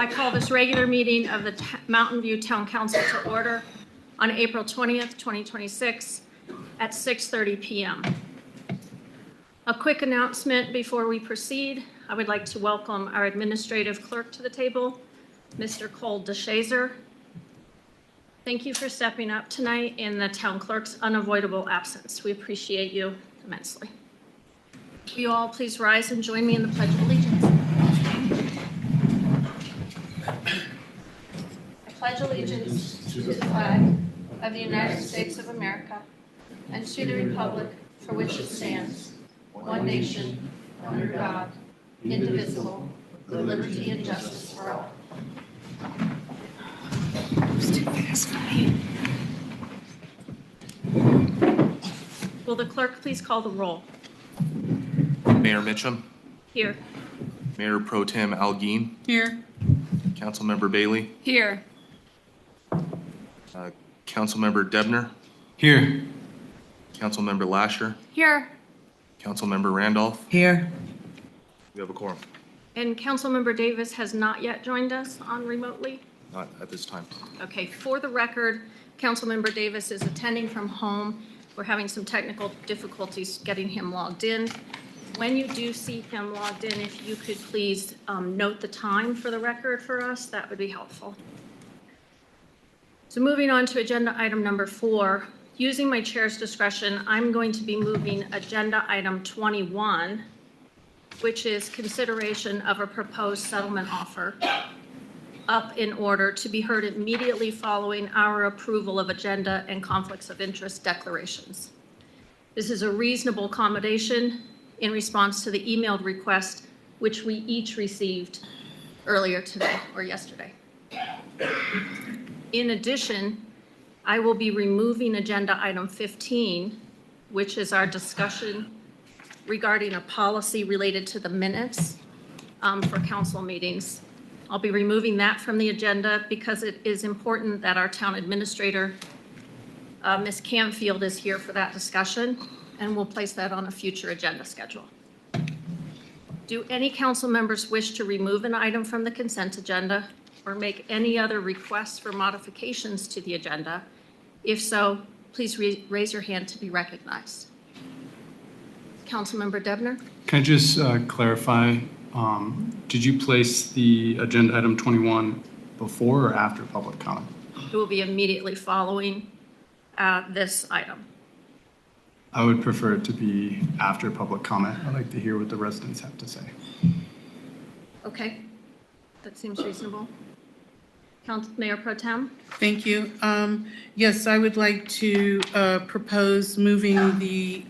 I call this regular meeting of the Mountain View Town Council to order on April 20th, 2026 at 6:30 p.m. A quick announcement before we proceed. I would like to welcome our administrative clerk to the table, Mr. Cole DeShazer. Thank you for stepping up tonight in the town clerk's unavoidable absence. We appreciate you immensely. Will you all please rise and join me in the Pledge of Allegiance? I pledge allegiance to the flag of the United States of America and to the republic for which it stands, one nation, under God, indivisible, with liberty and justice for all. It's too fast for me. Will the clerk please call the roll? Mayor Mitchum. Here. Mayor Pro Tem Algeen. Here. Councilmember Bailey. Here. Councilmember Debner. Here. Councilmember Lasher. Here. Councilmember Randolph. Here. We have a quorum. And Councilmember Davis has not yet joined us on remotely? Not at this time. Okay, for the record, Councilmember Davis is attending from home. We're having some technical difficulties getting him logged in. When you do see him logged in, if you could please note the time for the record for us, that would be helpful. So moving on to agenda item number 4, using my chair's discretion, I'm going to be moving agenda item 21, which is consideration of a proposed settlement offer, up in order to be heard immediately following our approval of agenda and conflicts of interest declarations. This is a reasonable accommodation in response to the emailed request, which we each received earlier today or yesterday. In addition, I will be removing agenda item 15, which is our discussion regarding a policy related to the minutes for council meetings. I'll be removing that from the agenda because it is important that our town administrator, Ms. Canfield, is here for that discussion, and we'll place that on a future agenda schedule. Do any council members wish to remove an item from the consent agenda or make any other requests for modifications to the agenda? If so, please raise your hand to be recognized. Councilmember Debner? Can I just clarify, did you place the agenda item 21 before or after public comment? It will be immediately following this item. I would prefer it to be after public comment. I'd like to hear what the residents have to say. Okay, that seems reasonable. Mayor Pro Tem? Thank you. Yes, I would like to propose moving the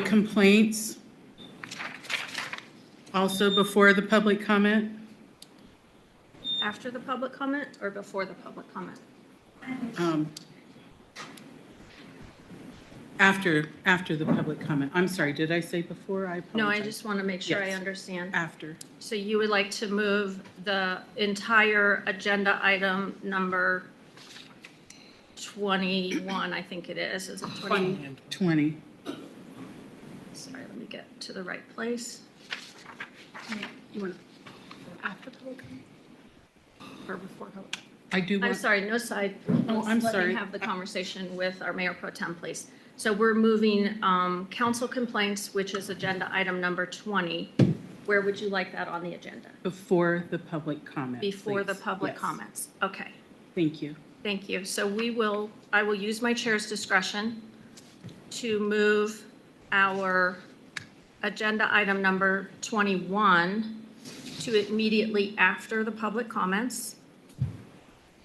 complaints also before the public comment. After the public comment or before the public comment? After the public comment. I'm sorry, did I say before? I apologize. No, I just want to make sure I Yes. understand. After. So you would like to move the entire agenda item number 21, I think it is. Is it 20? 20. Sorry, let me get to the right place. You want after public comment? Or before public? I do want. I'm sorry, no side. Oh, I'm Let sorry. me have the conversation with our Mayor Pro Tem, please. So we're moving council complaints, which is agenda item number 20. Where would you like that on the agenda? Before the public comment. Before the please. public Yes. comments. Okay, Thank you. thank you. So I will use my chair's discretion to move our agenda item number 21 to immediately after the public comments.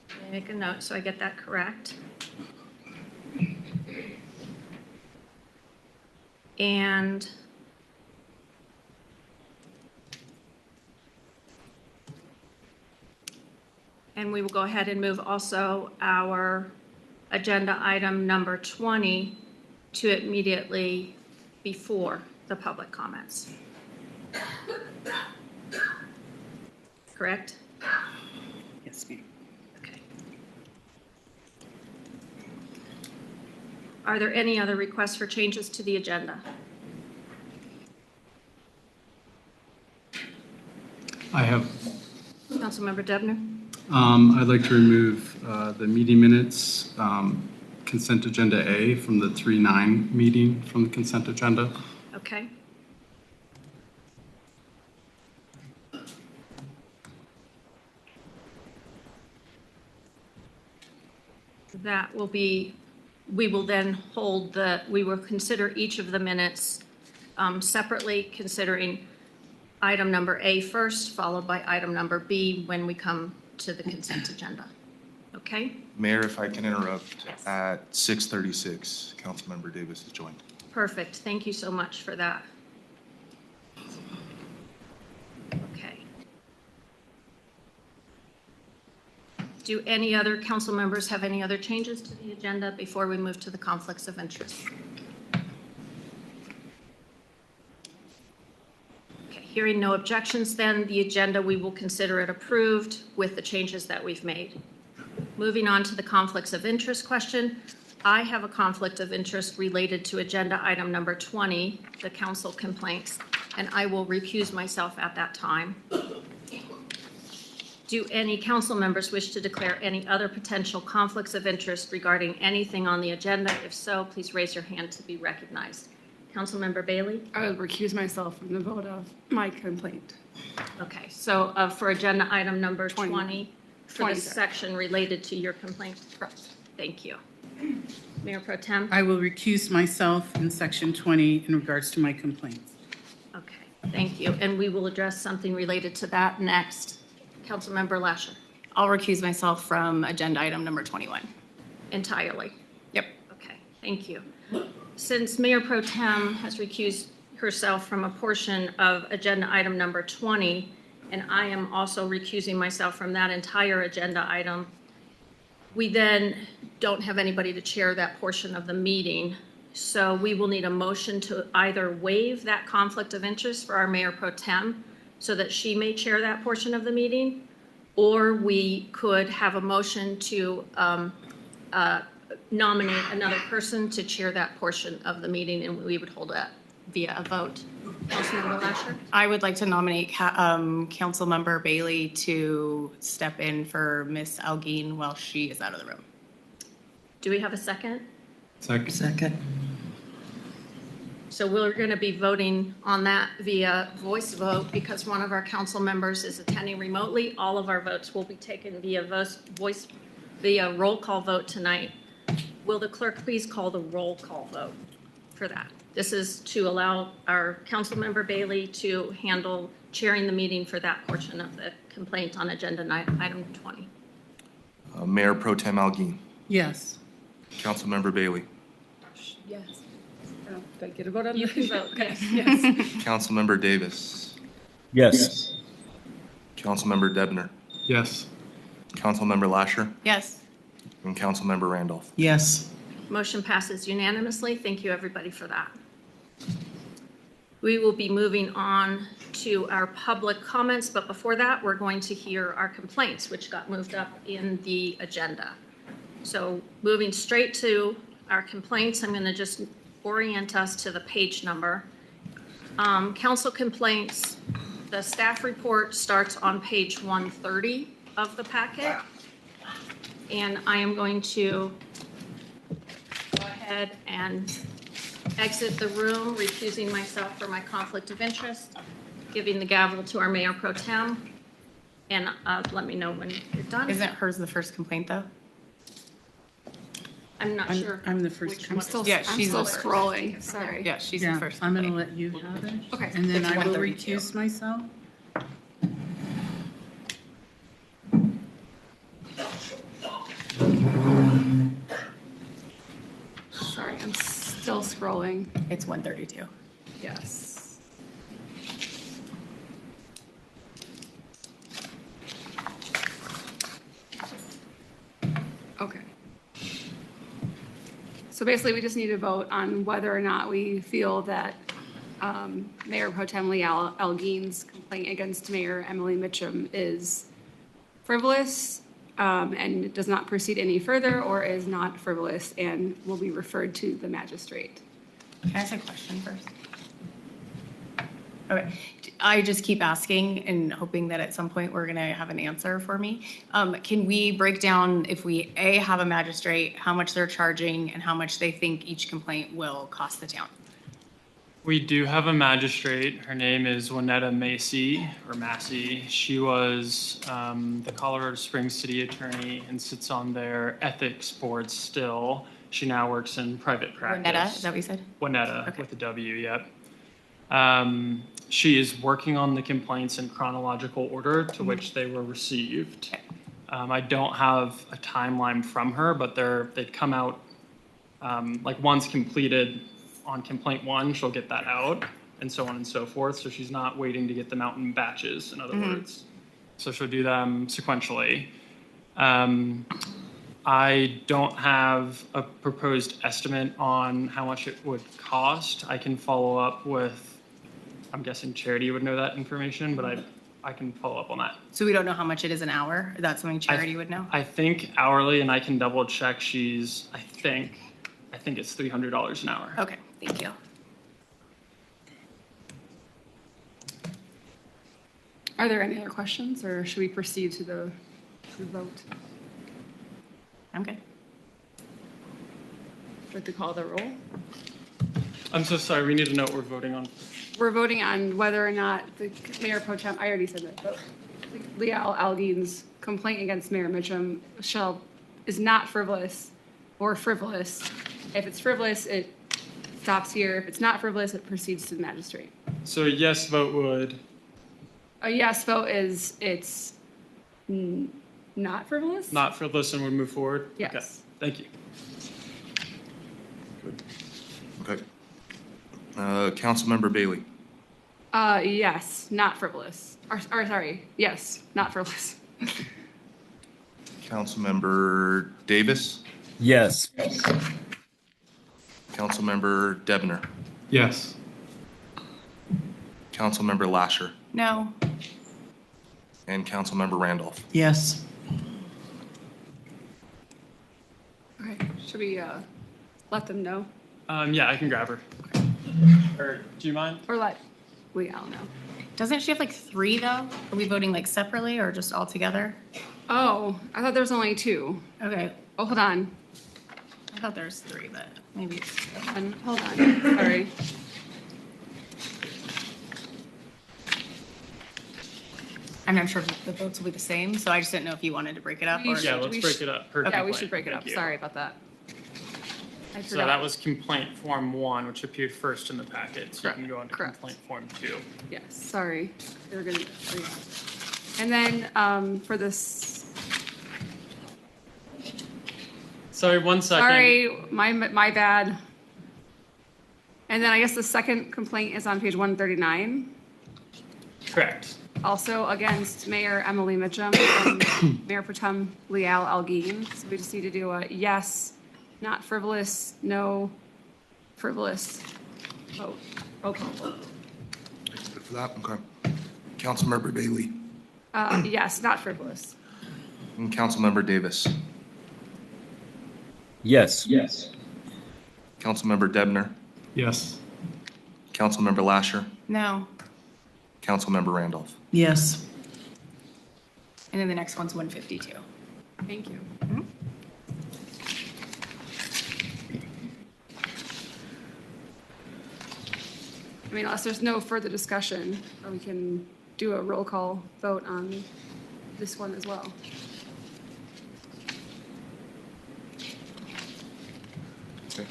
Let me make a note so I get that correct. And we will go ahead and move also our agenda item number 20 to immediately before the public comments. Correct? Yes, ma'am. Okay. Are there any other requests for changes to the agenda? I have, Councilmember Debner? I'd like to remove the meeting minutes, consent agenda A from the 3-9 meeting from the consent agenda. Okay. That will be, we will then we will consider each of the minutes separately, considering item number A first, followed by item number B when we come to the consent agenda. Okay? Mayor, if I can interrupt, at 6:36, Councilmember Davis has joined. Perfect. Thank you so much for that. Okay. Do any other council members have any other changes to the agenda before we move to the conflicts of interest? Okay, hearing no objections, then the agenda, we will consider it approved with the changes that we've made. Moving on to the conflicts of interest question. I have a conflict of interest related to agenda item number 20, the council complaints, and I will recuse myself at that time. Do any council members wish to declare any other potential conflicts of interest regarding anything on the agenda? If so, please raise your hand to be recognized. Councilmember Bailey? I would recuse myself from the vote of my complaint. Okay, so for agenda item number 20, for 20, the sorry. section related to your complaint? Correct. Thank you. Mayor Pro Tem? I will recuse myself in section 20 in regards to my complaints. Okay, thank you. And we will address something related to that next. Councilmember Lasher? I'll recuse myself from agenda item number 21. Entirely? Yep. Okay, thank you. Since Mayor Pro Tem has recused herself from a portion of agenda item number 20, and I am also recusing myself from that entire agenda item, we then don't have anybody to chair that portion of the meeting. So we will need a motion to either waive that conflict of interest for our Mayor Pro Tem so that she may chair that portion of the meeting, or we could have a motion to nominate another person to chair that portion of the meeting, and we would hold that via a vote. Councilmember Lasher? I would like to nominate Councilmember Bailey to step in for Miss Algeen while she is out of the room. Do we have a second? Second. So we're going to be voting on that via voice vote because one of our council members is attending remotely. All of our votes will be taken via roll call vote tonight. Will the clerk please call the roll call vote for that? This is to allow our council member Bailey to handle chairing the meeting for that portion of the complaint on agenda item 20. Mayor Pro Tem Algeen. Yes. Councilmember Bailey. Yes. Did I get a vote on You that? can vote, yes. Yes. Councilmember Davis. Yes. Councilmember Debner. Yes. Councilmember Lasher. Yes. And Councilmember Randolph. Yes. Motion passes unanimously. Thank you, everybody, for that. We will be moving on to our public comments, but before that, we're going to hear our complaints, which got moved up in the agenda. So moving straight to our complaints, I'm going to just orient us to the page number. Council complaints, the staff report starts on page 130 of the packet. And I am going to go ahead and exit the room, recusing myself for my conflict of interest, giving the gavel to our Mayor Pro Tem, and let me know when you're done. Isn't hers the first complaint, though? I'm not sure. I'm the first. which I'm one. Still, Yeah, I'm she's still the first. scrolling, sorry. Yeah, she's Yeah, the first I'm going to complaint. let you have it. Okay. And then It's I will 132. recuse myself. Sorry, I'm still scrolling. It's 132. Yes. Okay. So basically, we just need to vote on whether or not we feel that Mayor Pro Tem Lee Algeen's complaint against Mayor Emily Mitchum is frivolous and does not proceed any further, or is not frivolous and will be referred to the magistrate. Can I ask a question first? Okay. I just keep asking and hoping that at some point we're going to have an answer for me. Can we break down if we, A, have a magistrate, how much they're charging and how much they think each complaint will cost the town? We do have a magistrate. Her name is Juanetta Macy, or Massey. She was the Colorado Springs city attorney and sits on their ethics board still. She now works in private practice. Juanetta, is that what you said? Juanetta, Okay. with a W, yep. She is working on the complaints in chronological order to which they were received. Okay. I don't have a timeline from her, but they'd come out, like once completed on complaint 1, she'll get that out, and so on and so forth. So she's not waiting to get them out in batches, in other words. So she'll do them sequentially. I don't have a proposed estimate on how much it would cost. I can follow up with, I'm guessing Charity would know that information, but I can follow up on that. So we don't know how much it is an hour? Is that something Charity would know? I think hourly, and I can double check, I think it's $300 an hour. Okay, thank you. Are there any other questions, or should we proceed to the vote? I'm good. Would you like to call the roll? I'm so sorry, we need to know what we're voting on. We're voting on whether or not the Mayor Pro Tem, I already said that, but Leal Algeen's complaint against Mayor Mitchum is not frivolous or frivolous. If it's frivolous, it stops here. If it's not frivolous, it proceeds to the magistrate. So a yes vote would, A yes vote is it's not frivolous? not frivolous and would move forward? Yes. Okay, thank you. Okay. Councilmember Bailey. Yes, not frivolous. Or sorry, yes, not frivolous. Councilmember Davis. Yes. Councilmember Debner. Yes. Councilmember Lasher. No. And Councilmember Randolph. Yes. Okay, should we let them know? Yeah, I can grab her. Or do you mind? Or let Leal know? Doesn't she have like 3 though? Are we voting like separately or just all together? Oh, I thought there was only 2. Okay, Oh, hold on. I thought there's 3, but maybe it's. Hold on, sorry. I'm not sure if the votes will be the same, so I just didn't know if you wanted to break it up We or. should- Yeah, let's break it up. per Yeah, we complaint. should break it Thank up. you. Sorry about that. I So forgot. that was complaint form 1, which appeared first in the packet, so you can go on to Correct. complaint form 2. Yes, sorry. They were gonna, and then, for this, Sorry, 1 second. sorry, my bad. And then I guess the second complaint is on page 139, Correct. also against Mayor Emily Mitchum and Mayor Pro Tem Leal Algeen. So we just need to do a yes, not frivolous, no, frivolous vote. Okay. Good for that, okay. Councilmember Bailey. Yes, not frivolous. And Councilmember Davis. Yes. Yes. Councilmember Debner. Yes. Councilmember Lasher. No. Councilmember Randolph. Yes. And then the next one's 152. Thank you. I mean, unless there's no further discussion, we can do a roll call vote on this one as well. Okay.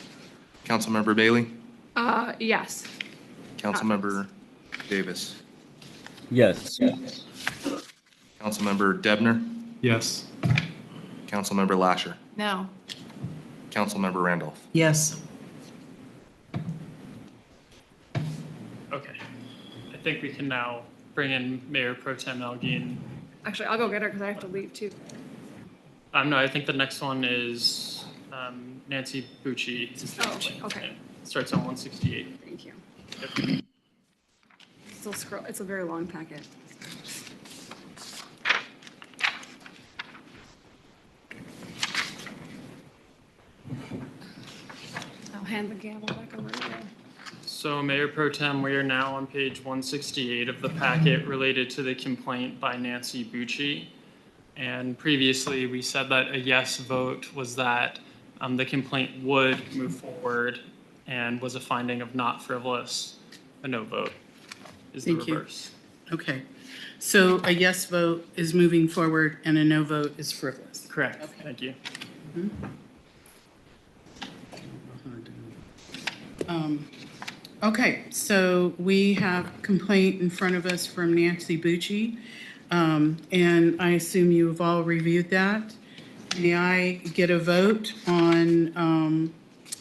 Councilmember Bailey. Yes. Councilmember Davis. Yes. Councilmember Debner. Yes. Councilmember Lasher. No. Councilmember Randolph. Yes. Okay. I think we can now bring in Mayor Pro Tem Algeen. Actually, I'll go get her because I have to leave too. No, I think the next one is Nancy Bucci. Oh, okay. Starts on 168. Thank you. Yep. Still scroll, it's a very long packet. I'll hand the gavel back over to you. So Mayor Pro Tem, we are now on page 168 of the packet related to the complaint by Nancy Bucci. And previously, we said that a yes vote was that the complaint would move forward and was a finding of not frivolous. A no vote is the Thank you. reverse. Okay. So a yes vote is moving forward and a no vote is frivolous. Correct. Thank you. Okay, so we have complaint in front of us from Nancy Bucci, and I assume you have all reviewed that. May I get a vote on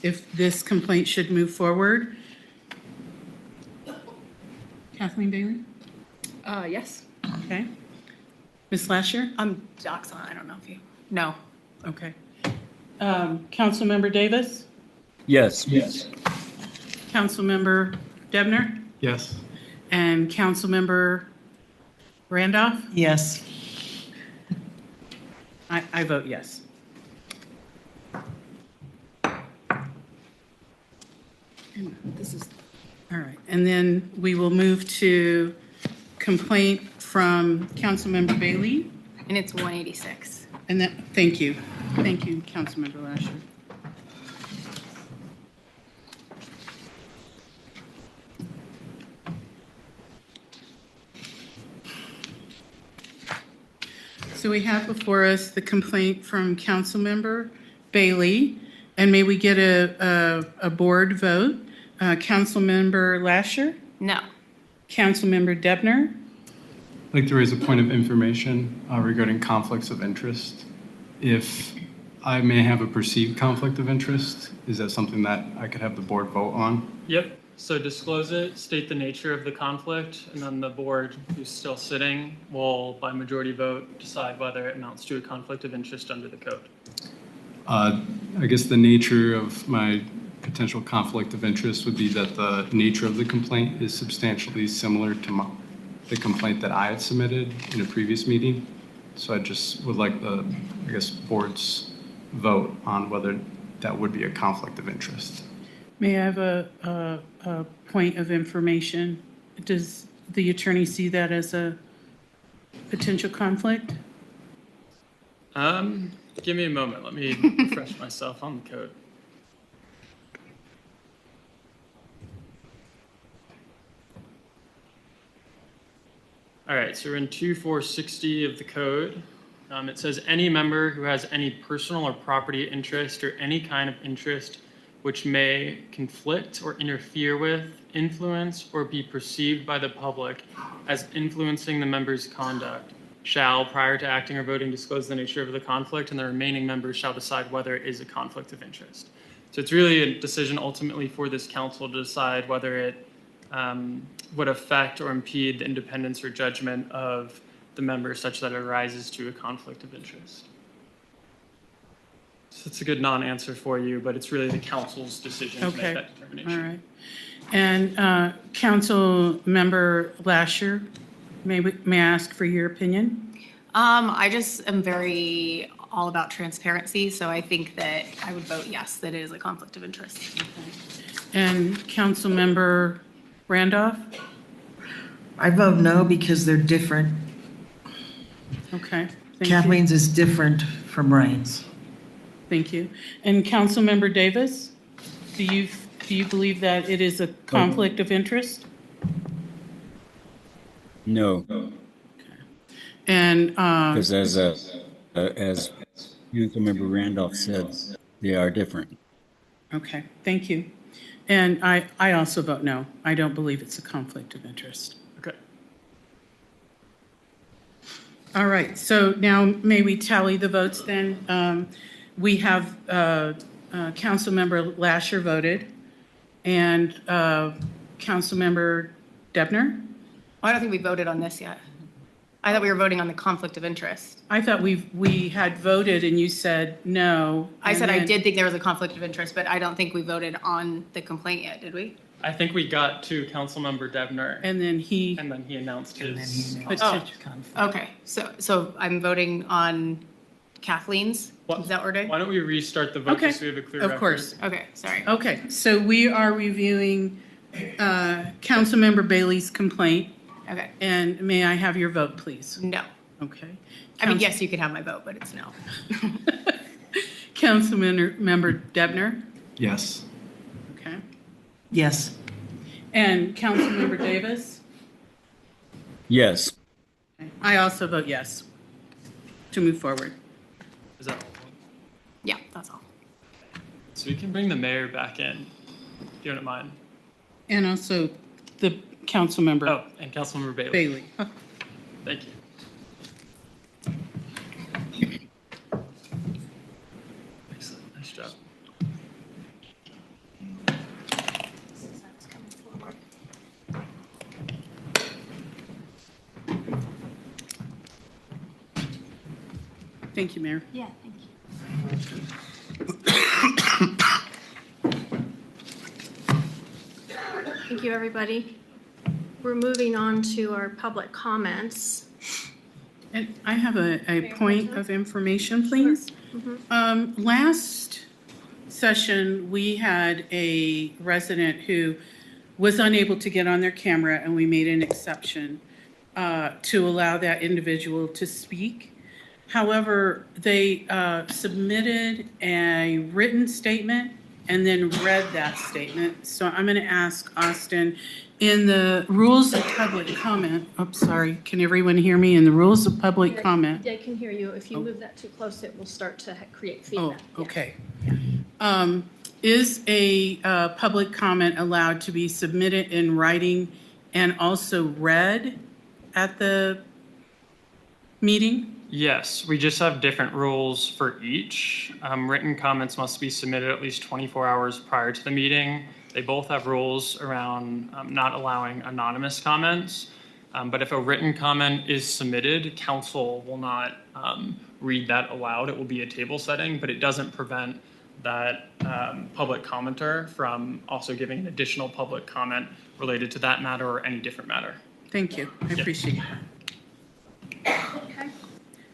if this complaint should move forward? Kathleen Bailey? Yes. Okay. Ms. Lasher? Doc's on, I don't know if you, no. Okay. Councilmember Davis? Yes. Yes. Councilmember Debner? Yes. And Councilmember Randolph? Yes. I vote yes. This is All right, and then we will move to complaint from Councilmember Bailey. And it's 186. And that, thank you. Thank you, Councilmember Lasher. So we have before us the complaint from Councilmember Bailey, and may we get a board vote? Councilmember Lasher, No. Councilmember Debner, I'd like to raise a point of information regarding conflicts of interest. If I may have a perceived conflict of interest, is that something that I could have the board vote on? Yep. So disclose it, state the nature of the conflict, and then the board who's still sitting will, by majority vote, decide whether it amounts to a conflict of interest under the code. I guess the nature of my potential conflict of interest would be that the nature of the complaint is substantially similar to the complaint that I had submitted in a previous meeting. So I just would like the, I guess, board's vote on whether that would be a conflict of interest. may I have a point of information? Does the attorney see that as a potential conflict? Give me a moment. Let me refresh myself on the code. All right, so we're in 2460 of the code. It says any member who has any personal or property interest or any kind of interest which may conflict or interfere with, influence, or be perceived by the public as influencing the member's conduct shall, prior to acting or voting, disclose the nature of the conflict, and the remaining members shall decide whether it is a conflict of interest. So it's really a decision ultimately for this council to decide whether it would affect or impede the independence or judgment of the member such that it arises to a conflict of interest. So it's a good non-answer for you, but it's really the council's decision to Okay. make that determination. All right. And Council Member Lasher, may I ask for your opinion? I just am very all about transparency, so I think that I would vote yes, that it is a conflict of interest. And Council Member Randolph? I vote no because they're different. Okay. Thank you. Kathleen's is different from Ryan's. Thank you. And Council Member Davis, do you believe that it is a conflict of interest? No, And because as Councilmember Randolph said, they are different. okay, thank you. And I also vote no. I don't believe it's a conflict of interest. Okay. All right, so now may we tally the votes then? We have Councilmember Lasher voted and Councilmember Debner. I don't think we voted on this yet. I thought we were voting on the conflict of interest. I thought we had voted and you said no. I and said I then- did think there was a conflict of interest, but I don't think we voted on the complaint yet, did we? I think we got to Councilmember Debner, And then he, and then he announced his. Okay, so I'm voting on Kathleen's? Is that what we're doing? Why don't we restart the vote Okay, just so we have a clear of record? course. Okay, sorry. Okay, so we are reviewing Councilmember Bailey's complaint, Okay, and may I have your vote, please? no. Okay. I mean, yes, you can have my vote, but it's no. Councilmember Debner, Yes. okay. Yes. And Councilmember Davis? Yes. I also vote yes to move forward. Is that all? Yeah, that's all. So we can bring the mayor back in, if you don't mind. And also the Councilmember Oh, and Councilmember Bailey. Bailey. Thank you. Excellent, nice job. Thank you, Mayor. Yeah, thank you. Thank you, everybody. We're moving on to our public comments. And I have a point of information, please. Last session, we had a resident who was unable to get on their camera, and we made an exception to allow that individual to speak. However, they submitted a written statement and then read that statement. So I'm going to ask Austin, in the rules of public comment, sorry, can everyone hear me? In the rules of public comment. Yeah, I can hear you. If you move that too close, it will start to create Oh, feedback. Yeah. okay. Is a public comment allowed to be submitted in writing and also read at the meeting? Yes, we just have different rules for each. Written comments must be submitted at least 24 hours prior to the meeting. They both have rules around not allowing anonymous comments. But if a written comment is submitted, council will not read that aloud. It will be a table setting, but it doesn't prevent that public commenter from also giving an additional public comment related to that matter or any different matter. Thank you. I appreciate that. Okay.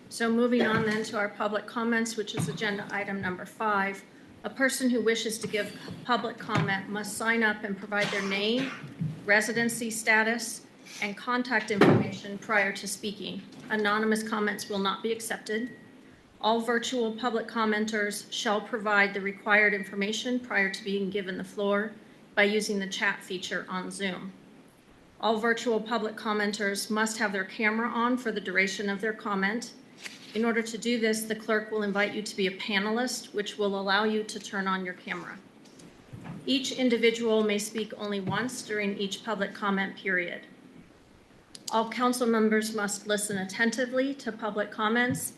So moving on then to our public comments, which is agenda item number 5. A person who wishes to give public comment must sign up and provide their name, residency status, and contact information prior to speaking. Anonymous comments will not be accepted. All virtual public commenters shall provide the required information prior to being given the floor by using the chat feature on Zoom. All virtual public commenters must have their camera on for the duration of their comment. In order to do this, the clerk will invite you to be a panelist, which will allow you to turn on your camera. Each individual may speak only once during each public comment period. All council members must listen attentively to public comments,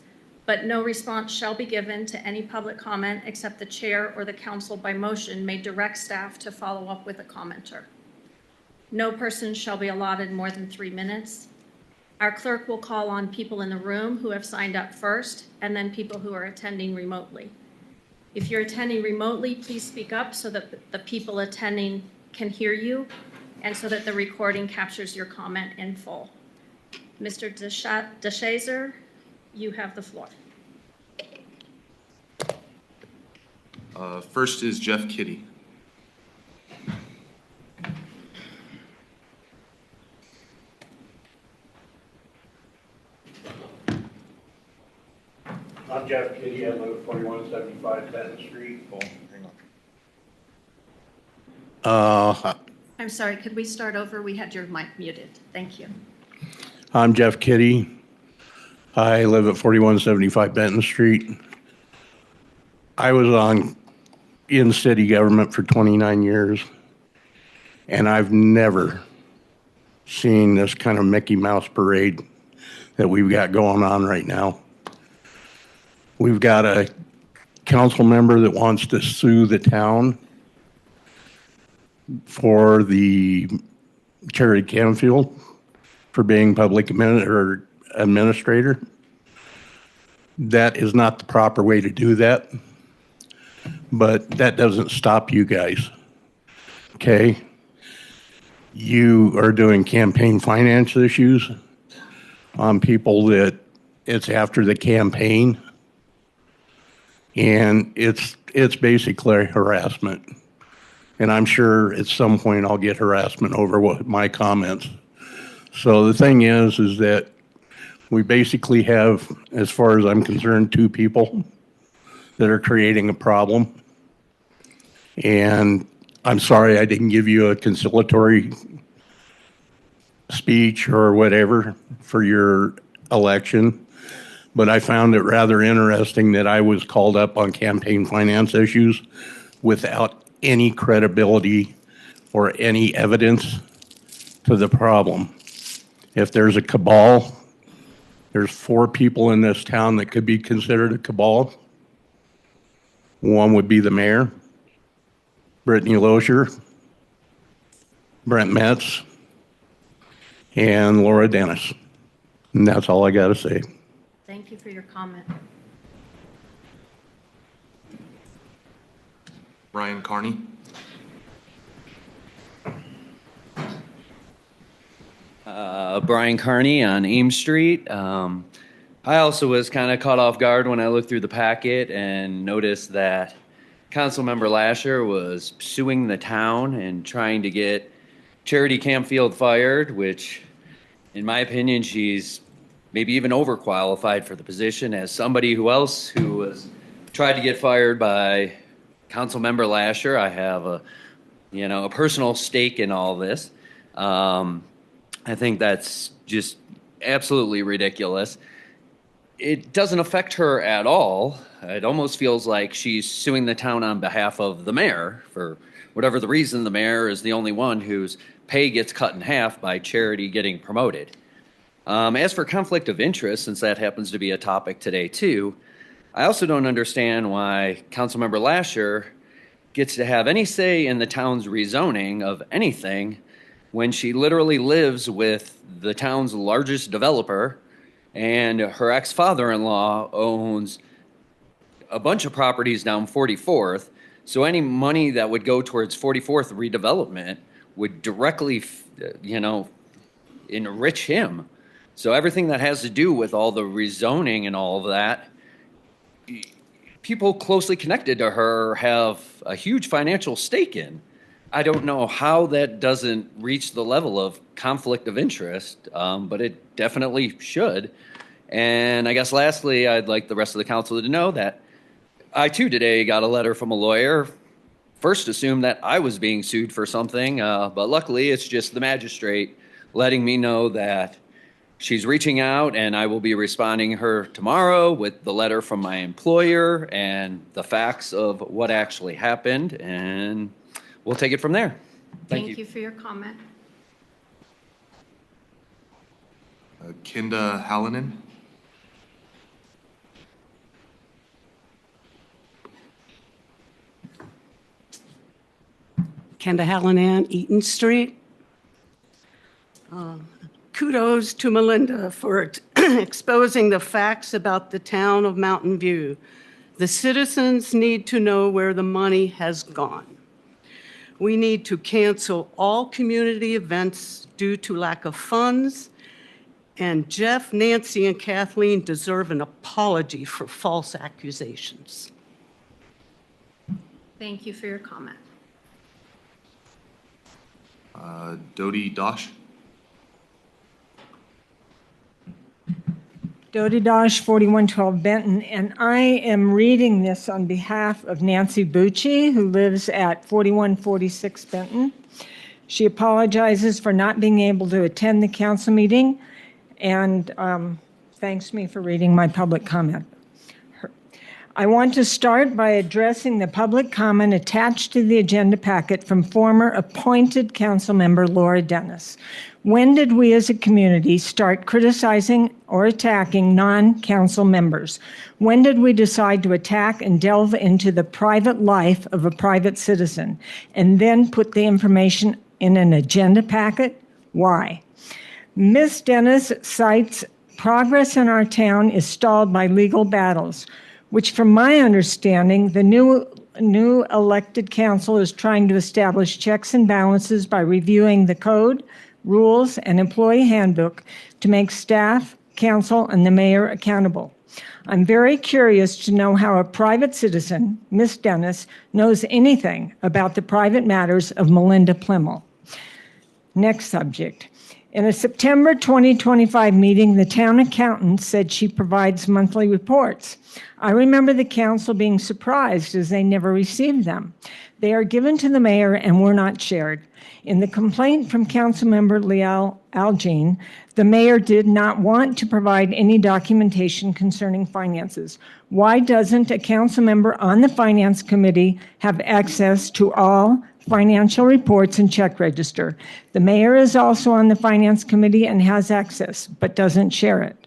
but no response shall be given to any public comment except the chair or the council by motion may direct staff to follow up with a commenter. No person shall be allotted more than 3 minutes. Our clerk will call on people in the room who have signed up first, and then people who are attending remotely. If you're attending remotely, please speak up so that the people attending can hear you and so that the recording captures your comment in full. Mr. DeShazer, you have the floor. First is Jeff Kitty. I'm Jeff Kitty, I live at 4175 Benton Street. Oh, hang on. I'm sorry, could we start over? We had your mic muted. Thank you. I'm Jeff Kitty. I live at 4175 Benton Street. I was in city government for 29 years, and I've never seen this kind of Mickey Mouse parade that we've got going on right now. We've got a council member that wants to sue the town for the Terry Canfield for being public administrator. That is not the proper way to do that, but that doesn't stop you guys, okay? You are doing campaign finance issues on people that it's after the campaign, and it's basically harassment. And I'm sure at some point I'll get harassment over what my comments. So the thing is that we basically have, as far as I'm concerned, two people that are creating a problem. And I'm sorry I didn't give you a conciliatory speech or whatever for your election, but I found it rather interesting that I was called up on campaign finance issues without any credibility or any evidence to the problem. If there's a cabal, there's 4 people in this town that could be considered a cabal. One would be the mayor, Brittany Lozier, Brent Metz, and Laura Dennis. And that's all I got to say. Thank you for your comment. Ryan Carney. Brian Carney on Ames Street. I also was kind of caught off guard when I looked through the packet and noticed that Councilmember Lasher was suing the town and trying to get Charity Campfield fired, which, in my opinion, she's maybe even overqualified for the position. As somebody who was tried to get fired by Councilmember Lasher, I have a personal stake in all this. I think that's just absolutely ridiculous. It doesn't affect her at all. It almost feels like she's suing the town on behalf of the mayor for whatever the reason. The mayor is the only one whose pay gets cut in half by Charity getting promoted. As for conflict of interest, since that happens to be a topic today too, I also don't understand why Councilmember Lasher gets to have any say in the town's rezoning of anything when she literally lives with the town's largest developer, and her ex-father-in-law owns a bunch of properties down 44th. So any money that would go towards 44th redevelopment would directly, enrich him. So everything that has to do with all the rezoning and all of that, people closely connected to her have a huge financial stake in. I don't know how that doesn't reach the level of conflict of interest, but it definitely should. And I guess lastly, I'd like the rest of the council to know that I too today got a letter from a lawyer. First assumed that I was being sued for something, but luckily it's just the magistrate letting me know that she's reaching out, and I will be responding her tomorrow with the letter from my employer and the facts of what actually happened, and we'll take it from there. Thank you for your comment. Kinda Hallinan. Kenda Hallinan, Eaton Street. Kudos to Melinda for exposing the facts about the town of Mountain View. The citizens need to know where the money has gone. We need to cancel all community events due to lack of funds, and Jeff, Nancy, and Kathleen deserve an apology for false accusations. Thank you for your comment. Dodie Dosh. Dodie Dosh, 4112 Benton, and I am reading this on behalf of Nancy Bucci, who lives at 4146 Benton. She apologizes for not being able to attend the council meeting and thanks me for reading my public comment. I want to start by addressing the public comment attached to the agenda packet from former appointed council member Laura Dennis. When did we as a community start criticizing or attacking non-council members? When did we decide to attack and delve into the private life of a private citizen and then put the information in an agenda packet? Why? Ms. Dennis cites progress in our town is stalled by legal battles, which from my understanding, the new elected council is trying to establish checks and balances by reviewing the code, rules, and employee handbook to make staff, council, and the mayor accountable. I'm very curious to know how a private citizen, Ms. Dennis, knows anything about the private matters of Melinda Plimmel. Next subject. In a September 2025 meeting, the town accountant said she provides monthly reports. I remember the council being surprised as they never received them. They are given to the mayor and were not shared. In the complaint from Councilmember Leal Algene, the mayor did not want to provide any documentation concerning finances. Why doesn't a council member on the finance committee have access to all financial reports and check register? The mayor is also on the finance committee and has access, but doesn't share it.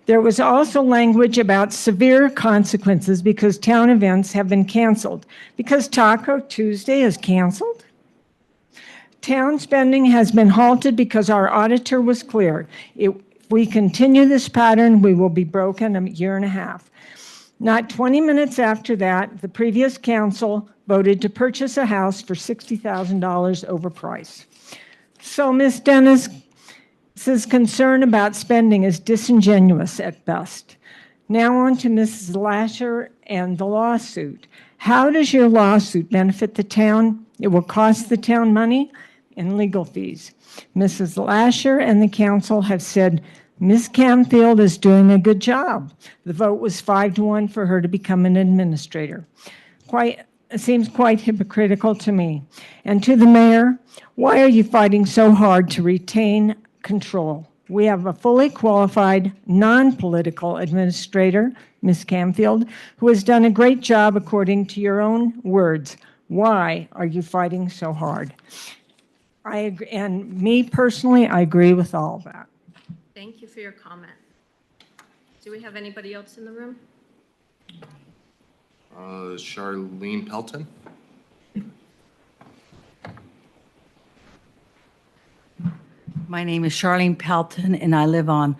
There was also language about severe consequences because town events have been canceled. Because Taco Tuesday is canceled? Town spending has been halted because our auditor was clear. If we continue this pattern, we will be broke in a year and a half. Not 20 minutes after that, the previous council voted to purchase a house for $60,000 overpriced. So Ms. Dennis's concern about spending is disingenuous at best. Now on to Mrs. Lasher and the lawsuit. How does your lawsuit benefit the town? It will cost the town money and legal fees. Mrs. Lasher and the council have said Ms. Camfield is doing a good job. The vote was 5-1 for her to become an administrator. It seems quite hypocritical to me. And to the mayor, why are you fighting so hard to retain control? We have a fully qualified, non-political administrator, Ms. Camfield, who has done a great job according to your own words. Why are you fighting so hard? I agree, and me personally, I agree with all of that. Thank you for your comment. Do we have anybody else in the room? Charlene Pelton. My name is Charlene Pelton, and I live on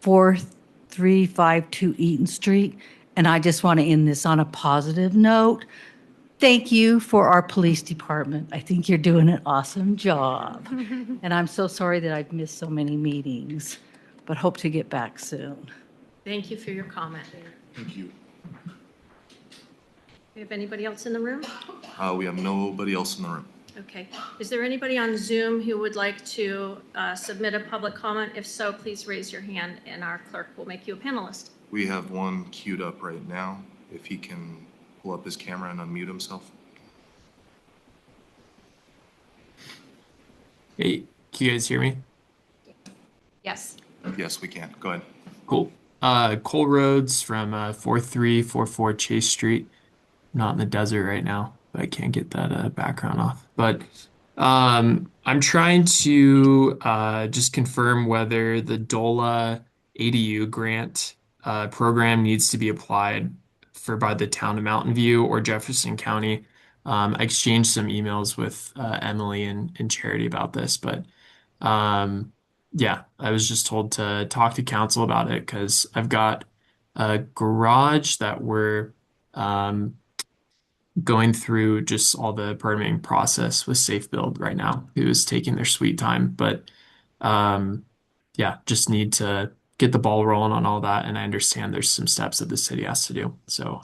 4352 Eaton Street. And I just want to end this on a positive note. Thank you for our police department. I think you're doing an awesome job. And I'm so sorry that I've missed so many meetings, but hope to get back soon. Thank you for your comment. Thank you. We have anybody else in the room? We have nobody else in the room. Okay. Is there anybody on Zoom who would like to submit a public comment? If so, please raise your hand and our clerk will make you a panelist. We have one queued up right now. If he can pull up his camera and unmute himself. Hey, can you guys hear me? Yes. Yes, we can. Go ahead. Cool. Cole Rhodes from 4344 Chase Street. I'm not in the desert right now, but I can't get that background off. But I'm trying to just confirm whether the DOLA ADU grant program needs to be applied for by the town of Mountain View or Jefferson County. I exchanged some emails with Emily and Charity about this, but yeah, I was just told to talk to council about it because I've got a garage that we're going through just all the permitting process with Safe Build right now, who is taking their sweet time. But yeah, just need to get the ball rolling on all that. And I understand there's some steps that the city has to do. So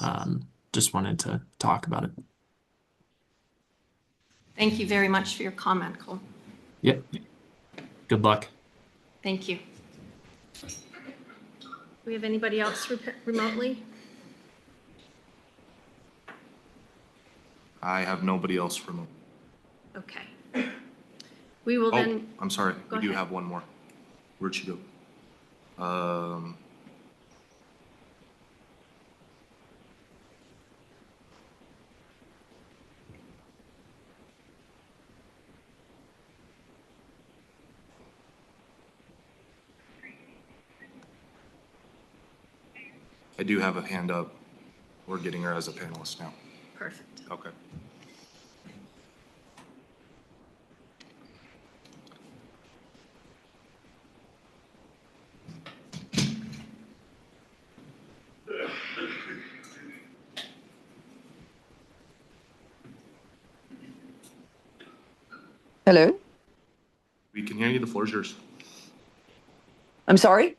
just wanted to talk about it. Thank you very much for your comment, Cole. Yep. Good luck. Thank you. Do we have anybody else remotely? I have nobody else remote. Okay. We will then. I'm sorry. Go We do ahead. have one more. Where'd she go? I do have a hand up. We're getting her as a panelist now. Perfect. Okay. Hello? We can hear you. The floor is yours. I'm sorry?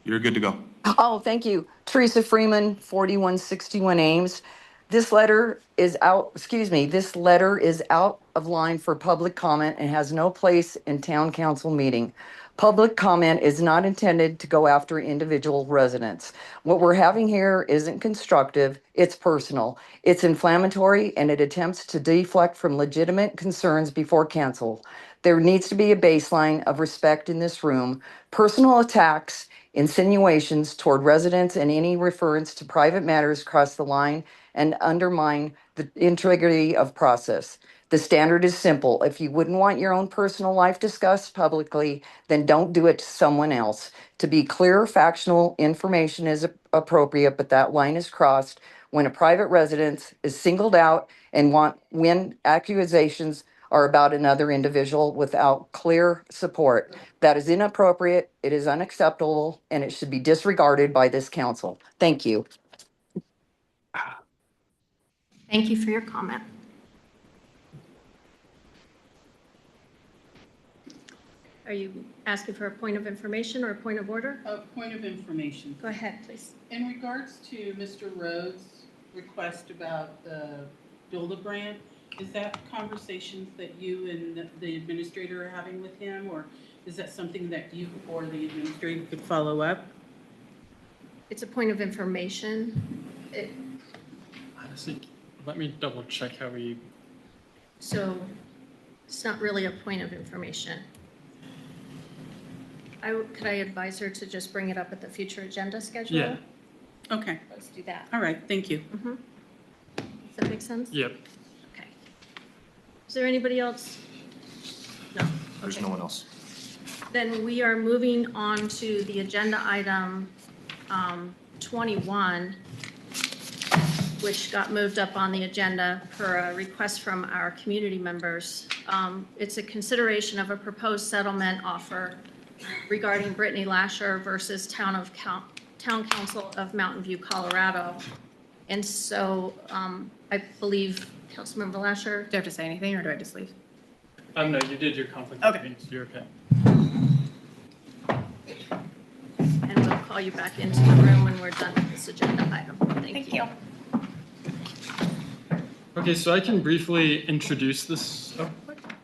You're good to go. Oh, thank you. Teresa Freeman, 4161 Ames. This letter is out, excuse me, this letter is out of line for public comment and has no place in town council meeting. Public comment is not intended to go after individual residents. What we're having here isn't constructive, it's personal. It's inflammatory and it attempts to deflect from legitimate concerns before council. There needs to be a baseline of respect in this room. Personal attacks, insinuations toward residents, and any reference to private matters cross the line and undermine the integrity of process. The standard is simple. If you wouldn't want your own personal life discussed publicly, then don't do it to someone else. To be clear, factual information is appropriate, but that line is crossed when a private residence is singled out and when accusations are about another individual without clear support. That is inappropriate, it is unacceptable, and it should be disregarded by this council. Thank you. Thank you for your comment. Are you asking for a point of information or a point of order? A point of information. Go ahead, please. In regards to Mr. Rhodes' request about the DOLA grant, is that conversations that you and the administrator are having with him, or is that something that you or the administrator could follow up? It's a point of information. Honestly, let me double check how we. So it's not really a point of information. Could I advise her to just bring it up at the future agenda schedule? Yeah. Okay. Let's do that. All right, thank you. Does that make sense? Yep. Okay. Is there anybody else? No. There's Okay. no one else. Then we are moving on to the agenda item 21, which got moved up on the agenda per a request from our community members. It's a consideration of a proposed settlement offer regarding Brittany Lasher versus Town Council of Mountain View, Colorado. And so I believe Councilmember Lasher. Do I have to say anything or do I just leave? No, you did your conflict. Okay. Of interest. You're okay. And we'll call you back into the room when we're done with this agenda item. Thank you. Okay, so I can briefly introduce this. Oh.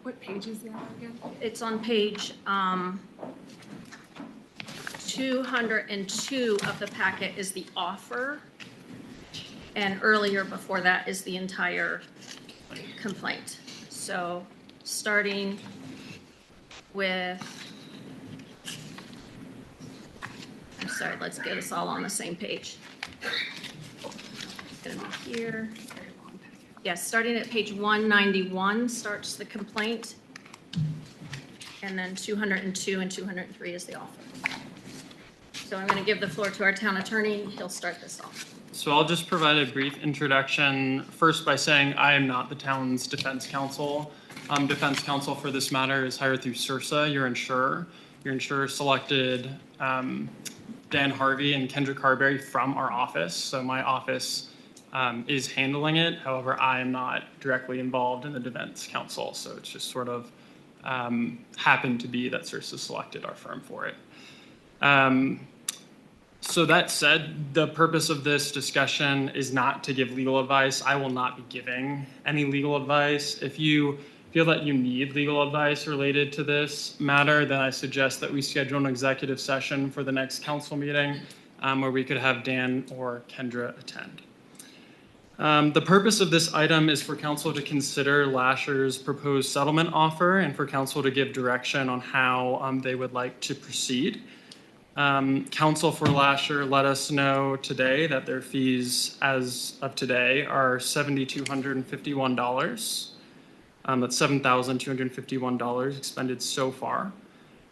What page is that again? It's on page 202 of the packet is the offer. And earlier before that is the entire complaint. So starting with, I'm sorry, let's get us all on the same page. It's gonna be here. Yes, starting at page 191 starts the complaint. And then 202 and 203 is the offer. So I'm gonna give the floor to our town attorney. He'll start this off. So I'll just provide a brief introduction, first by saying I am not the town's defense counsel. Defense counsel for this matter is hired through CIRSA, your insurer. Your insurer selected Dan Harvey and Kendra Carberry from our office. So my office is handling it. However, I am not directly involved in the defense counsel. So it's just sort of happened to be that CIRSA selected our firm for it. So that said, the purpose of this discussion is not to give legal advice. I will not be giving any legal advice. If you feel that you need legal advice related to this matter, then I suggest that we schedule an executive session for the next council meeting where we could have Dan or Kendra attend. The purpose of this item is for council to consider Lasher's proposed settlement offer and for council to give direction on how they would like to proceed. Counsel for Lasher let us know today that their fees as of today are $7,251. That's $7,251 expended so far.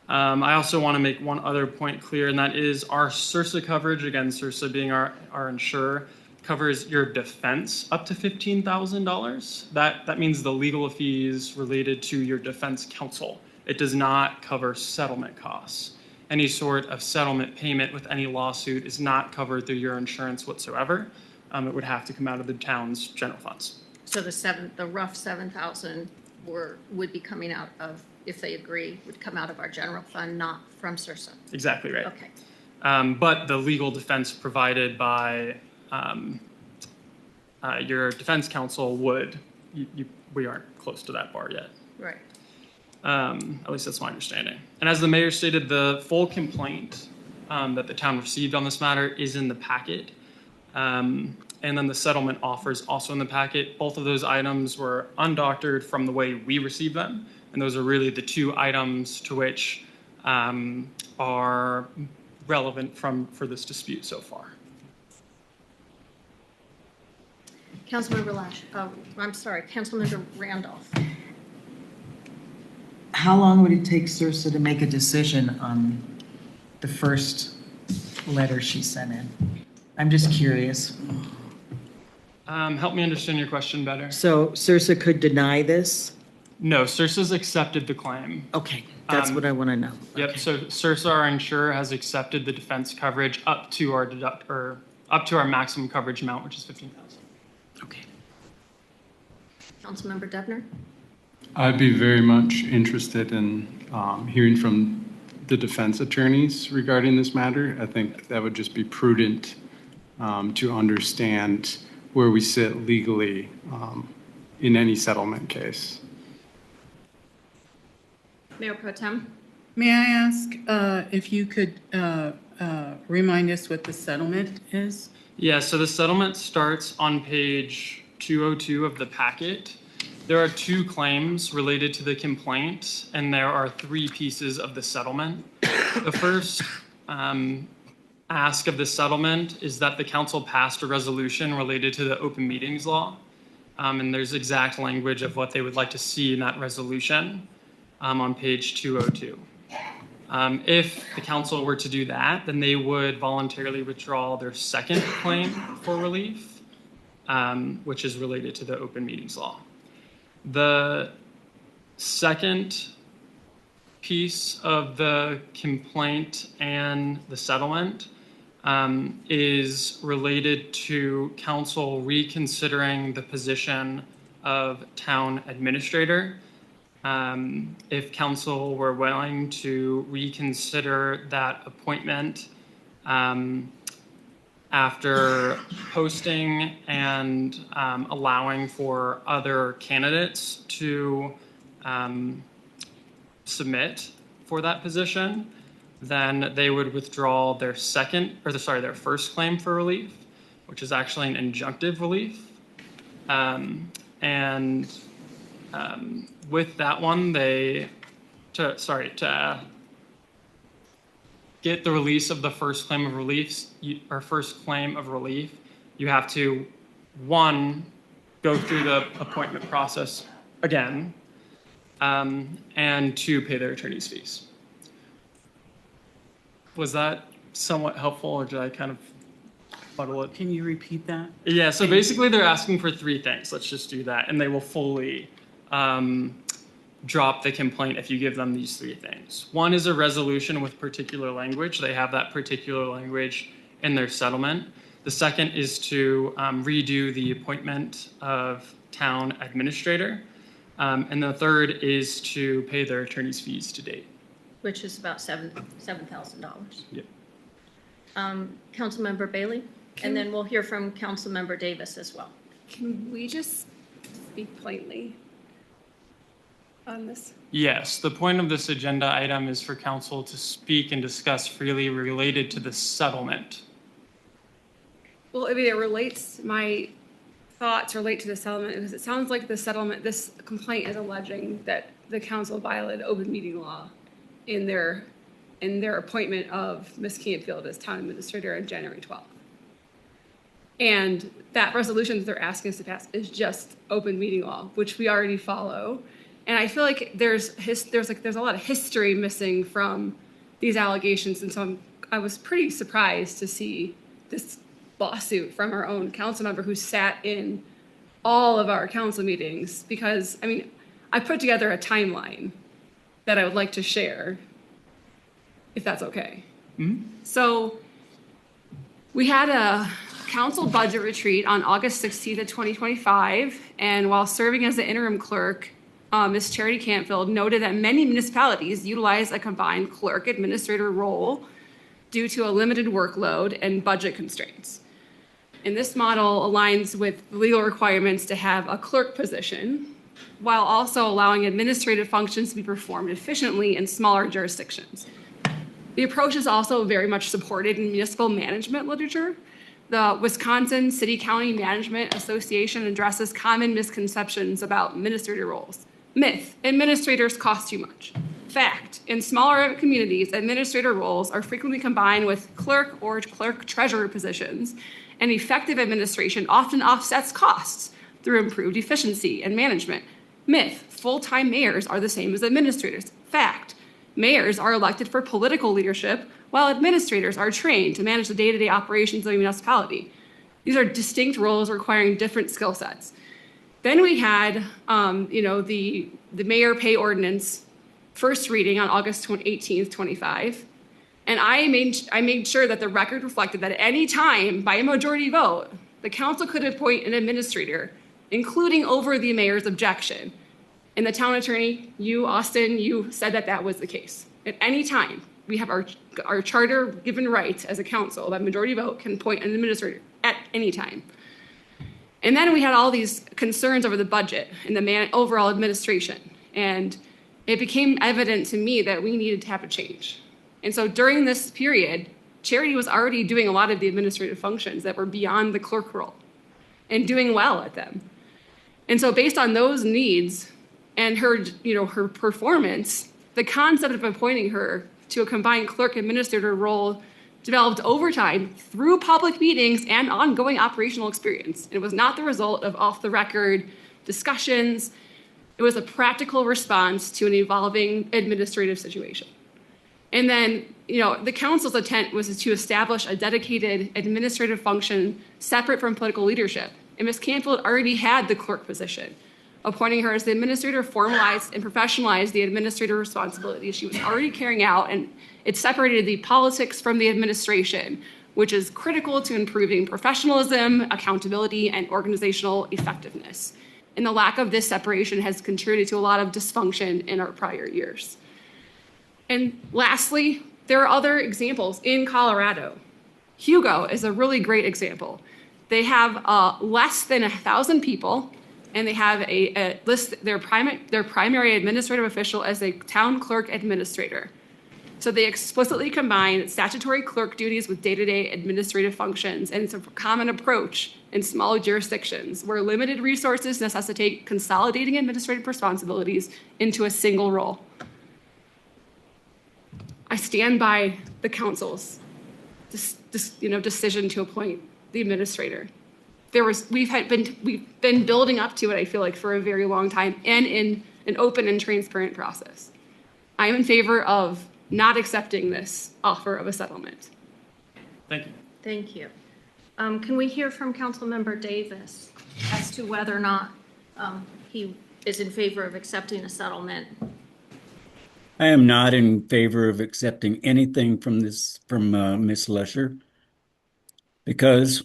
I also want to make one other point clear, and that is our CIRSA coverage, again, CIRSA being our insurer, covers your defense up to $15,000. That means the legal fees related to your defense counsel. It does not cover settlement costs. Any sort of settlement payment with any lawsuit is not covered through your insurance whatsoever. It would have to come out of the town's general funds. So the rough 7,000 would be coming out of, if they agree, would come out of our general fund, not from CIRSA. Exactly right. Okay. But the legal defense provided by your defense counsel we aren't close to that bar yet. Right. At least that's my understanding. And as the mayor stated, the full complaint that the town received on this matter is in the packet. And then the settlement offer is also in the packet. Both of those items were undoctored from the way we received them. And those are really the two items to which are relevant for this dispute so far. Councilmember Councilmember Randolph. How long would it take Cirsa to make a decision on the first letter she sent in? I'm just curious. Help me understand your question better. So Cirsa could deny this? No, CIRSA's accepted the claim. Okay, that's what I want to know. Yep, so CIRSA, our insurer, has accepted the defense coverage up to our maximum coverage amount, which is $15,000. Okay. Councilmember Debner? I'd be very much interested in hearing from the defense attorneys regarding this matter. I think that would just be prudent to understand where we sit legally in any settlement case. Mayor Pro Tem? May I ask if you could remind us what the settlement is? Yeah, so the settlement starts on page 202 of the packet. There are two claims related to the complaint, and there are three pieces of the settlement. The first ask of the settlement is that the council passed a resolution related to the open meetings law. And there's exact language of what they would like to see in that resolution on page 202. If the council were to do that, then they would voluntarily withdraw their second claim for relief, which is related to the open meetings law. The second piece of the complaint and the settlement is related to council reconsidering the position of town administrator. If council were willing to reconsider that appointment after posting and allowing for other candidates to submit for that position, then they would withdraw their their first claim for relief, which is actually an injunctive relief. With that one, to get the release of the first claim of relief, you have to, one, go through the appointment process again, and two, pay their attorney's fees. Was that somewhat helpful, or did I kind of muddle it? Can you repeat that? Yeah, so basically they're asking for three things. Let's just do that, and they will fully drop the complaint if you give them these three things. One is a resolution with particular language. They have that particular language in their settlement. The second is to redo the appointment of town administrator. And the third is to pay their attorney's fees to date. Which is about $7,000. Yep. Councilmember Bailey? And then we'll hear from Councilmember Davis as well. Can we just speak plainly on this? Yes, the point of this agenda item is for council to speak and discuss freely related to the settlement. Well, I mean, my thoughts relate to the settlement because it sounds like this complaint is alleging that the council violated open meeting law in their appointment of Ms. Canfield as town administrator on January 12th. And that resolution that they're asking us to pass is just open meeting law, which we already follow. And I feel like there's a lot of history missing from these allegations, and so I was pretty surprised to see this lawsuit from our own council member who sat in all of our council meetings. Because I mean, I put together a timeline that I would like to share, if that's okay. Mm-hmm. So we had a council budget retreat on August 16th of 2025, and while serving as the interim clerk, Ms. Charity Cantfield noted that many municipalities utilize a combined clerk administrator role due to a limited workload and budget constraints. And this model aligns with legal requirements to have a clerk position while also allowing administrative functions to be performed efficiently in smaller jurisdictions. The approach is also very much supported in municipal management literature. The Wisconsin City-County Management Association addresses common misconceptions about administrator roles. Myth, administrators cost too much. Fact, in smaller communities, administrator roles are frequently combined with clerk or clerk-treasurer positions, and effective administration often offsets costs through improved efficiency and management. Myth, full-time mayors are the same as administrators. Fact, mayors are elected for political leadership, while administrators are trained to manage the day-to-day operations of a municipality. These are distinct roles requiring different skill sets. Then we had, the mayor pay ordinance first reading on August 18th, 25. And I made sure that the record reflected that at any time, by a majority vote, the council could appoint an administrator, including over the mayor's objection. And the town attorney, you, Austin, you said that that was the case. At any time, we have our charter given right as a council that majority vote can appoint an administrator at any time. And then we had all these concerns over the budget and the overall administration. And it became evident to me that we needed to have a change. And so during this period, Charity was already doing a lot of the administrative functions that were beyond the clerk role and doing well at them. And so based on those needs and her performance, the concept of appointing her to a combined clerk administrator role developed over time through public meetings and ongoing operational experience. It was not the result of off-the-record discussions. It was a practical response to an evolving administrative situation. And then, the council's intent was to establish a dedicated administrative function separate from political leadership. And Ms. Canfield already had the clerk position. Appointing her as the administrator formalized and professionalized the administrative responsibilities she was already carrying out, and it separated the politics from the administration, which is critical to improving professionalism, accountability, and organizational effectiveness. And the lack of this separation has contributed to a lot of dysfunction in our prior years. And lastly, there are other examples in Colorado. Hugo is a really great example. They have less than 1,000 people, and they have a list their primary administrative official as a town clerk administrator. So they explicitly combine statutory clerk duties with day-to-day administrative functions, and it's a common approach in small jurisdictions where limited resources necessitate consolidating administrative responsibilities into a single role. I stand by the council's decision to appoint the administrator. We've been building up to it, I feel like, for a very long time, and in an open and transparent process. I am in favor of not accepting this offer of a settlement. Thank you. Thank you. Can we hear from Councilmember Davis as to whether or not he is in favor of accepting a settlement? I am not in favor of accepting anything from Ms. Lesher, because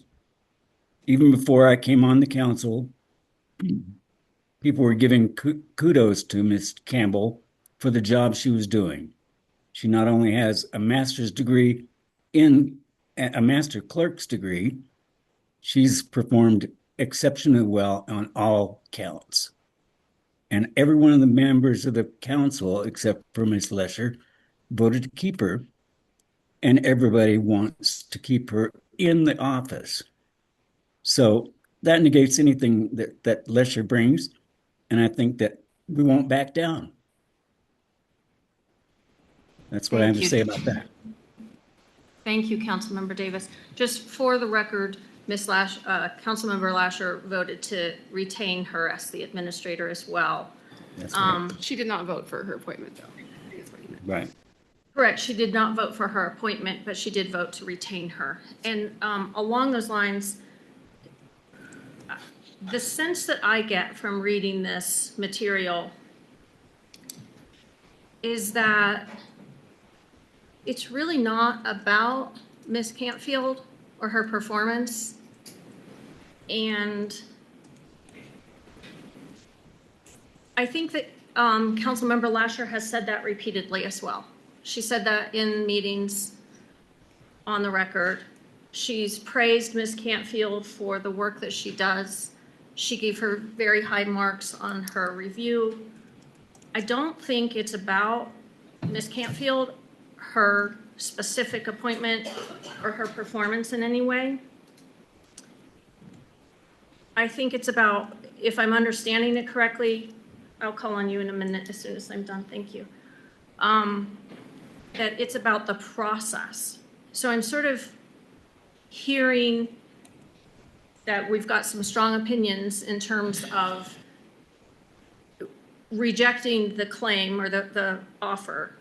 even before I came on the council, people were giving kudos to Ms. Campbell for the job she was doing. She not only has a master's degree a master clerk's degree, she's performed exceptionally well on all counts. And every one of the members of the council, except for Ms. Lesher, voted to keep her. And everybody wants to keep her in the office. So that negates anything that Lesher brings. And I think that we won't back down. That's what I have to say about that. Thank you, Councilmember Davis. Just for the record, Councilmember Lasher voted to retain her as the administrator as well. That's right. She did not vote for her appointment, though. I think that's what he meant. Right. Correct. She did not vote for her appointment, but she did vote to retain her. And along those lines, the sense that I get from reading this material is that it's really not about Ms. Cantfield or her performance. And I think that Councilmember Lasher has said that repeatedly as well. She said that in meetings on the record. She's praised Ms. Cantfield for the work that she does. She gave her very high marks on her review. I don't think it's about Ms. Cantfield, her specific appointment, or her performance in any way. I think it's about, if I'm understanding it correctly, I'll call on you in a minute as soon as I'm done, thank you. That it's about the process. So I'm sort of hearing that we've got some strong opinions in terms of rejecting the claim or the offer,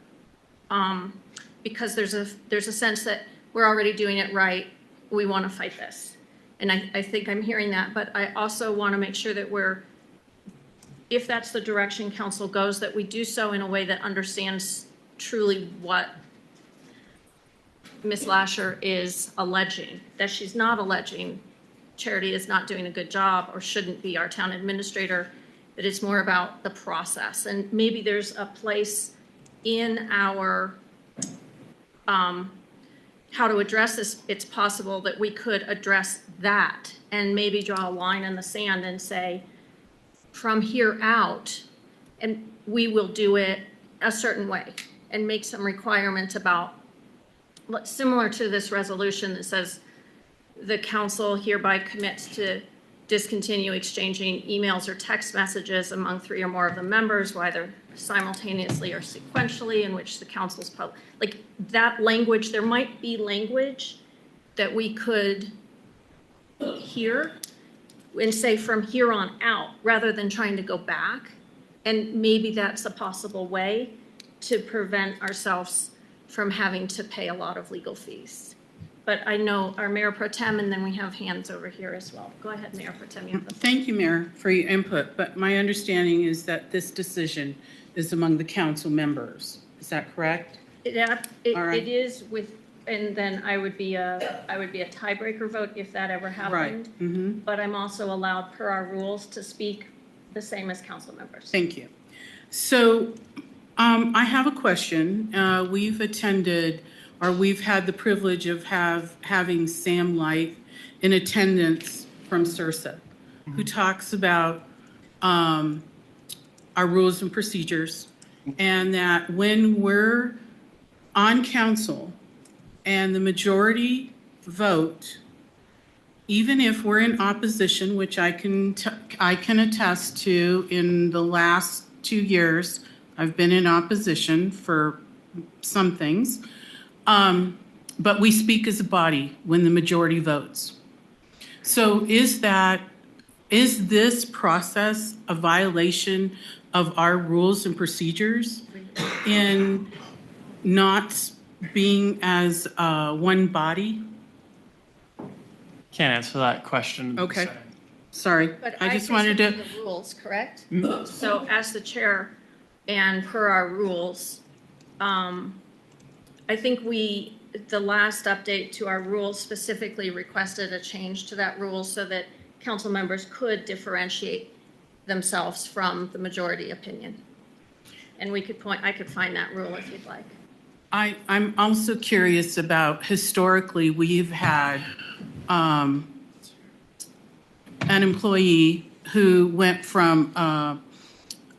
because there's a sense that we're already doing it right, we want to fight this. And I think I'm hearing that, but I also want to make sure that if that's the direction council goes, that we do so in a way that understands truly what Ms. Lasher is alleging, that she's not alleging Charity is not doing a good job or shouldn't be our town administrator, that it's more about the process. And maybe there's a place in our how to address this. It's possible that we could address that and maybe draw a line in the sand and say, from here out, and we will do it a certain way, and make some requirements about, similar to this resolution that says the council hereby commits to discontinue exchanging emails or text messages among 3 or more of the members, whether simultaneously or sequentially, in which the council's like that language. There might be language that we could hear and say from here on out, rather than trying to go back. And maybe that's a possible way to prevent ourselves from having to pay a lot of legal fees. But I know our Mayor Pro Tem, and then we have hands over here as well. Go ahead, Mayor Pro Tem. Thank you, Mayor, for your input. But my understanding is that this decision is among the council members. Is that correct? All right. It is with, and then I would be a tiebreaker vote if that ever happened. Right. Mm-hmm. But I'm also allowed per our rules to speak the same as council members. Thank you. So I have a question. We've attended, or we've had the privilege of having Sam Light in attendance from CIRSA, who talks about our rules and procedures, and that when we're on council and the majority vote, even if we're in opposition, which I can attest to, in the last 2 years, I've been in opposition for some things, but we speak as a body when the majority votes. So is this process a violation of our rules and procedures in not being as one body? Can't answer that question. Okay, sorry. But I just wanted to. The rules, correct? So as the chair and per our rules, I think the last update to our rules specifically requested a change to that rule so that council members could differentiate themselves from the majority opinion. And I could find that rule if you'd like. I'm also curious about, historically, we've had an employee who went from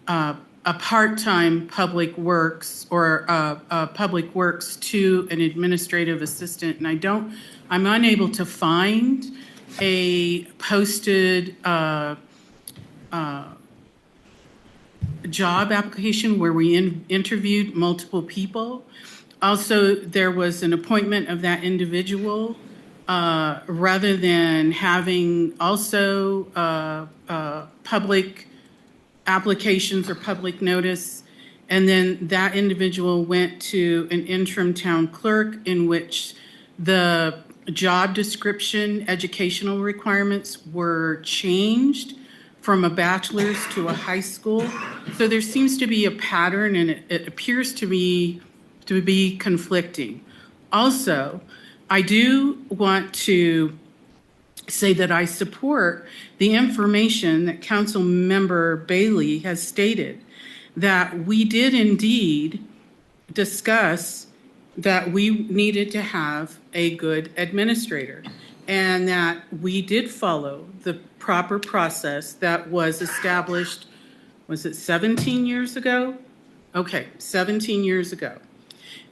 a part-time public works or public works to an administrative assistant, and I'm unable to find a posted job application where we interviewed multiple people. Also, there was an appointment of that individual rather than having also public applications or public notice. And then that individual went to an interim town clerk in which the job description, educational requirements were changed from a bachelor's to a high school. So there seems to be a pattern, and it appears to be conflicting. Also, I do want to say that I support the information that Council Member Bailey has stated, that we did indeed discuss that we needed to have a good administrator and that we did follow the proper process that was established, was it 17 years ago? Okay, 17 years ago.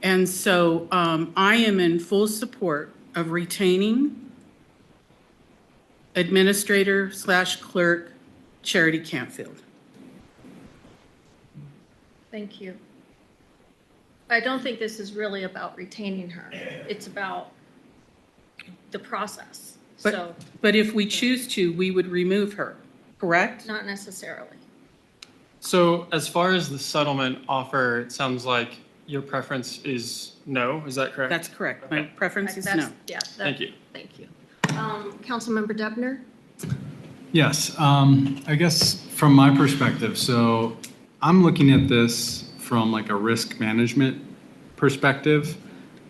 And so I am in full support of retaining Administrator/Clerk Charity Campfield. Thank you. I don't think this is really about retaining her. It's about the process. So, But if we choose to, we would remove her, correct? not necessarily. So as far as the settlement offer, it sounds like your preference is no, is that correct? That's correct. My preference is no. That's- Yeah. Thank you. Thank you. Councilmember Dubner? Yes, I guess from my perspective, so I'm looking at this from like a risk management perspective.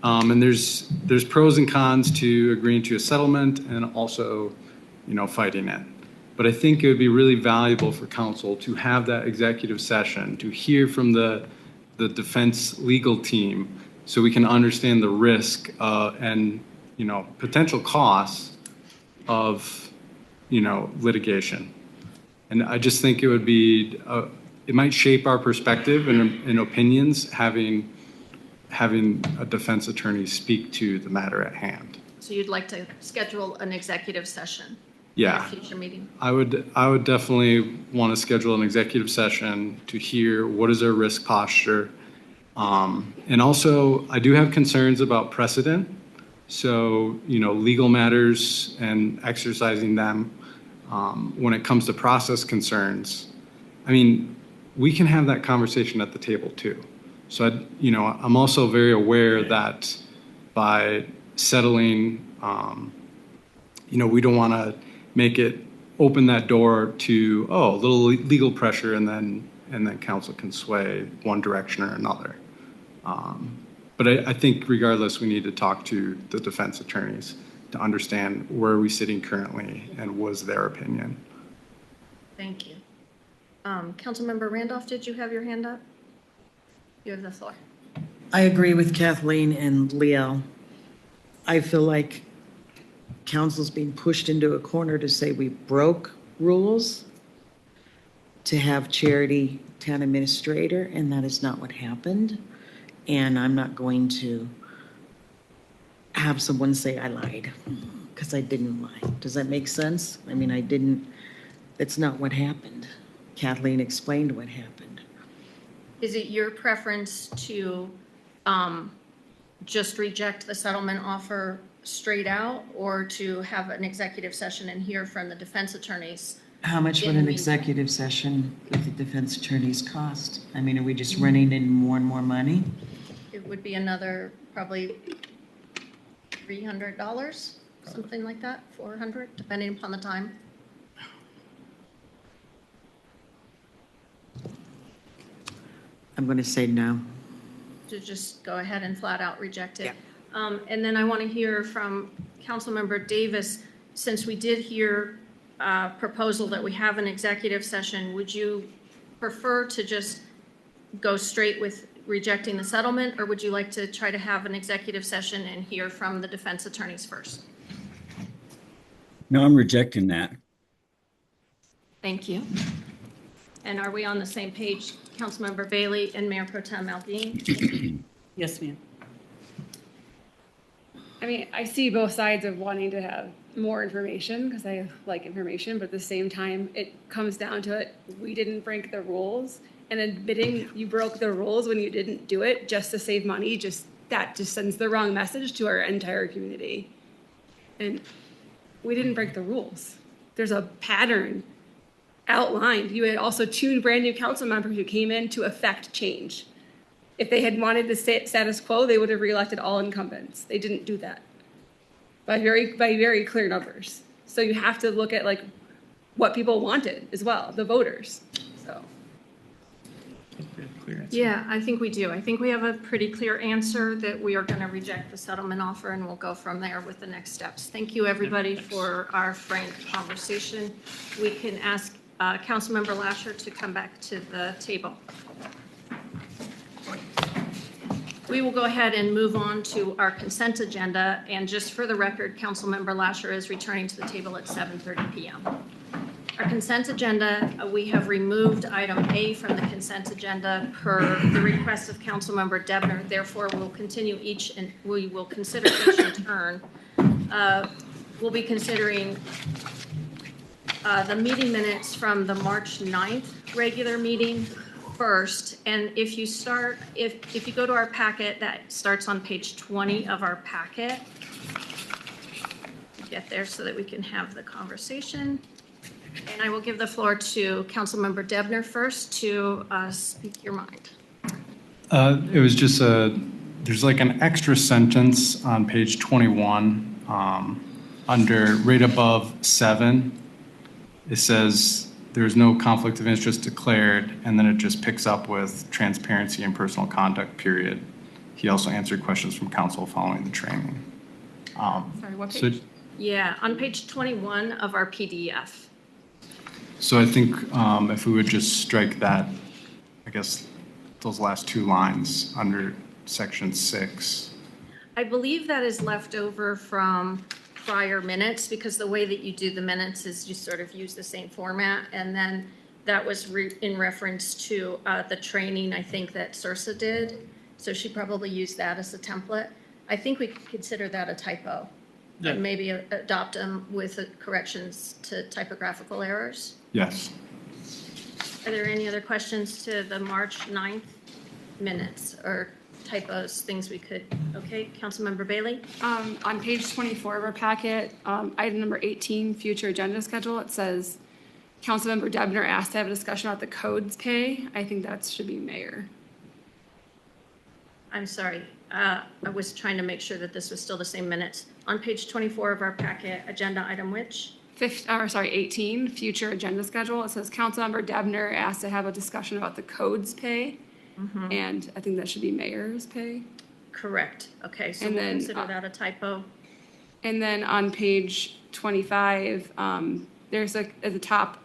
And there's pros and cons to agreeing to a settlement and also, fighting it. But I think it would be really valuable for council to have that executive session, to hear from the defense legal team so we can understand the risk and, potential costs of, litigation. And I just think it would be, it might shape our perspective and opinions having a defense attorney speak to the matter at hand. So you'd like to schedule an executive session? Yeah. In a future meeting? I would definitely want to schedule an executive session to hear what is our risk posture. And also, I do have concerns about precedent. So, legal matters and exercising them when it comes to process concerns. I mean, we can have that conversation at the table too. So, I'm also very aware that by settling, we don't want to make it open that door to, a little legal pressure and then council can sway one direction or another. But I think regardless, we need to talk to the defense attorneys to understand where are we sitting currently and what is their opinion. Thank you. Councilmember Randolph, did you have your hand up? You have the floor. I agree with Kathleen and Liel. I feel like council's being pushed into a corner to say we broke rules to have Charity town administrator, and that is not what happened. And I'm not going to have someone say I lied, because I didn't lie. Does that make sense? I mean, I didn't, that's not what happened. Kathleen explained what happened. Is it your preference to just reject the settlement offer straight out, or to have an executive session and hear from the defense attorneys? How much would an executive session with the defense attorneys cost? I mean, are we just running in more and more money? It would be another probably $300, something like that, $400, depending upon the time. I'm going to say no. To just go ahead and flat out reject it. And then I want to hear from Councilmember Davis, since we did hear a proposal that we have an executive session, would you prefer to just go straight with rejecting the settlement, or would you like to try to have an executive session and hear from the defense attorneys first? No, I'm rejecting that. Thank you. And are we on the same page, Councilmember Bailey and Mayor Pro Tem Aldean? Yes, ma'am. I mean, I see both sides of wanting to have more information, because I like information, but at the same time, it comes down to it, we didn't break the rules, and admitting you broke the rules when you didn't do it just to save money, that just sends the wrong message to our entire community. And we didn't break the rules. There's a pattern outlined. You had also two brand new council members who came in to affect change. If they had wanted the status quo, they would have reelected all incumbents. They didn't do that by very clear numbers. So you have to look at what people wanted as well, the voters. So. Yeah, I think we do. I think we have a pretty clear answer that we are going to reject the settlement offer, and we'll go from there with the next steps. Thank you, everybody, for our frank conversation. We can ask Councilmember Lasher to come back to the table. We will go ahead and move on to our consent agenda. And just for the record, Councilmember Lasher is returning to the table at 7:30 PM. Our consent agenda, we have removed item A from the consent agenda per the request of Councilmember Debner. Therefore, we'll continue each and we will consider each in turn. We'll be considering the meeting minutes from the March 9th regular meeting first. And if you go to our packet, that starts on page 20 of our packet. Get there so that we can have the conversation. And I will give the floor to Councilmember Debner first to speak your mind. It was just there's like an extra sentence on page 21 under right above 7. It says there's no conflict of interest declared, and then it just picks up with transparency and personal conduct, period. He also answered questions from council following the training. Sorry, what page? Yeah, on page 21 of our PDF. So I think if we would just strike that, I guess, those last 2 lines under section 6. I believe that is left over from prior minutes, because the way that you do the minutes is you sort of use the same format. And then that was in reference to the training, I think, that Sursa did. So she probably used that as a template. I think we could consider that a typo. Yeah. And maybe adopt them with corrections to typographical errors. Yes. Are there any other questions to the March 9th minutes or typos, things we could, okay, Councilmember Bailey? On page 24 of our packet, item number 18, future agenda schedule, it says Councilmember Debner asked to have a discussion about the codes pay. I think that should be mayor. I'm sorry, I was trying to make sure that this was still the same minutes. On page 24 of our packet, agenda item which? 18, future agenda schedule, it says Councilmember Debner asked to have a discussion about the codes pay. And I think that should be mayor's pay. Correct. Okay, so And we'll then, consider that a typo. And then on page 25, there's at the top,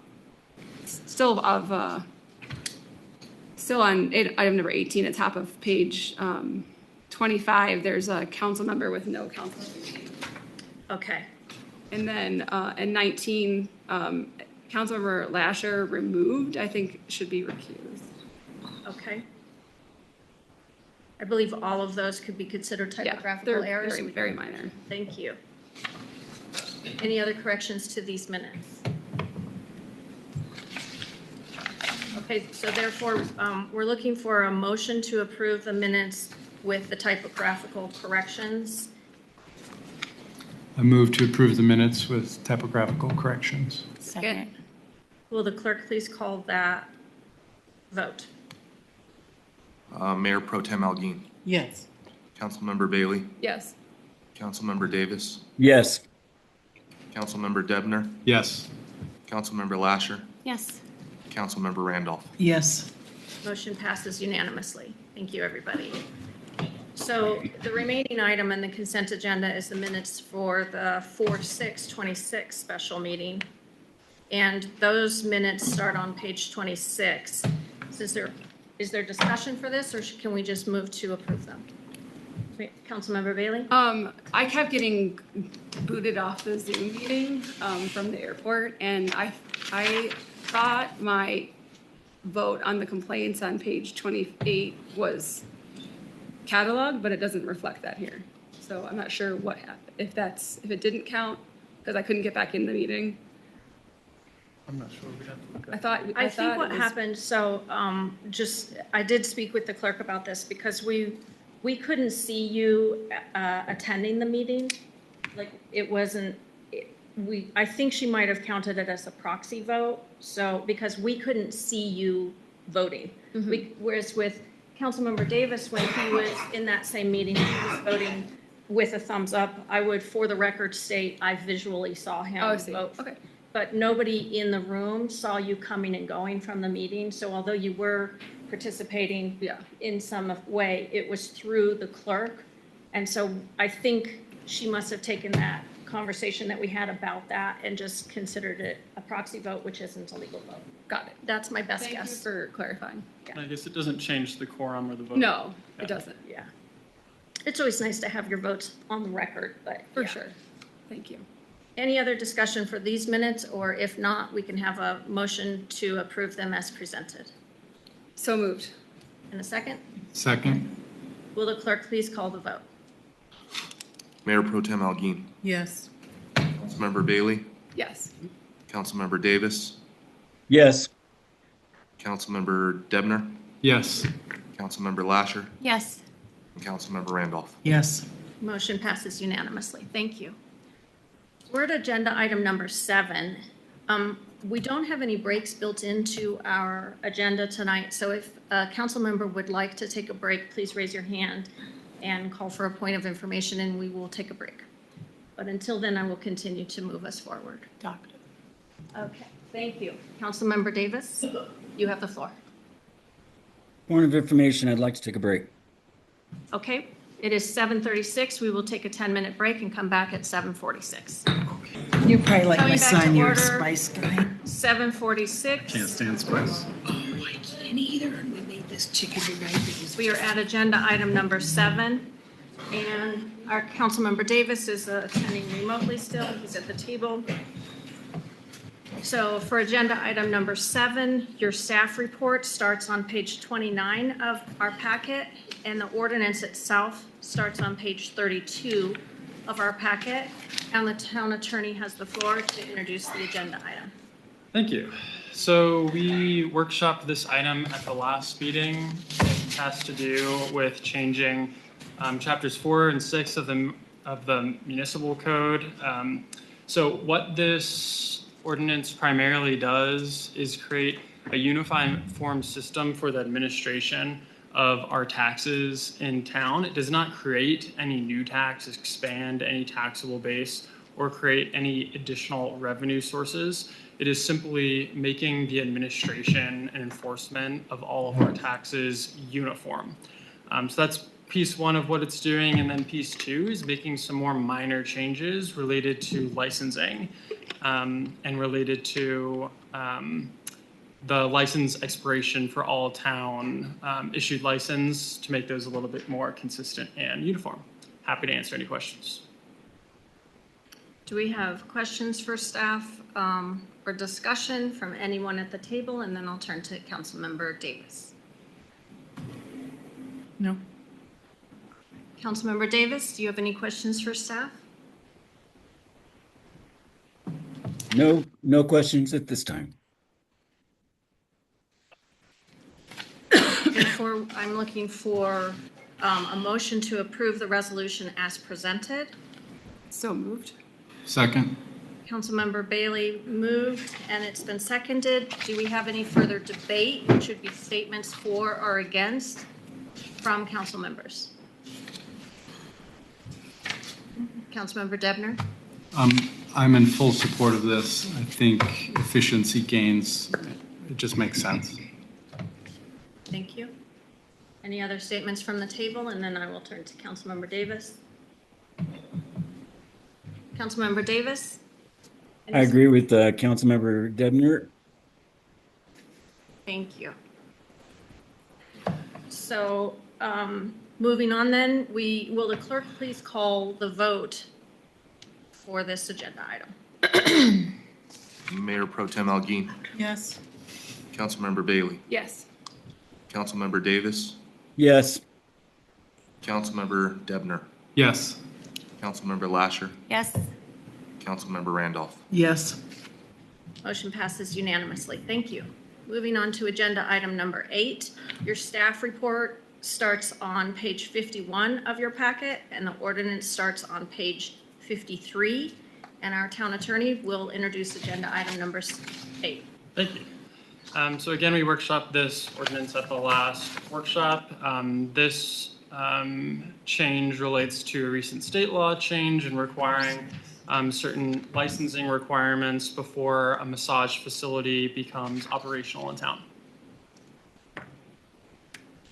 still on item number 18, at top of page 25, there's a council member with no council member name. Okay. And then in 19, Councilmember Lasher removed, I think should be recused. Okay. I believe all of those could be considered typographical errors. Very, very minor. Thank you. Any other corrections to these minutes? Okay, so therefore, we're looking for a motion to approve the minutes with the typographical corrections. I move to approve the minutes with typographical corrections. Second. Will the clerk please call that vote? Mayor Pro Tem Alguin. Yes. Councilmember Bailey. Yes. Councilmember Davis. Yes. Councilmember Debner. Yes. Councilmember Lasher. Yes. Councilmember Randolph. Yes. Motion passes unanimously. Thank you, everybody. So the remaining item in the consent agenda is the minutes for the 4/6/26 special meeting. And those minutes start on page 26. Is there discussion for this, or can we just move to approve them? Councilmember Bailey? I kept getting booted off the Zoom meeting from the airport, and I thought my vote on the complaints on page 28 was cataloged, but it doesn't reflect that here. So I'm not sure what happened, if it didn't count, because I couldn't get back in the meeting. I'm not sure. We have to look I think what happened, so I did speak with the clerk about this because we couldn't see you attending the meeting. Like it wasn't, I think she might have counted it as a proxy vote. So because we couldn't see you voting. Whereas with Councilmember Davis, when he was in that same meeting, he was voting with a thumbs up. I would, for the record, state I visually saw him vote. Okay. But nobody in the room saw you coming and going from the meeting. So although you were participating in some way, it was through the clerk. And so I think she must have taken that conversation that we had about that and just considered it a proxy vote, which isn't a legal vote. Got it. That's my best Thank you guess. for clarifying. I guess it doesn't change the quorum or the vote. No, it doesn't. Yeah. It's always nice to have your votes on the record, but For yeah. sure. Thank you. Any other discussion for these minutes, or if not, we can have a motion to approve them as presented. So moved. In a second, Second. will the clerk please call the vote? Mayor Pro Tem Alguin, Yes. Councilmember Bailey, Yes. Councilmember Davis, Yes. Councilmember Debner, Yes. Councilmember Lasher, Yes. and Councilmember Randolph. Yes. Motion passes unanimously. Thank you. We're at agenda item number 7. We don't have any breaks built into our agenda tonight, so if a council member would like to take a break, please raise your hand and call for a point of information, and we will take a break. But until then, I will continue to move us forward. Doctor. Okay, thank you. Councilmember Davis, you have the floor. Point of information, I'd like to take a break. Okay, it is 7:36. We will take a 10-minute break and come back at 7:46. You probably like my Coming back to son, you're a order. spice guy. 7:46. Can't stand spice. Oh, I can't either. And we made this chicken tonight that was. We are at agenda item number 7, and our Councilmember Davis is attending remotely still. He's at the table. So for agenda item number 7, your staff report starts on page 29 of our packet, and the ordinance itself starts on page 32 of our packet. And the town attorney has the floor to introduce the agenda item. Thank you. So we workshopped this item at the last meeting. It has to do with changing chapters 4 and 6 of the municipal code. So what this ordinance primarily does is create a uniform system for the administration of our taxes in town. It does not create any new tax, expand any taxable base, or create any additional revenue sources. It is simply making the administration and enforcement of all of our taxes uniform. So that's piece 1 of what it's doing, and then piece 2 is making some more minor changes related to licensing and related to the license expiration for all town issued license to make those a little bit more consistent and uniform. Happy to answer any questions. Do we have questions for staff or discussion from anyone at the table? And then I'll turn to Councilmember Davis. No. Councilmember Davis, do you have any questions for staff? No questions at this time. Therefore, I'm looking for a motion to approve the resolution as presented. So moved. Second. Councilmember Bailey moved, and it's been seconded. Do we have any further debate? Should be statements for or against from council members. Councilmember Debner? I'm in full support of this. I think efficiency gains, it just makes sense. Thank you. Any other statements from the table? And then I will turn to Councilmember Davis. Councilmember Davis? I agree with Councilmember Debner. Thank you. So moving on then, will the clerk please call the vote for this agenda item? Mayor Pro Tem Alguin, Yes. Councilmember Bailey, Yes. Councilmember Davis, Yes. Councilmember Debner, Yes. Councilmember Lasher, Yes. Councilmember Randolph. Yes. Motion passes unanimously. Thank you. Moving on to agenda item number 8. Your staff report starts on page 51 of your packet, and the ordinance starts on page 53. And our town attorney will introduce agenda item number 8. Thank you. So again, we workshopped this ordinance at the last workshop. This change relates to a recent state law change and requiring certain licensing requirements before a massage facility becomes operational in town.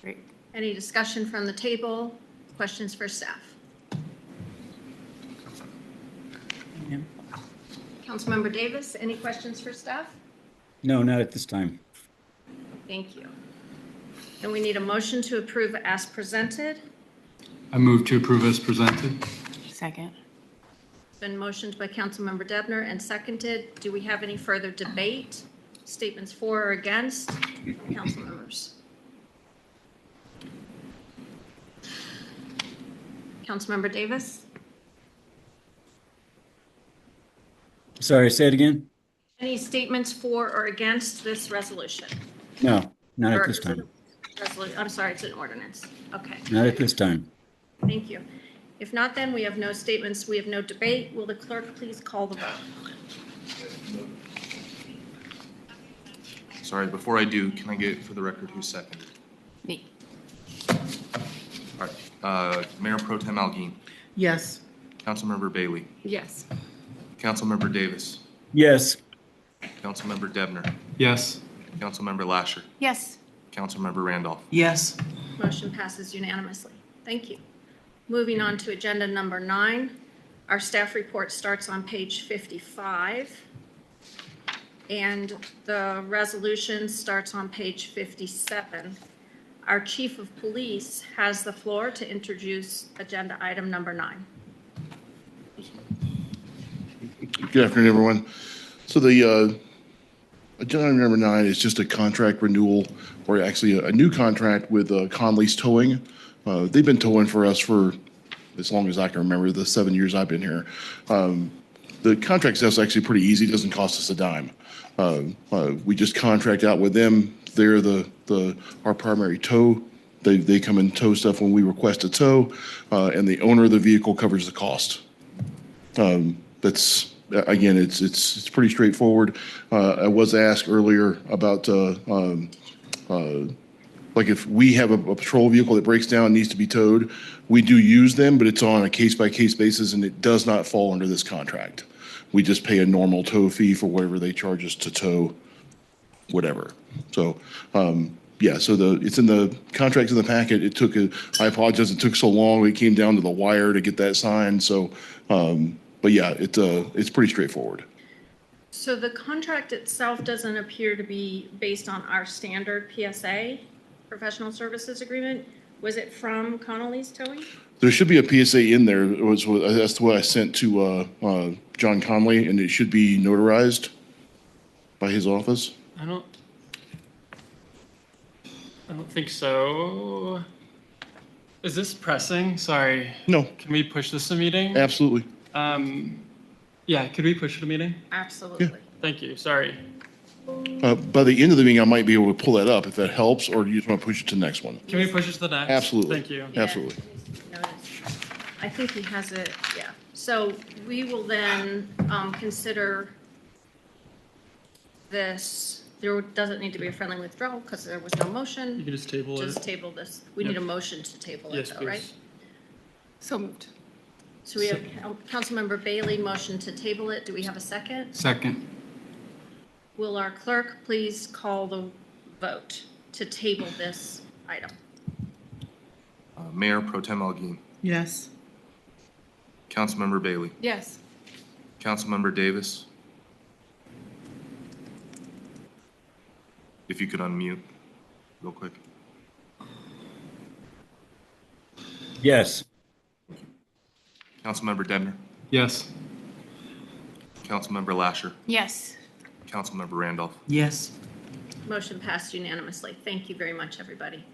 Great. Any discussion from the table? Questions for staff? Councilmember Davis, any questions for staff? No, not at this time. Thank you. And we need a motion to approve as presented. I move to approve as presented. Second. Been motioned by Councilmember Debner and seconded. Do we have any further debate? Statements for or against from council members? Councilmember Davis? Sorry, say it again? Any statements for or against this resolution? No, not Or at this is it time. a I'm sorry, it's an ordinance. Okay, Not at this time. thank you. If not, then we have no statements, we have no debate. Will the clerk please call the vote? Sorry, before I do, can I get for the record who seconded? Me. All right, Mayor Pro Tem Algeen, Yes. Councilmember Bailey, Yes. Councilmember Davis, Yes. Councilmember Debner, Yes. Councilmember Lasher, Yes. Councilmember Randolph. Yes. Motion passes unanimously. Thank you. Moving on to agenda number 9. Our staff report starts on page 55. And the resolution starts on page 57. Our chief of police has the floor to introduce agenda item number 9. Good afternoon, everyone. So the agenda item number 9 is just a contract renewal, or actually a new contract with Conley's Towing. They've been towing for us for as long as I can remember, the 7 years I've been here. The contract stuff's actually pretty easy. It doesn't cost us a dime. We just contract out with them. They're our primary tow. They come and tow stuff when we request a tow, and the owner of the vehicle covers the cost. That's again, it's pretty straightforward. I was asked earlier about like if we have a patrol vehicle that breaks down and needs to be towed, we do use them, but it's on a case-by-case basis, and it does not fall under this contract. We just pay a normal tow fee for whatever they charge us to tow, whatever. So, yeah, so it's in the contract in the packet. I apologize, it took so long. It came down to the wire to get that signed. So, but yeah, it's pretty straightforward. So the contract itself doesn't appear to be based on our standard PSA, professional services agreement. Was it from Connolly's Towing? There should be a PSA in there. That's what I sent to John Conley, and it should be notarized by his office. I don't think so. Is this pressing? Sorry. No. Can we push this to meeting? Absolutely. Yeah, could we push it to meeting? Absolutely. Yeah. Thank you, sorry. By the end of the meeting, I might be able to pull that up if that helps, or do you just want to push it to the next one? Can we push it to the next? Absolutely. Thank you. Yeah. Absolutely. Notice. I think he has it, yeah. So we will then consider this. There doesn't need to be a friendly withdrawal because there was no motion. You can just table it. Just table this. We Yep. need a motion to table it Yes, though, right? please. So moved. So we have Councilmember Bailey motion to table it. Do we have a second? Second. Will our clerk please call the vote to table this item? Mayor Pro Tem Algeen, Yes. Councilmember Bailey, Yes. Councilmember Davis. If you could unmute real quick. Yes. Councilmember Debner, Yes. Councilmember Lasher, Yes. Councilmember Randolph. Yes. Motion passed unanimously. Thank you very much, everybody.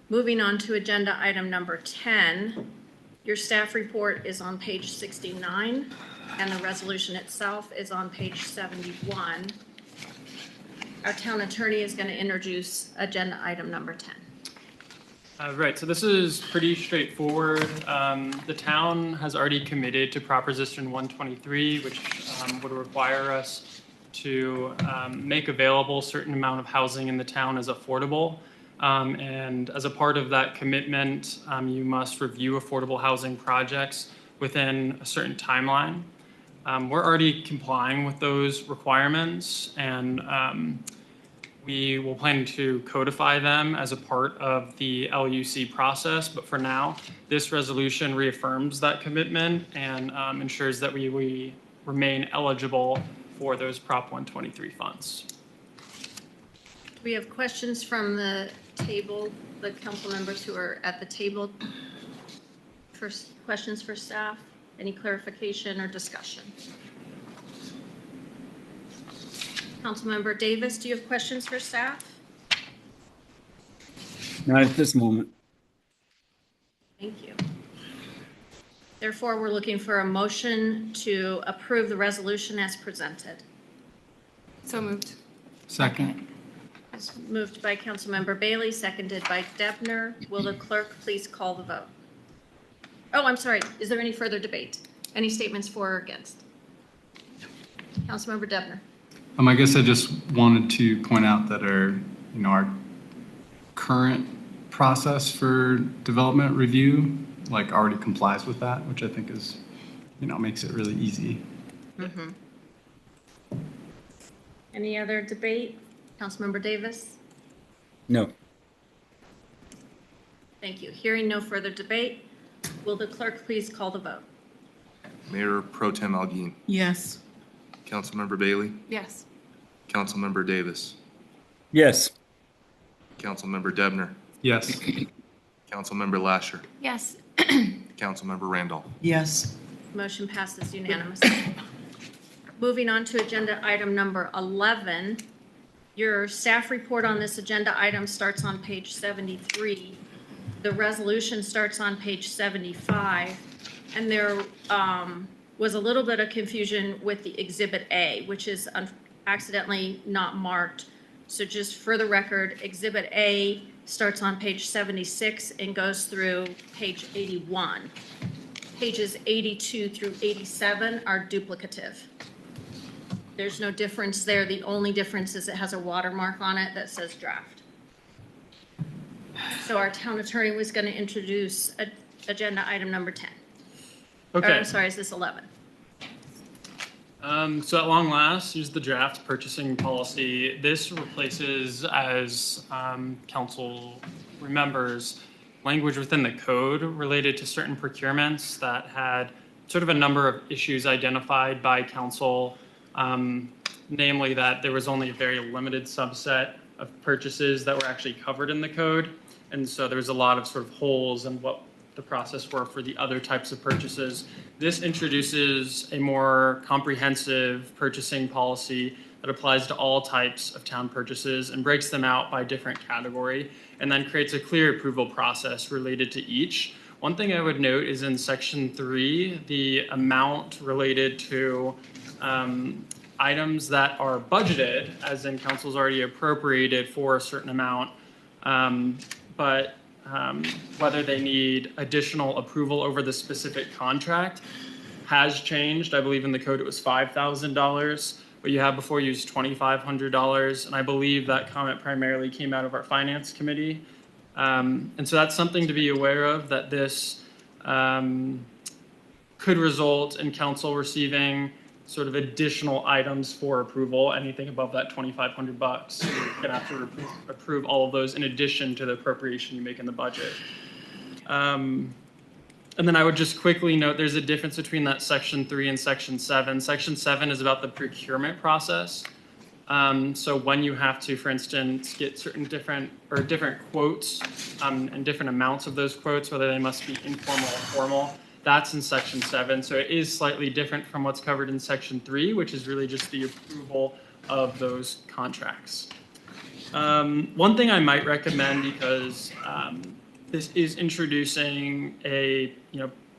Moving on to agenda item number 10. Your staff report is on page 69, and the resolution itself is on page 71. Our town attorney is going to introduce agenda item number 10. Right, so this is pretty straightforward. The town has already committed to Proposition 123, which would require us to make available a certain amount of housing in the town as affordable. And as a part of that commitment, you must review affordable housing projects within a certain timeline. We're already complying with those requirements, and we will plan to codify them as a part of the LUC process. But for now, this resolution reaffirms that commitment and ensures that we remain eligible for those Prop 123 funds. We have questions from the table, the council members who are at the table. questions for staff? Any clarification or discussion? Councilmember Davis, do you have questions for staff? Not at this moment. Thank you. Therefore, we're looking for a motion to approve the resolution as presented. So moved. Second. It's moved by Councilmember Bailey, seconded by Debner. Will the clerk please call the vote? Oh, I'm sorry. Is there any further debate? Any statements for or against? Councilmember Debner. I guess I just wanted to point out that our current process for development review, already complies with that, which I think is, makes it really easy. Mm-hmm. Any other debate? Councilmember Davis? No. Thank you. Hearing no further debate, will the clerk please call the vote? Mayor Pro Tem Alguin, Yes. Councilmember Bailey, Yes. Councilmember Davis, Yes. Councilmember Debner, Yes. Councilmember Lasher, Yes. Councilmember Randolph. Yes. Motion passes unanimously. Moving on to agenda item number 11. Your staff report on this agenda item starts on page 73. The resolution starts on page 75. And there was a little bit of confusion with the Exhibit A, which is accidentally not marked. So just for the record, Exhibit A starts on page 76 and goes through page 81. Pages 82 through 87 are duplicative. There's no difference there. The only difference is it has a watermark on it that says draft. So our town attorney was going to introduce agenda item number 10. Okay. Or, I'm sorry, is this 11? So at long last, here's the draft purchasing policy. This replaces, as council remembers, language within the code related to certain procurements that had sort of a number of issues identified by council, namely that there was only a very limited subset of purchases that were actually covered in the code. And so there was a lot of sort of holes in what the process were for the other types of purchases. This introduces a more comprehensive purchasing policy that applies to all types of town purchases and breaks them out by different category, and then creates a clear approval process related to each. One thing I would note is in section 3, the amount related to items that are budgeted, as in council's already appropriated for a certain amount, but whether they need additional approval over the specific contract has changed. I believe in the code it was $5,000. What you had before used $2,500, and I believe that comment primarily came out of our finance committee. And so that's something to be aware of, that this could result in council receiving sort of additional items for approval. Anything above that $2,500, you're gonna have to approve all of those in addition to the appropriation you make in the budget. And then I would just quickly note there's a difference between that section 3 and section 7. Section 7 is about the procurement process. So when you have to, for instance, get certain different quotes and different amounts of those quotes, whether they must be informal or formal, that's in section 7. So it is slightly different from what's covered in section 3, which is really just the approval of those contracts. One thing I might recommend, because this is introducing a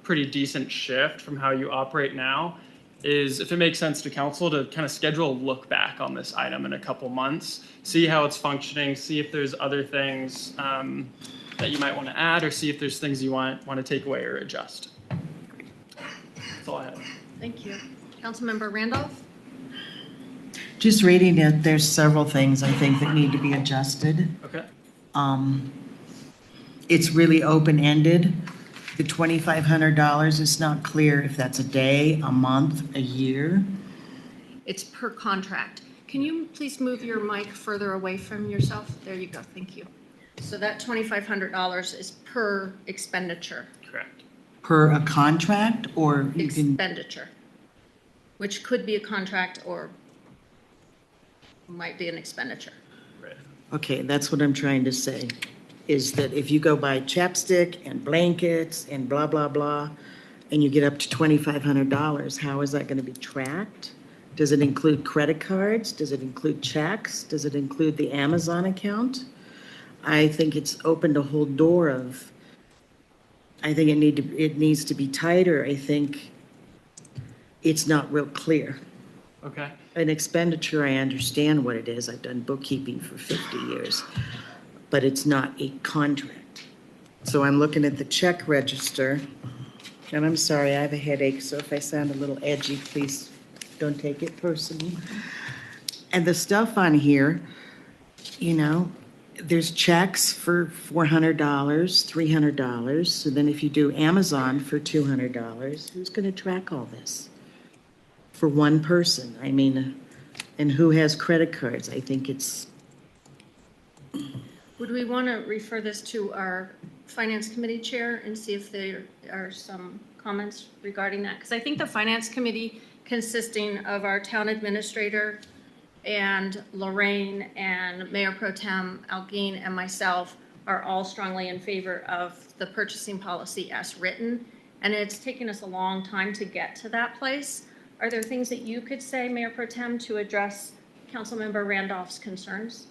pretty decent shift from how you operate now, is if it makes sense to council to kind of schedule a look back on this item in a couple months, see how it's functioning, see if there's other things that you might want to add, or see if there's things you want to take away or adjust. That's all I have. Thank you. Councilmember Randolph? Just reading it, there's several things I think that need to be adjusted. Okay. It's really open-ended. The $2,500 is not clear if that's a day, a month, a year. It's per contract. Can you please move your mic further away from yourself? There you go. Thank you. So that $2,500 is per expenditure. Correct. Per a contract, or you can, Expenditure, which could be a contract or might be an expenditure. Right. okay, that's what I'm trying to say. is that if you go buy chapstick and blankets and blah, blah, blah, and you get up to $2,500, how is that going to be tracked? Does it include credit cards? Does it include checks? Does it include the Amazon account? I think it's opened a whole door of, I think it needs to be tighter. I think it's not real clear. Okay. An expenditure, I understand what it is. I've done bookkeeping for 50 years, but it's not a contract. So I'm looking at the check register, and I'm sorry, I have a headache, so if I sound a little edgy, please don't take it personally. And the stuff on here, you know, there's checks for $400, $300. So then if you do Amazon for $200, who's going to track all this? For one person, I mean, and who has credit cards? I think it's. Would we want to refer this to our Finance Committee Chair and see if there are some comments regarding that? Because I think the Finance Committee, consisting of our Town Administrator and Lorraine and Mayor Pro Tem Algeen and myself, are all strongly in favor of the purchasing policy as written. And it's taken us a long time to get to that place. Are there things that you could say, Mayor Pro Tem, to address Councilmember Randolph's concerns?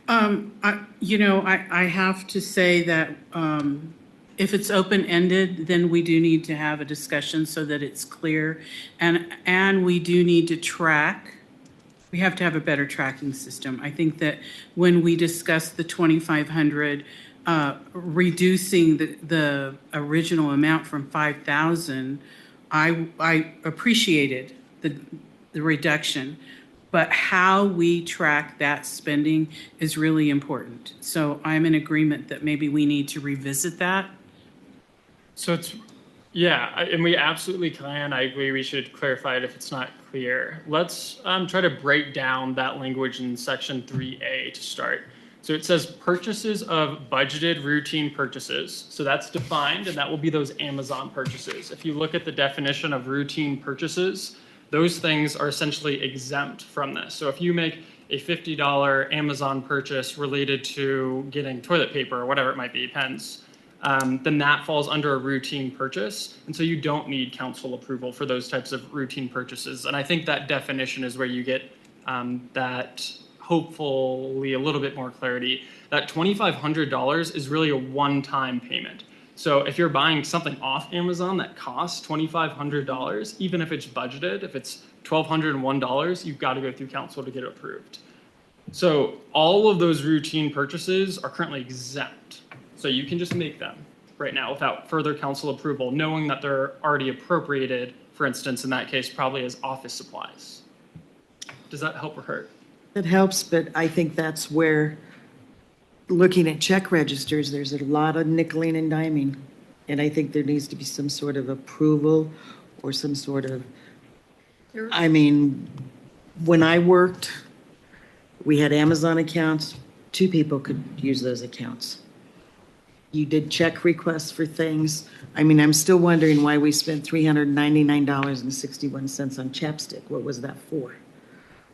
I have to say that if it's open-ended, then we do need to have a discussion so that it's clear. And we do need to track. We have to have a better tracking system. I think that when we discussed the 2,500, reducing the original amount from 5,000, I appreciated the reduction, but how we track that spending is really important. So I'm in agreement that maybe we need to revisit that. So it's, yeah, and we absolutely can. I agree we should clarify it if it's not clear. Let's try to break down that language in section 3A to start. So it says purchases of budgeted routine purchases. So that's defined, and that will be those Amazon purchases. If you look at the definition of routine purchases, those things are essentially exempt from this. So if you make a $50 Amazon purchase related to getting toilet paper or whatever it might be, pens, then that falls under a routine purchase. And so you don't need council approval for those types of routine purchases. And I think that definition is where you get that hopefully a little bit more clarity. That $2,500 is really a one-time payment. So if you're buying something off Amazon that costs $2,500, even if it's budgeted, if it's $1,201, you've got to go through council to get it approved. So all of those routine purchases are currently exempt. So you can just make them right now without further council approval, knowing that they're already appropriated, for instance, in that case, probably as office supplies. Does that help or hurt? It helps, but I think that's where, looking at check registers, there's a lot of nickeling and diming. And I think there needs to be some sort of approval or some sort of, I mean, when I worked, we had Amazon accounts. 2 people could use those accounts. You did check requests for things. I mean, I'm still wondering why we spent $399.61 on chapstick. What was that for?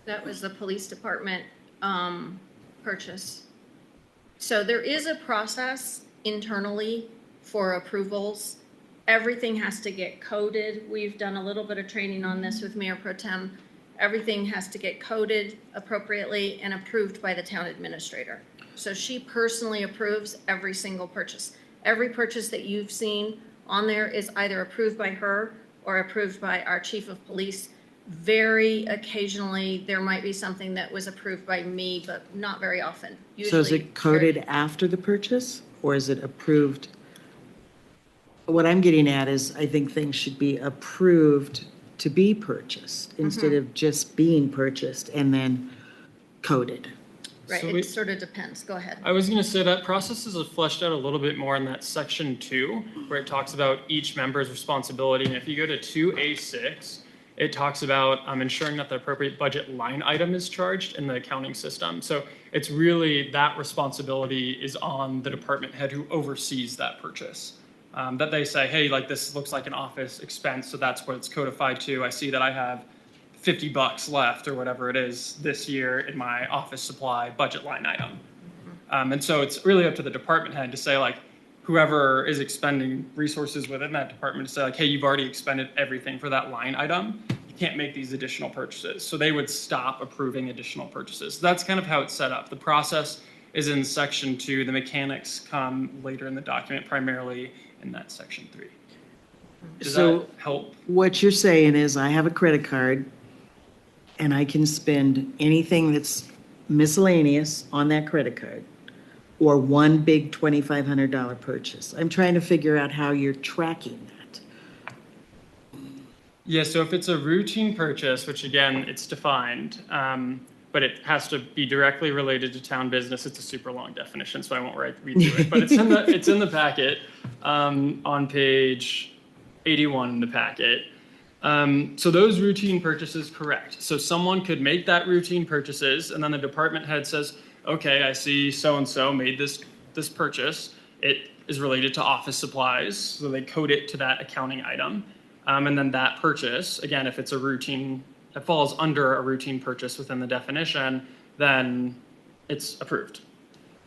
That was the police department purchase. So there is a process internally for approvals. Everything has to get coded. We've done a little bit of training on this with Mayor Pro Tem. Everything has to get coded appropriately and approved by the town administrator. So she personally approves every single purchase. Every purchase that you've seen on there is either approved by her or approved by our chief of police. Very occasionally, there might be something that was approved by me, but not very often. So is it coded after the purchase, or is it approved? What I'm getting at is, I think things should be approved to be purchased instead of just being purchased and then coded. Right, So it sort of depends. Go ahead. I was going to say that process is fleshed out a little bit more in that section 2, where it talks about each member's responsibility. And if you go to 2A6, it talks about ensuring that the appropriate budget line item is charged in the accounting system. So it's really that responsibility is on the department head who oversees that purchase. That they say, hey, like this looks like an office expense, so that's what it's codified to. I see that I have $50 left or whatever it is this year in my office supply budget line item. And so it's really up to the department head to say, like, whoever is expending resources within that department to say, like, hey, you've already expended everything for that line item. You can't make these additional purchases. So they would stop approving additional purchases. So that's kind of how it's set up. The process is in section 2. The mechanics come later in the document, primarily in that section 3. Does that help? What you're saying is I have a credit card and I can spend anything that's miscellaneous on that credit card or one big $2,500 purchase. I'm trying to figure out how you're tracking that. Yeah, so if it's a routine purchase, which again, it's defined, but it has to be directly related to town business. It's a super long definition, so I won't read through it, but it's in the packet on page 81 in the packet. So those routine purchases, correct. So someone could make that routine purchases, and then the department head says, okay, I see so-and-so made this purchase. It is related to office supplies, so they code it to that accounting item. And then that purchase, again, if it's a routine, it falls under a routine purchase within the definition, then it's approved.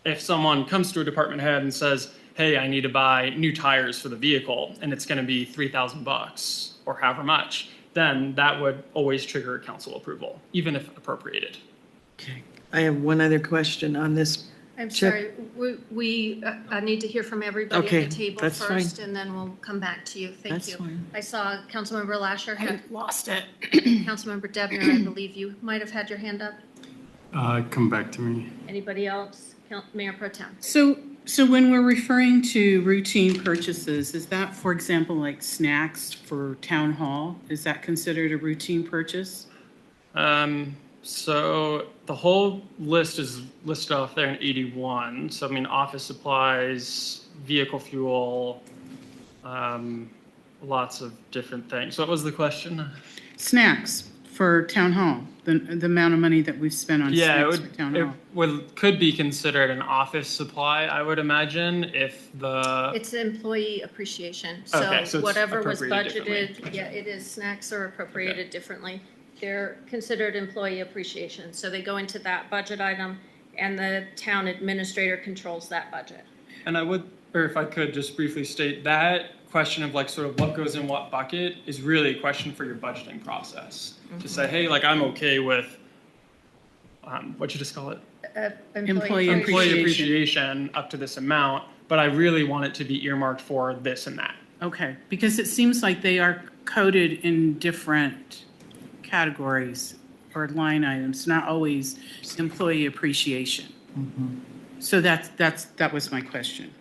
If someone comes to a department head and says, hey, I need to buy new tires for the vehicle, and it's gonna be $3,000 or however much, then that would always trigger a council approval, even if appropriated. Okay. I have one other question on this. I'm Check. sorry, we need to hear from everybody Okay, at the table that's first, fine. and then we'll come back to you. Thank That's you. fine. I saw Councilmember Lasher I had, lost it. Councilmember Debner, I believe you might have had your hand up. Come back to me. Anybody else? Mayor Pro Tem. So when we're referring to routine purchases, is that, for example, like snacks for town hall? Is that considered a routine purchase? So the whole list is listed off there in 81. So I mean, office supplies, vehicle fuel, lots of different things. So what was the question? Snacks for town hall, the amount of money that we've spent on Yeah, snacks for town hall. could be considered an office supply, I would imagine, if the, It's employee appreciation. Okay, so So it's whatever was appropriated budgeted, yeah, it is, snacks are appropriated differently. They're considered employee appreciation. So they go into that budget item, and the town administrator controls that budget. and I would, or if I could just briefly state, that question of like sort of what goes in what bucket is really a question for your budgeting process. To say, hey, like I'm okay with, what you just call it? Employee Employee appreciation up to this amount, but I really want it to be earmarked for this and that. Okay, because it seems like they are coded in different categories or line items, not always employee appreciation. So that was my question.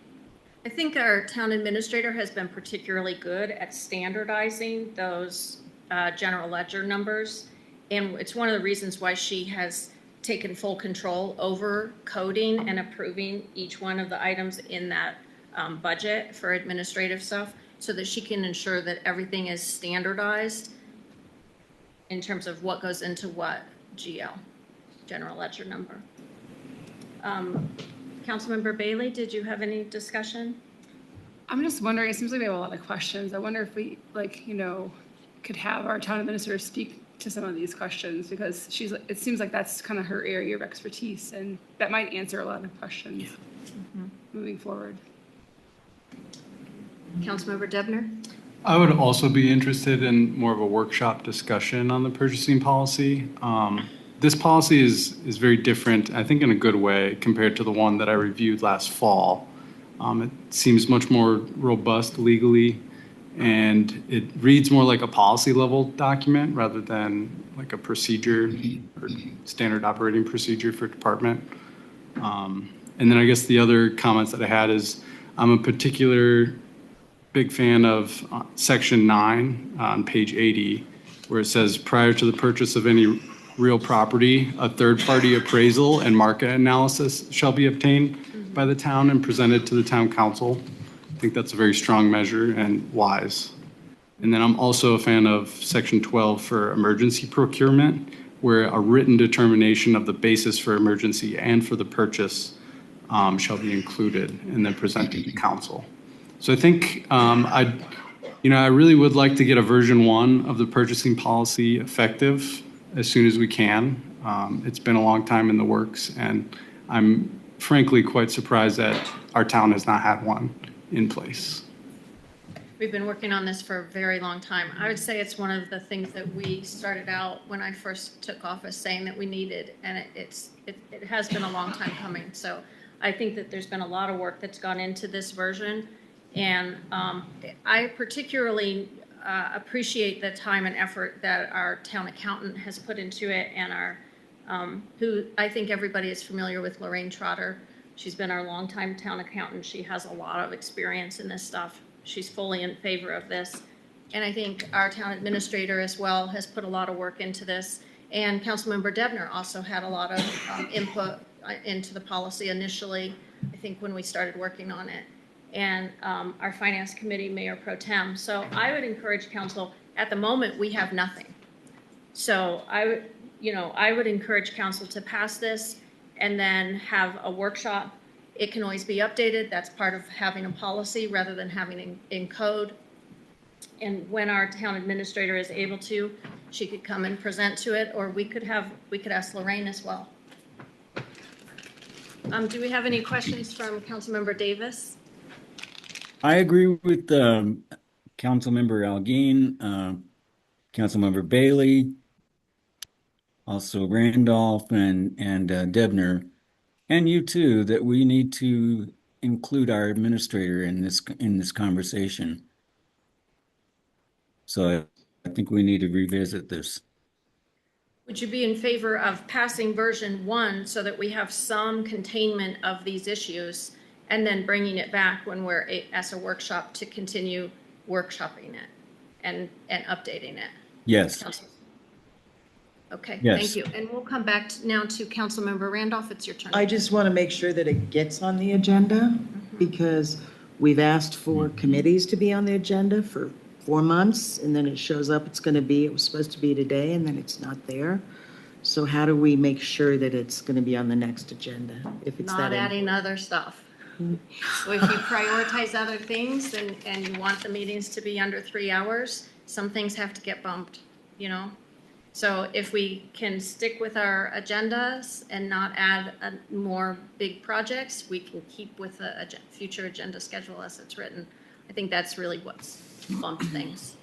I think our town administrator has been particularly good at standardizing those general ledger numbers. And it's one of the reasons why she has taken full control over coding and approving each one of the items in that budget for administrative stuff, so that she can ensure that everything is standardized in terms of what goes into what GL, general ledger number. Councilmember Bailey, did you have any discussion? I'm just wondering, it seems like we have a lot of questions. I wonder if we, could have our town administrator speak to some of these questions, because it seems like that's kind of her area of expertise, and that might answer a lot of questions moving forward. Councilmember Debner? I would also be interested in more of a workshop discussion on the purchasing policy. This policy is very different, I think in a good way, compared to the one that I reviewed last fall. It seems much more robust legally, and it reads more like a policy level document rather than like a procedure or standard operating procedure for department. And then I guess the other comments that I had is I'm a particular big fan of section 9 on page 80, where it says prior to the purchase of any real property, a third-party appraisal and market analysis shall be obtained by the town and presented to the town council. I think that's a very strong measure and wise. And then I'm also a fan of section 12 for emergency procurement, where a written determination of the basis for emergency and for the purchase shall be included and then presented to council. So I think I really would like to get a version 1 of the purchasing policy effective as soon as we can. It's been a long time in the works, and I'm frankly quite surprised that our town has not had one in place. We've been working on this for a very long time. I would say it's one of the things that we started out when I first took office saying that we needed, and it has been a long time coming. So I think that there's been a lot of work that's gone into this version, and I particularly appreciate the time and effort that our town accountant has put into it, and our who I think everybody is familiar with, Lorraine Trotter. She's been our longtime town accountant. She has a lot of experience in this stuff. She's fully in favor of this. And I think our town administrator as well has put a lot of work into this. And Councilmember Debner also had a lot of input into the policy initially, I think when we started working on it. And our finance committee, Mayor Pro Tem. So I would encourage council, at the moment, we have nothing. So I would encourage council to pass this and then have a workshop. It can always be updated. That's part of having a policy rather than having it in code. And when our town administrator is able to, she could come and present to it, or we could ask Lorraine as well. Do we have any questions from Councilmember Davis? I agree with Councilmember Algeen, Councilmember Bailey, also Randolph and Debner, and you too, that we need to include our administrator in this conversation. So I think we need to revisit this. Would you be in favor of passing version 1 so that we have some containment of these issues and then bringing it back when we're as a workshop to continue workshopping it and updating it? Yes. Okay, Yes. thank you. And we'll come back now to Councilmember Randolph. It's your turn. I just want to make sure that it gets on the agenda because we've asked for committees to be on the agenda for 4 months, and then it shows up, it was supposed to be today, and then it's not there. So how do we make sure that it's going to be on the next agenda if it's Not that adding other stuff. So if you prioritize other things and you want the meetings to be under 3 hours, some things have to get bumped, So if we can stick with our agendas and not add more big projects, we can keep with the future agenda schedule as it's written. I think that's really what's bumped things.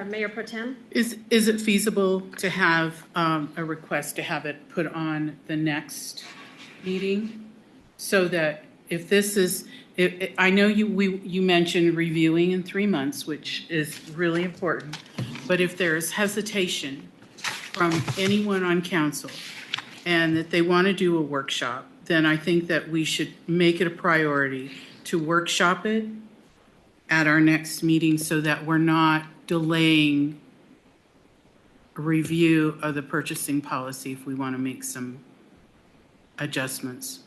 Mayor Pro Tem? Is it feasible to have a request to have it put on the next meeting? So that if this is, I know you mentioned reviewing in 3 months, which is really important. But if there's hesitation from anyone on council and that they want to do a workshop, then I think that we should make it a priority to workshop it at our next meeting so that we're not delaying a review of the purchasing policy if we want to make some adjustments.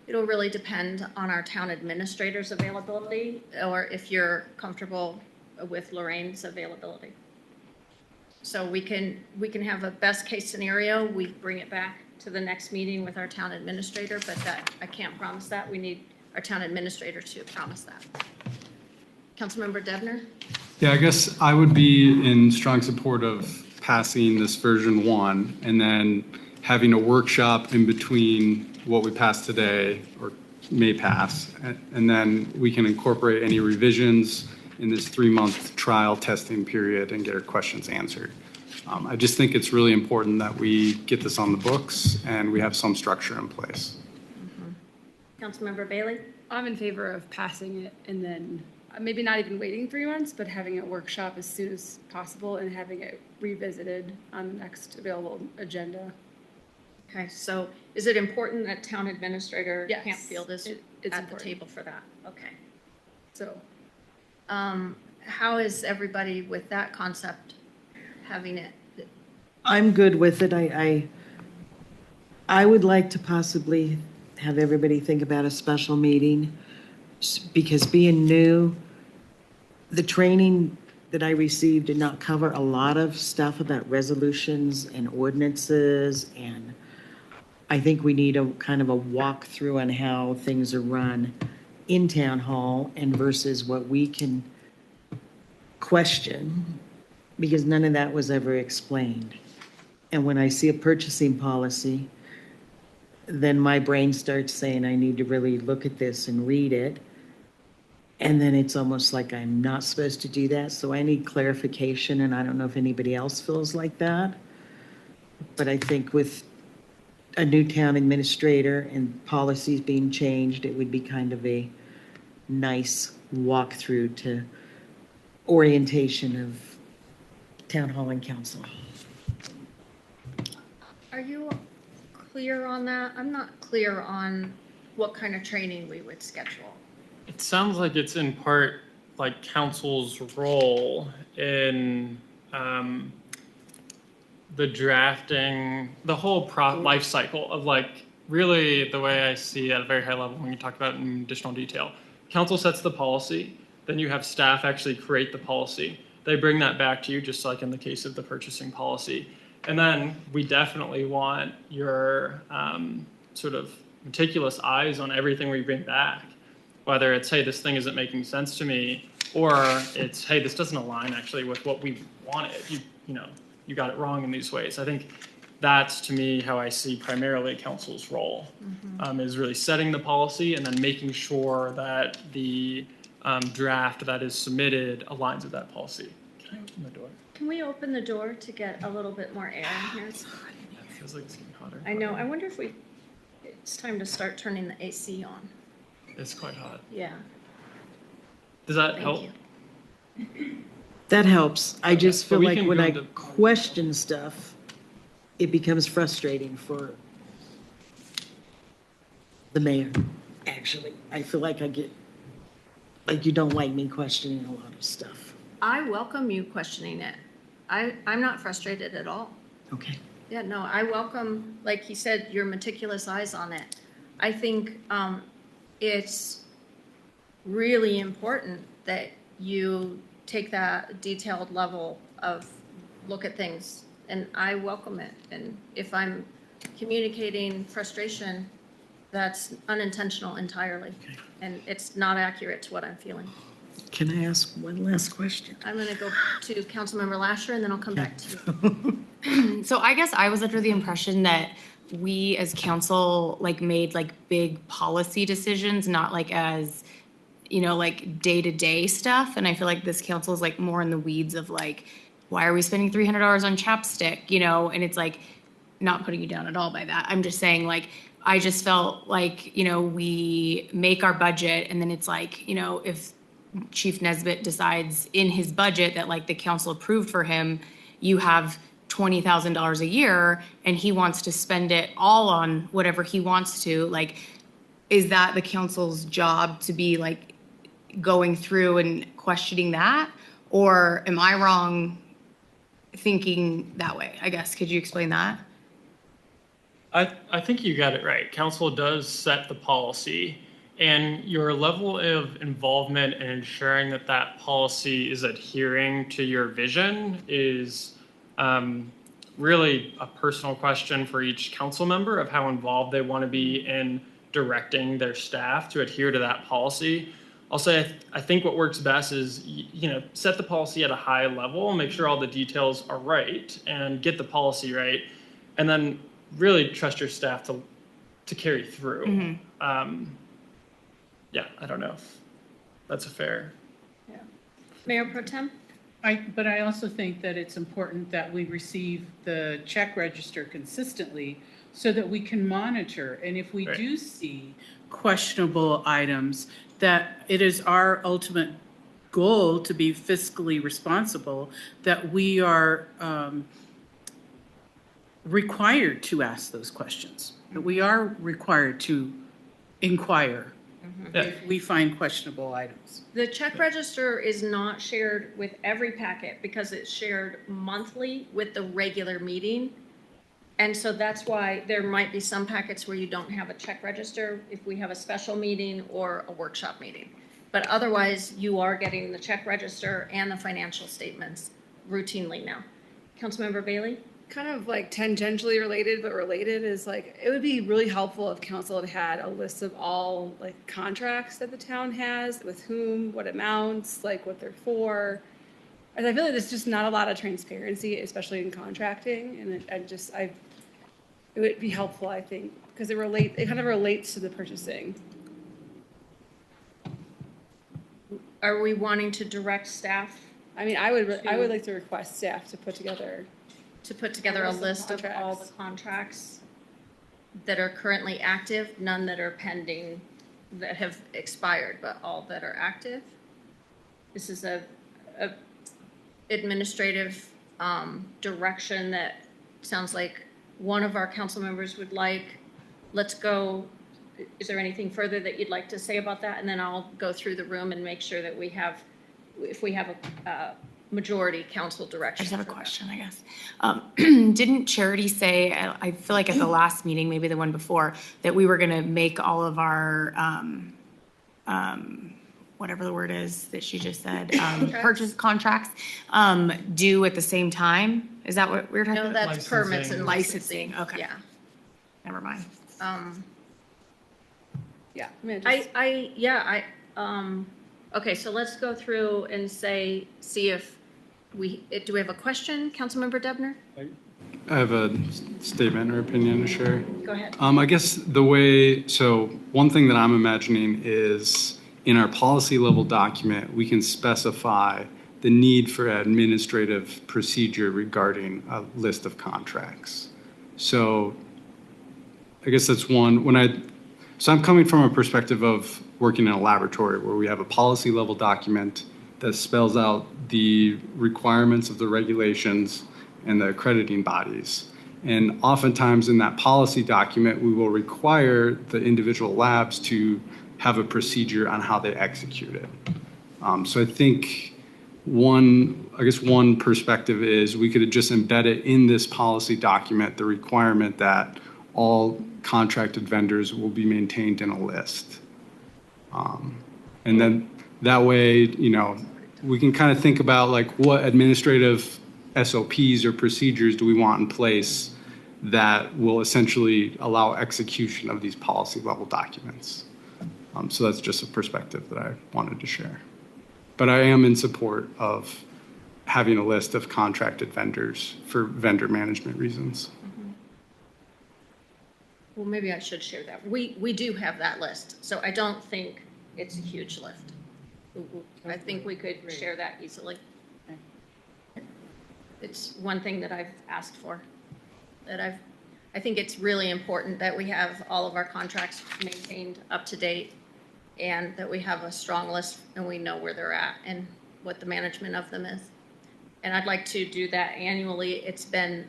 It'll really depend on our town administrator's availability, or if you're comfortable with Lorraine's availability. So we can have a best case scenario. We bring it back to the next meeting with our town administrator, but that I can't promise that. We need our town administrator to promise that. Councilmember Debner? Yeah, I guess I would be in strong support of passing this version 1 and then having a workshop in between what we passed today or may pass, and then we can incorporate any revisions in this 3-month trial testing period and get our questions answered. I just think it's really important that we get this on the books and we have some structure in place. Councilmember Bailey? I'm in favor of passing it and then maybe not even waiting 3 months, but having a workshop as soon as possible and having it revisited on the next available agenda. Okay, so is it important that town administrator Yes, Campfield is it's at the important. table for that? Okay. So How is everybody with that concept, having it? I'm good with it. I would like to possibly have everybody think about a special meeting because being new, the training that I received did not cover a lot of stuff about resolutions and ordinances, and I think we need a kind of a walkthrough on how things are run in town hall and versus what we can question, because none of that was ever explained. And when I see a purchasing policy, then my brain starts saying I need to really look at this and read it. And then it's almost like I'm not supposed to do that. So I need clarification, and I don't know if anybody else feels like that. But I think with a new town administrator and policies being changed, it would be kind of a nice walkthrough to orientation of town hall and council. Are you clear on that? I'm not clear on what kind of training we would schedule. It sounds like it's in part like council's role in the drafting, the whole life cycle of like, really the way I see at a very high level when you talk about it in additional detail. Council sets the policy, then you have staff actually create the policy. They bring that back to you, just like in the case of the purchasing policy. And then we definitely want your sort of meticulous eyes on everything we bring back. Whether it's, hey, this thing isn't making sense to me, or it's, hey, this doesn't align actually with what we wanted. You got it wrong in these ways. I think that's, to me, how I see primarily council's role, is really setting the policy and then making sure that the draft that is submitted aligns with that policy. Can I open the door? Can we open the door to get a little bit more air in here? It feels like it's getting hotter. I know. I wonder if it's time to start turning the AC on. It's quite hot. Yeah. Does that Thank help? you. That helps. I just So feel we like can when go I into- question stuff, it becomes frustrating for the mayor, actually. I feel like I get, like you don't like me questioning a lot of stuff. I welcome you questioning it. I'm not frustrated at all. Okay. Yeah, no, I welcome, like he said, your meticulous eyes on it. I think it's really important that you take that detailed level of look at things, and I welcome it. And if I'm communicating frustration, that's unintentional entirely, and it's not accurate to what I'm feeling. Can I ask one last question? I'm going to go to Councilmember Lasher, and then I'll come back to you. So I guess I was under the impression that we as council like made like big policy decisions, not like as, like day-to-day stuff. And I feel like this council is like more in the weeds of like, why are we spending $300 on chapstick? And it's like, not putting you down at all by that. I'm just saying like, I just felt like, we make our budget and then it's like, if Chief Nesbitt decides in his budget that like the council approved for him, you have $20,000 a year and he wants to spend it all on whatever he wants to, like, is that the council's job to be like going through and questioning that? Or am I wrong thinking that way? I guess, could you explain that? I think you got it right. Council does set the policy, and your level of involvement in ensuring that that policy is adhering to your vision is really a personal question for each council member of how involved they want to be in directing their staff to adhere to that policy. I'll say I think what works best is set the policy at a high level, make sure all the details are right, and get the policy right, and then really trust your staff to carry through. Yeah, I don't know if that's a fair. Yeah. Mayor Pro Tem? But I also think that it's important that we receive the check register consistently so that we can monitor. And if we do see questionable items, that it is our ultimate goal to be fiscally responsible, that we are required to ask those questions. That we are required to inquire if we find questionable items. The check register is not shared with every packet because it's shared monthly with the regular meeting. And so that's why there might be some packets where you don't have a check register if we have a special meeting or a workshop meeting. But otherwise, you are getting the check register and the financial statements routinely now. Councilmember Bailey? Kind of like tangentially related, but related is like, it would be really helpful if council had a list of all like contracts that the town has, with whom, what amounts, like what they're for. And I feel like there's just not a lot of transparency, especially in contracting. And it would be helpful, I think, because it kind of relates to the purchasing. Are we wanting to direct staff I mean, I would like to request staff to put together a list of all the contracts that are currently active, none that are pending, that have expired, but all that are active? This is a administrative direction that sounds like one of our council members would like. Let's go. Is there anything further that you'd like to say about that? And then I'll go through the room and make sure that we have, if we have a majority council direction. I just have a question, I guess. Didn't Charity say, I feel like at the last meeting, maybe the one before, that we were going to make all of our, whatever the word is that she just said, purchase contracts due at the same time? Is that what we were talking about? No, that's permits and licensing. Okay. Yeah. Never mind. Yeah. Okay, so let's go through and see if do we have a question, Councilmember Debner? I have a statement or opinion to share. Go ahead. I guess so one thing that I'm imagining is in our policy level document, we can specify the need for administrative procedure regarding a list of contracts. So I guess that's one. So I'm coming from a perspective of working in a laboratory where we have a policy level document that spells out the requirements of the regulations and the accrediting bodies. And oftentimes in that policy document, we will require the individual labs to have a procedure on how they execute it. So I think one perspective is we could just embed it in this policy document, the requirement that all contracted vendors will be maintained in a list. And then that way, we can kind of think about like what administrative SOPs or procedures do we want in place that will essentially allow execution of these policy level documents. So that's just a perspective that I wanted to share. But I am in support of having a list of contracted vendors for vendor management reasons. Well, maybe I should share that. We do have that list, so I don't think it's a huge lift. I think we could share that easily. It's one thing that I've asked for, I think it's really important that we have all of our contracts maintained up to date and that we have a strong list and we know where they're at and what the management of them is. And I'd like to do that annually. It's been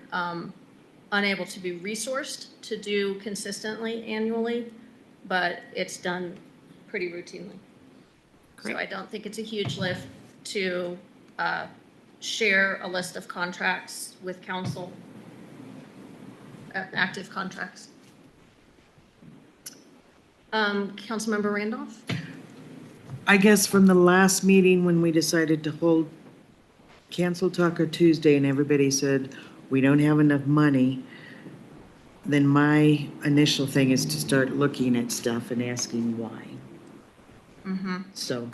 unable to be resourced to do consistently annually, but it's done pretty routinely. Great. So I don't think it's a huge lift to share a list of contracts with council, active contracts. Councilmember Randolph? I guess from the last meeting when we decided to cancel Taco Tuesday and everybody said, we don't have enough money, then my initial thing is to start looking at stuff and asking why. Mm-hmm. So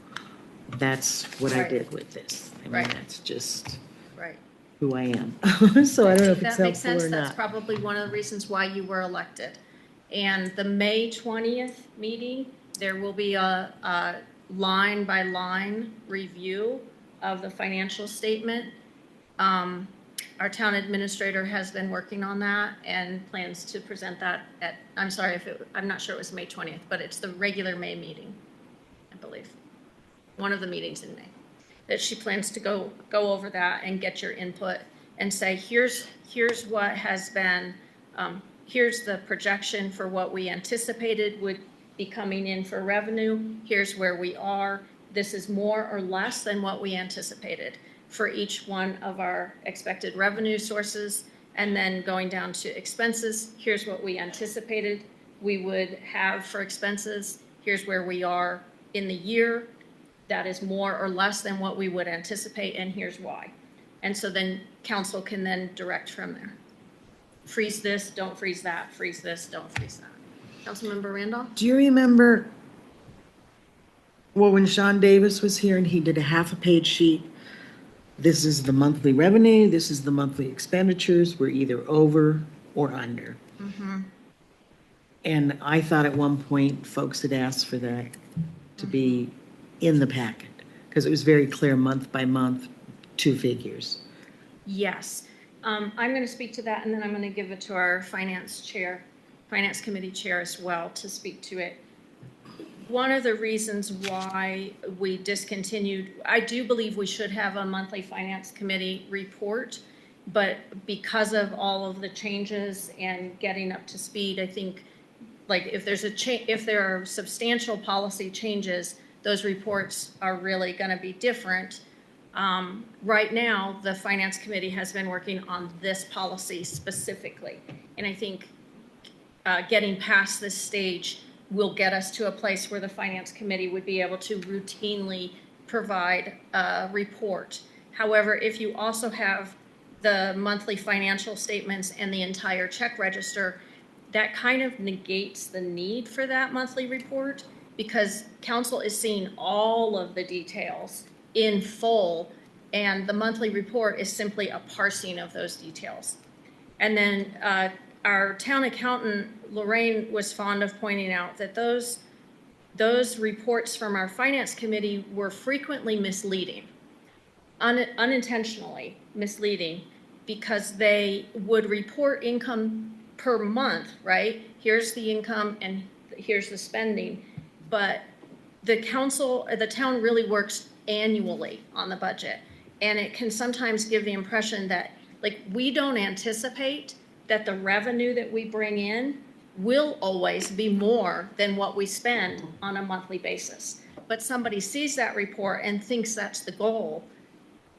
that's what I Right. did with this. I mean, Right. that's just Right. who I am. So I don't know if it's That makes helpful sense. or That's not. probably one of the reasons why you were elected. And the May 20th meeting, there will be a line-by-line review of the financial statement. Our town administrator has been working on that and plans to present that at, I'm not sure it was May 20th, but it's the regular May meeting, I believe. One of the meetings in May. That she plans to go over that and get your input and say, here's what has been, here's the projection for what we anticipated would be coming in for revenue. Here's where we are. This is more or less than what we anticipated for each one of our expected revenue sources. And then going down to expenses, here's what we anticipated we would have for expenses. Here's where we are in the year. That is more or less than what we would anticipate, and here's why. And so then council can then direct from there. Freeze this, don't freeze that, freeze this, don't freeze that. Councilmember Randolph? Do you remember, when Sean Davis was here and he did a half a page sheet? This is the monthly revenue, this is the monthly expenditures, we're either over or under. Mm-hmm. And I thought at one point, folks had asked for that to be in the packet, because it was very clear month by month, 2 figures. Yes. I'm going to speak to that, and then I'm going to give it to our finance committee chair as well to speak to it. One of the reasons why we discontinued, I do believe we should have a monthly finance committee report, but because of all of the changes and getting up to speed, I think like if there are substantial policy changes, those reports are really going to be different. Right now, the Finance Committee has been working on this policy specifically. And I think getting past this stage will get us to a place where the Finance Committee would be able to routinely provide a report. However, if you also have the monthly financial statements and the entire check register, that kind of negates the need for that monthly report because council is seeing all of the details in full, and the monthly report is simply a parsing of those details. And then our town accountant, Lorraine, was fond of pointing out that those reports from our finance committee were frequently misleading, unintentionally misleading, because they would report income per month, right? Here's the income and here's the spending. But the town really works annually on the budget. And it can sometimes give the impression that, like, we don't anticipate that the revenue that we bring in will always be more than what we spend on a monthly basis. But somebody sees that report and thinks that's the goal,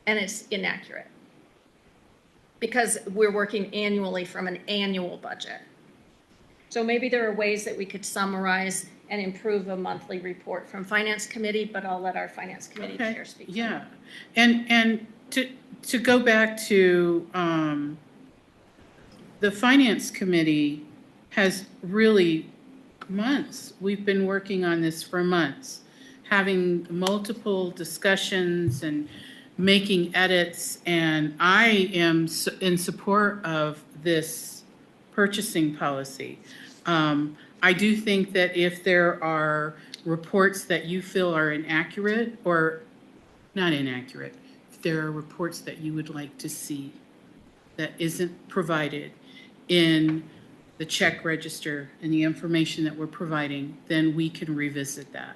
and it's inaccurate. Because we're working annually from an annual budget. So maybe there are ways that we could summarize and improve a monthly report from Finance Committee, but I'll let our Finance Committee chair speak. Yeah, and to go back to the Finance Committee has really months. We've been working on this for months, having multiple discussions and making edits, and I am in support of this purchasing policy. I do think that if there are reports that you feel are inaccurate, or not inaccurate, if there are reports that you would like to see that isn't provided in the check register and the information that we're providing, then we can revisit that.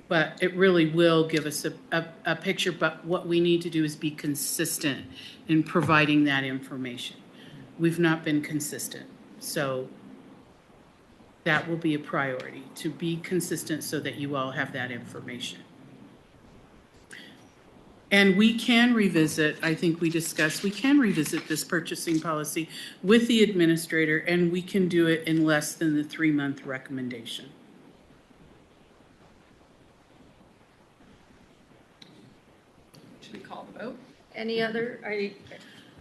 But it really will give us a picture, but what we need to do is be consistent in providing that information. We've not been consistent, so that will be a priority, to be consistent so that you all have that information. And we can revisit, I think we discussed, we can revisit this purchasing policy with the administrator, and we can do it in less than the 3-month recommendation. Should we call the vote? Any other,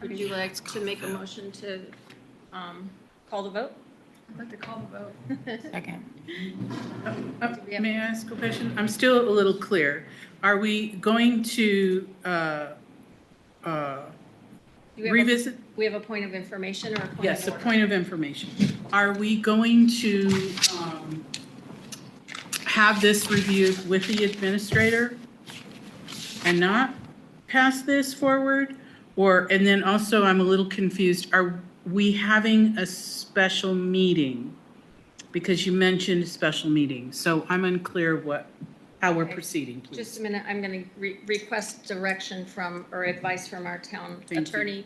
would you like to make a motion to call the vote? I'd like to call the vote. Second. May I ask a question? I'm still a little clear. Are we going to revisit? We have a point of information or a point Yes, of a order? point of information. Are we going to have this reviewed with the administrator and not pass this forward? And then also, I'm a little confused. Are we having a special meeting? Because you mentioned a special meeting. So I'm unclear how we're proceeding, please. Just a minute, I'm going to request direction from, or advice from our town attorney,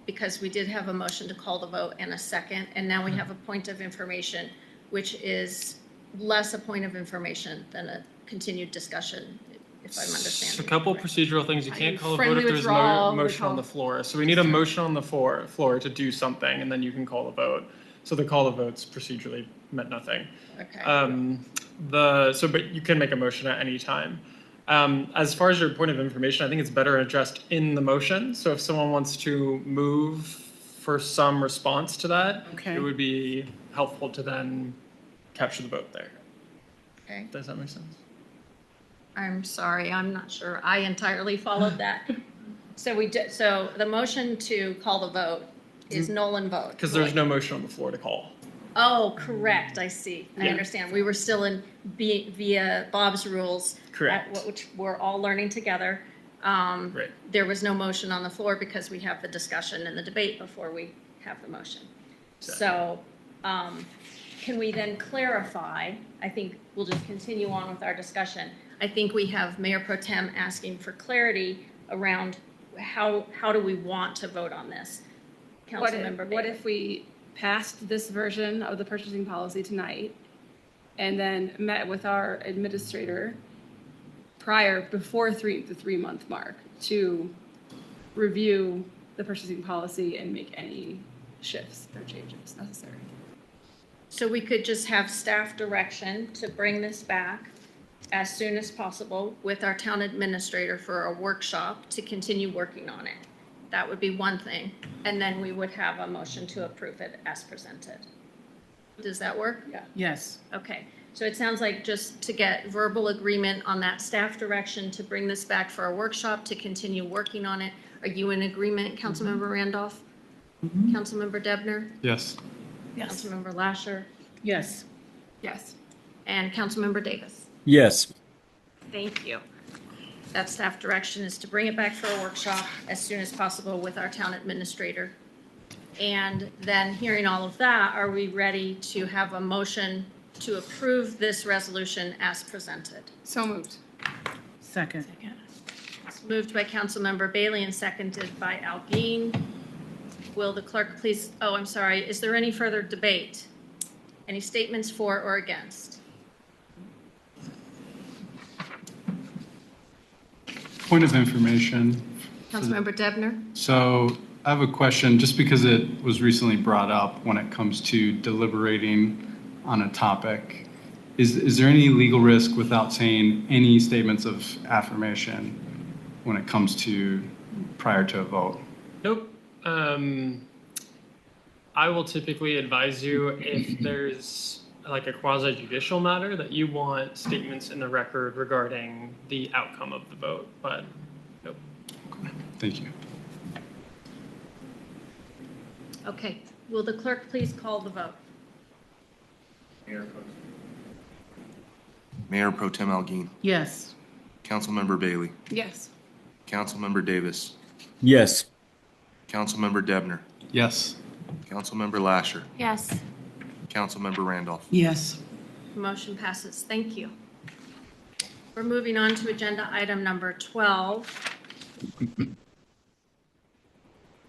because we did have a motion to call the vote and a second, and now we have a point of information, which is less a point of information than a continued discussion, if I'm understanding. A couple procedural things. You can't call a vote friendly if there's withdrawal, no motion on the floor. So we need a motion on the floor to do something, and then you can call the vote. So the call the votes procedurally meant nothing. Okay. But you can make a motion at any time. As far as your point of information, I think it's better addressed in the motion. So if someone wants to move for some response to that, it would be helpful to then capture the vote there. Okay. Does that make sense? I'm sorry, I'm not sure I entirely followed that. So the motion to call the vote is null and vote. Because there's no motion on the floor to call. Oh, correct, I see. I Yeah. understand. We were still in via Bob's rules. Correct. Which we're all learning together. Right. There was no motion on the floor because we have the discussion and the debate before we have the motion. So, can we then clarify? I think we'll just continue on with our discussion. I think we have Mayor Pro Tem asking for clarity around how do we want to vote on this? Councilmember What Bailey. if we passed this version of the purchasing policy tonight and then met with our administrator before the 3-month mark to review the purchasing policy and make any shifts or changes necessary? So we could just have staff direction to bring this back as soon as possible with our town administrator for a workshop to continue working on it. That would be one thing. And then we would have a motion to approve it as presented. Does that work? Yeah. Yes. Okay. So it sounds like just to get verbal agreement on that staff direction to bring this back for a workshop to continue working on it. Are you in agreement, Councilmember Randolph? Councilmember Debner? Yes. Councilmember Lasher? Yes. Yes. And Councilmember Davis? Yes. Thank you. That staff direction is to bring it back for a workshop as soon as possible with our town administrator. And then hearing all of that, are we ready to have a motion to approve this resolution as presented? So moved. Second. It's moved by Councilmember Bailey and seconded by Algeen. Will the clerk please, oh, I'm sorry, is there any further debate? Any statements for or against? Point of information. Councilmember Debner? So I have a question, just because it was recently brought up when it comes to deliberating on a topic. Is there any legal risk without saying any statements of affirmation when it comes to prior to a vote? Nope. I will typically advise you if there's like a quasi judicial matter that you want statements in the record regarding the outcome of the vote, but nope. Thank you. Okay, will the clerk please call the vote? Mayor Pro Tem Algeen, Yes. Councilmember Bailey, Yes. Councilmember Davis, Yes. Councilmember Debner, Yes. Councilmember Lasher, Yes. Councilmember Randolph. Yes. Motion passes. Thank you. We're moving on to agenda item number 12.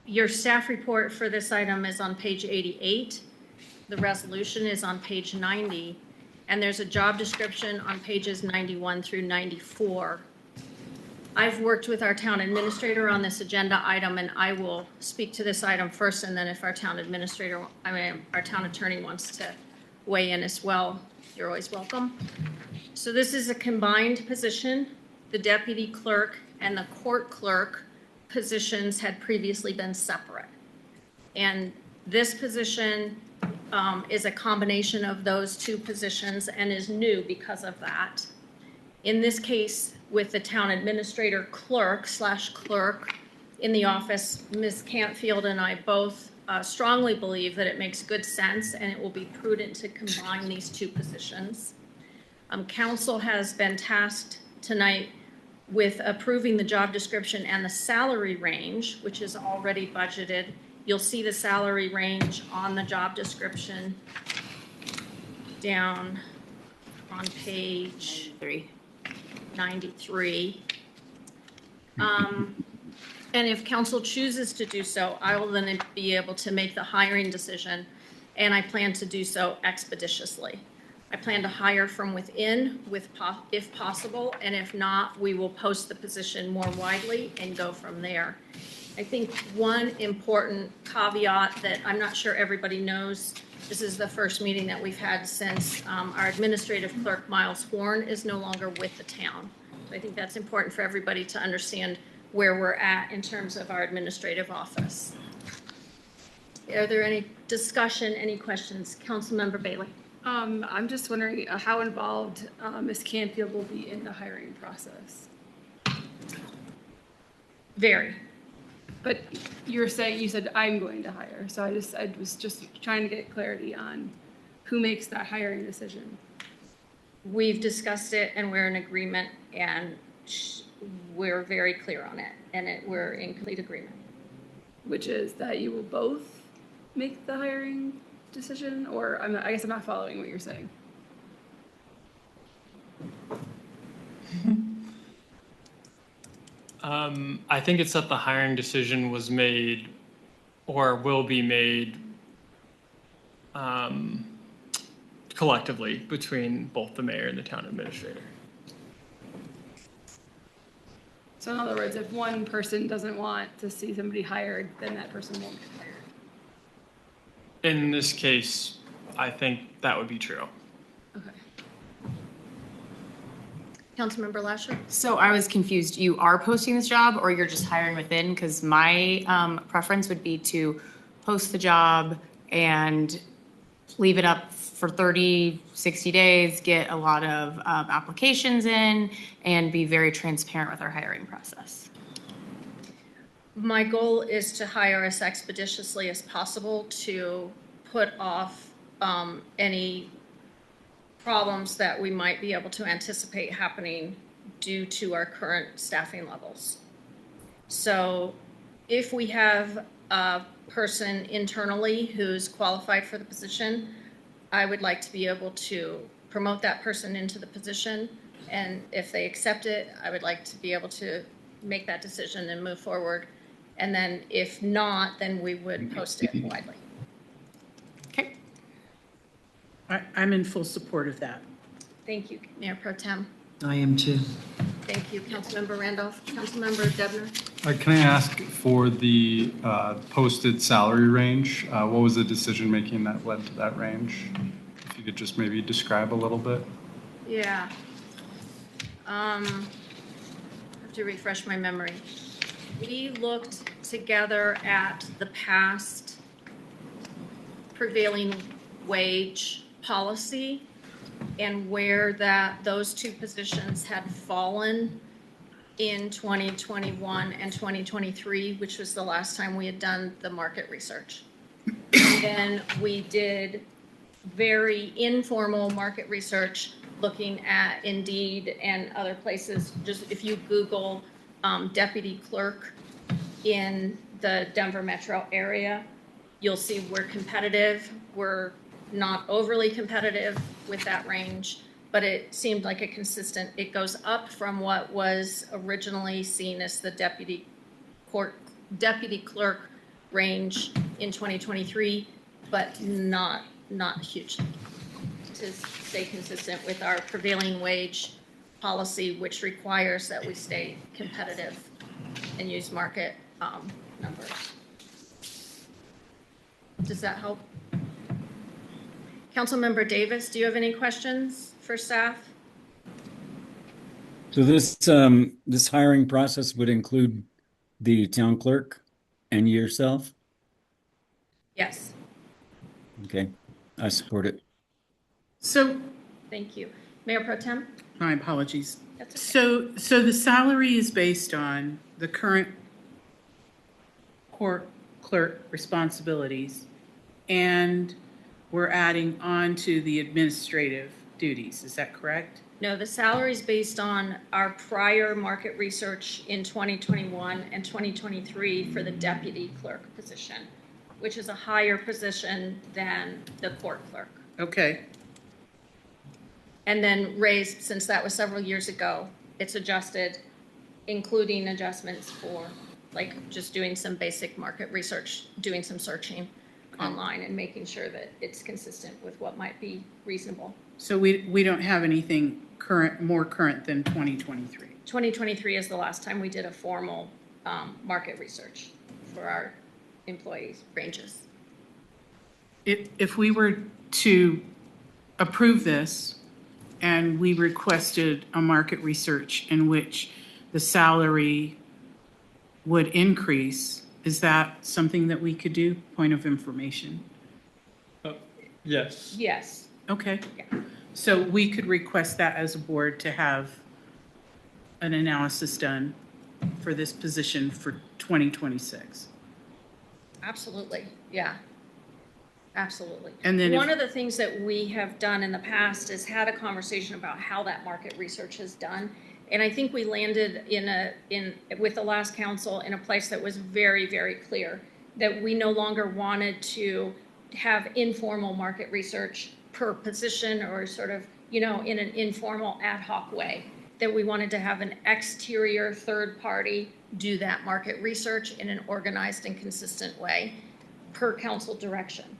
Your staff report for this item is on page 88. The resolution is on page 90, and there's a job description on pages 91 through 94. I've worked with our town administrator on this agenda item, and I will speak to this item first, and then if our town administrator, our town attorney wants to weigh in as well, you're always welcome. So this is a combined position. The deputy clerk and the court clerk positions had previously been separate. And this position is a combination of those two positions and is new because of that. In this case, with the town administrator clerk in the office, Ms. Cantfield and I both strongly believe that it makes good sense and it will be prudent to combine these two positions. Council has been tasked tonight with approving the job description and the salary range, which is already budgeted. You'll see the salary range on the job description down on page 93. And if council chooses to do so, I will then be able to make the hiring decision, and I plan to do so expeditiously. I plan to hire from within if possible, and if not, we will post the position more widely and go from there. I think one important caveat that I'm not sure everybody knows, this is the first meeting that we've had since our administrative clerk, Miles Horn, is no longer with the town. So I think that's important for everybody to understand where we're at in terms of our administrative office. Are there any discussion, any questions? Councilmember Bailey. I'm just wondering how involved Ms. Canfield will be in the hiring process. Very. But you said I'm going to hire, so I was just trying to get clarity on who makes that hiring decision? We've discussed it and we're in agreement and we're very clear on it and we're in complete agreement. Which is that you will both make the hiring decision, or I guess I'm not following what you're saying. I think it's that the hiring decision was made or will be made collectively between both the mayor and the town administrator. So in other words, if one person doesn't want to see somebody hired, then that person won't get hired. In this case, I think that would be true. Okay. Councilmember Lasher? So I was confused. You are posting this job or you're just hiring within? Because my preference would be to post the job and leave it up for 30, 60 days, get a lot of applications in, and be very transparent with our hiring process. My goal is to hire as expeditiously as possible to put off any problems that we might be able to anticipate happening due to our current staffing levels. So if we have a person internally who's qualified for the position, I would like to be able to promote that person into the position. And if they accept it, I would like to be able to make that decision and move forward. And then if not, then we would post it widely. Okay. I'm in full support of that. Thank you, Mayor Pro Tem. I am too. Thank you, Councilmember Randolph. Councilmember Debner? Can I ask for the posted salary range? What was the decision-making that led to that range? If you could just maybe describe a little bit. Yeah. I have to refresh my memory. We looked together at the past prevailing wage policy and where those two positions had fallen in 2021 and 2023, which was the last time we had done the market research. And then we did very informal market research looking at Indeed and other places. Just if you Google deputy clerk in the Denver metro area, you'll see we're competitive. We're not overly competitive with that range, but it seemed like it goes up from what was originally seen as the deputy clerk range in 2023, but not hugely, to stay consistent with our prevailing wage policy, which requires that we stay competitive and use market numbers. Does that help? Councilmember Davis, do you have any questions for staff? So this hiring process would include the town clerk and yourself? Yes. Okay, I support it. So, thank you. Mayor Pro Tem? my apologies. That's okay. So the salary is based on the current court clerk responsibilities, and we're adding on to the administrative duties. Is that correct? No, the salary is based on our prior market research in 2021 and 2023 for the deputy clerk position, which is a higher position than the court clerk. Okay. And then raised, since that was several years ago, it's adjusted, including adjustments for like just doing some basic market research, doing some searching online and making sure that it's consistent with what might be reasonable. So we don't have anything more current than 2023. 2023 is the last time we did a formal market research for our employees ranges. If we were to approve this and we requested a market research in which the salary would increase, is that something that we could do? Point of information. Yes. Yes. Okay. Yeah. So we could request that as a board to have an analysis done for this position for 2026. Absolutely. Yeah. Absolutely. And then One of the things that we have done in the past is had a conversation about how that market research is done. And I think we landed with the last council in a place that was very, very clear that we no longer wanted to have informal market research per position or sort of, in an informal ad hoc way, that we wanted to have an exterior third party do that market research in an organized and consistent way per council direction.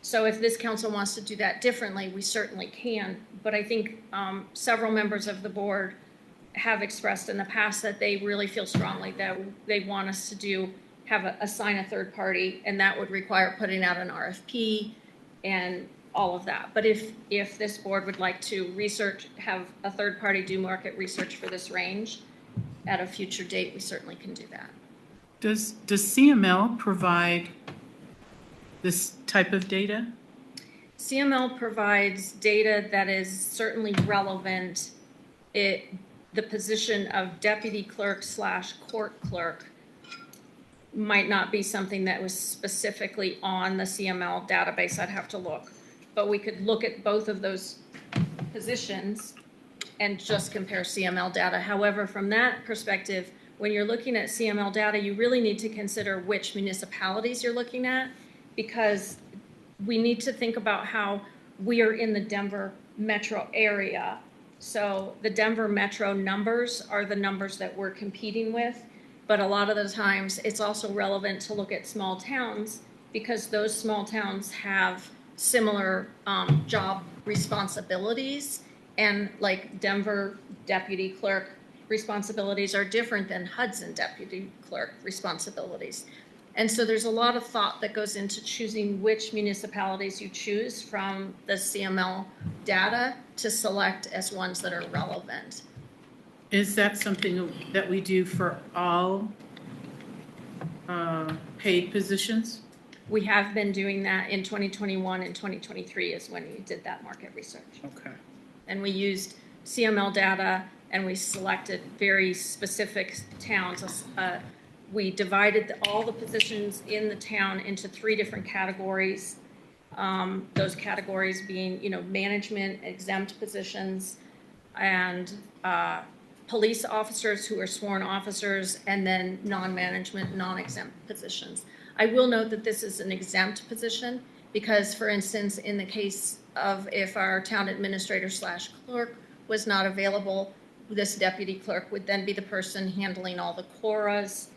So if this council wants to do that differently, we certainly can. But I think several members of the board have expressed in the past that they really feel strongly that they want us to assign a third party, and that would require putting out an RFP and all of that. But if this board would like to have a third party do market research for this range at a future date, we certainly can do that. Does CML provide this type of data? CML provides data that is certainly relevant. The position of deputy clerk / court clerk might not be something that was specifically on the CML database. I'd have to look. But we could look at both of those positions and just compare CML data. However, from that perspective, when you're looking at CML data, you really need to consider which municipalities you're looking at, because we need to think about how we are in the Denver metro area. So the Denver metro numbers are the numbers that we're competing with, but a lot of the times it's also relevant to look at small towns, because those small towns have similar job responsibilities, and like Denver deputy clerk responsibilities are different than Hudson deputy clerk responsibilities. And so there's a lot of thought that goes into choosing which municipalities you choose from the CML data to select as ones that are relevant. Is that something that we do for all paid positions? We have been doing that in 2021 and 2023 is when we did that market research. Okay. And we used CML data and we selected very specific towns. We divided all the positions in the town into 3 different categories. Those categories being, management exempt positions and police officers who are sworn officers, and then non-management, non-exempt positions. I will note that this is an exempt position because, for instance, in the case of if our town administrator / clerk was not available, this deputy clerk would then be the person handling all the quoras,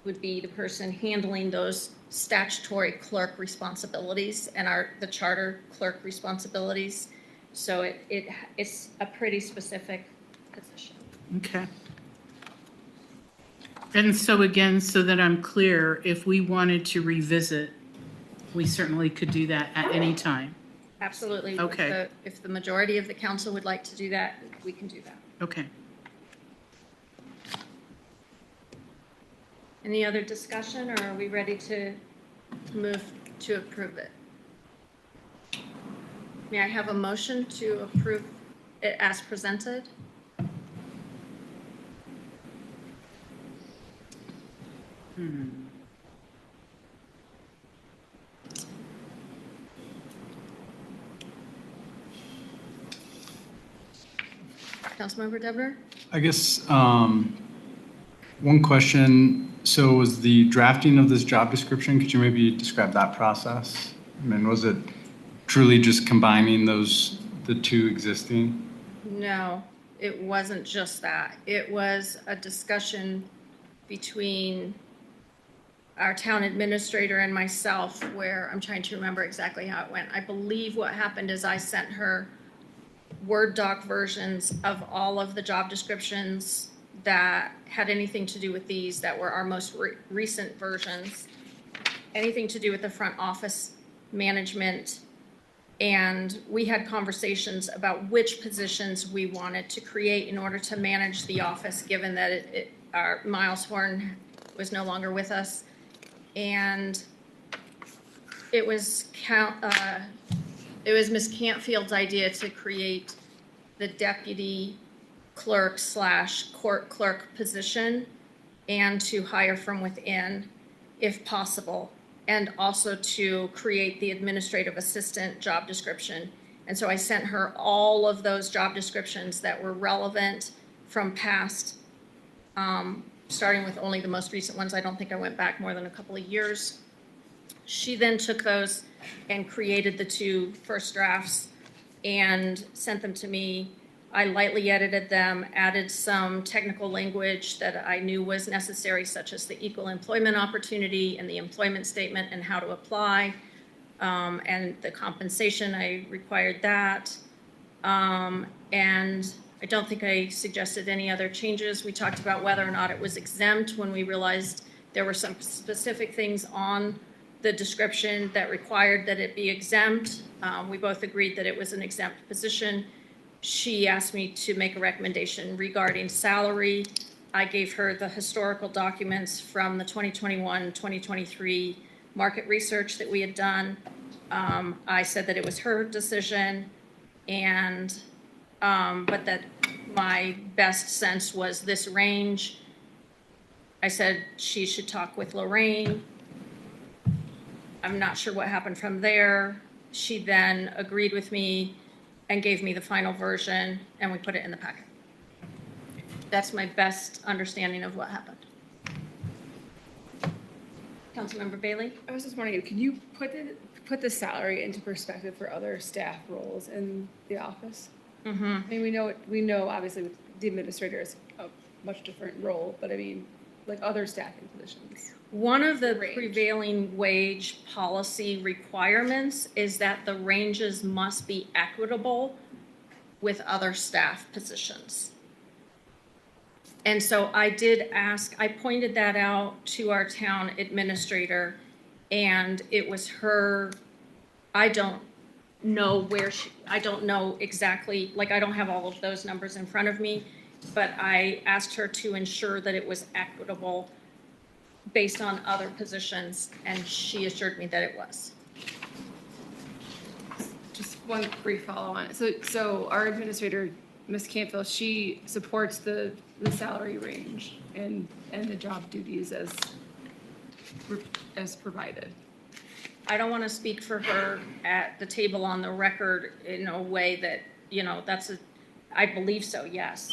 would be the person handling those statutory clerk responsibilities and the charter clerk responsibilities. So it's a pretty specific position. Okay. And so again, so that I'm clear, if we wanted to revisit, we certainly could do that at any time. Absolutely. Okay. If the majority of the council would like to do that, we can do that. Okay. Any other discussion, or are we ready to move to approve it? May I have a motion to approve it as presented? Councilmember Debner? I guess one question. So was the drafting of this job description, could you maybe describe that process? I mean, was it truly just combining the 2 existing? No, it wasn't just that. It was a discussion between our town administrator and myself where I'm trying to remember exactly how it went. I believe what happened is I sent her Word doc versions of all of the job descriptions that had anything to do with these that were our most recent versions, anything to do with the front office management. And we had conversations about which positions we wanted to create in order to manage the office, given that our Miles Horn was no longer with us. And it was Ms. Cantfield's idea to create the deputy clerk / court clerk position and to hire from within if possible. and also to create the administrative assistant job description. And so I sent her all of those job descriptions that were relevant from past, starting with only the most recent ones. I don't think I went back more than a couple of years. She then took those and created the 2 first drafts and sent them to me. I lightly edited them, added some technical language that I knew was necessary, such as the equal employment opportunity and the employment statement and how to apply, and the compensation, I required that. And I don't think I suggested any other changes. We talked about whether or not it was exempt when we realized there were some specific things on the description that required that it be exempt. We both agreed that it was an exempt position. She asked me to make a recommendation regarding salary. I gave her the historical documents from the 2021-2023 market research that we had done. I said that it was her decision, and but that my best sense was this range. I said she should talk with Lorraine. I'm not sure what happened from there. She then agreed with me and gave me the final version, and we put it in the packet. That's my best understanding of what happened. Councilmember Bailey? I was just wondering, can you put the salary into perspective for other staff roles in the office? Mm-hmm. I mean, we know obviously the administrator is a much different role, but I mean, like other staffing positions. One of the prevailing wage policy requirements is that the ranges must be equitable with other staff positions. And so I did ask, I pointed that out to our town administrator, and it was her, I don't know I don't know exactly, like I don't have all of those numbers in front of me, but I asked her to ensure that it was equitable based on other positions, and she assured me that it was. Just one brief follow-on. So our administrator, Ms. Campbell, she supports the salary range and the job duties as provided. I don't want to speak for her at the table on the record in a way that, I believe so, yes.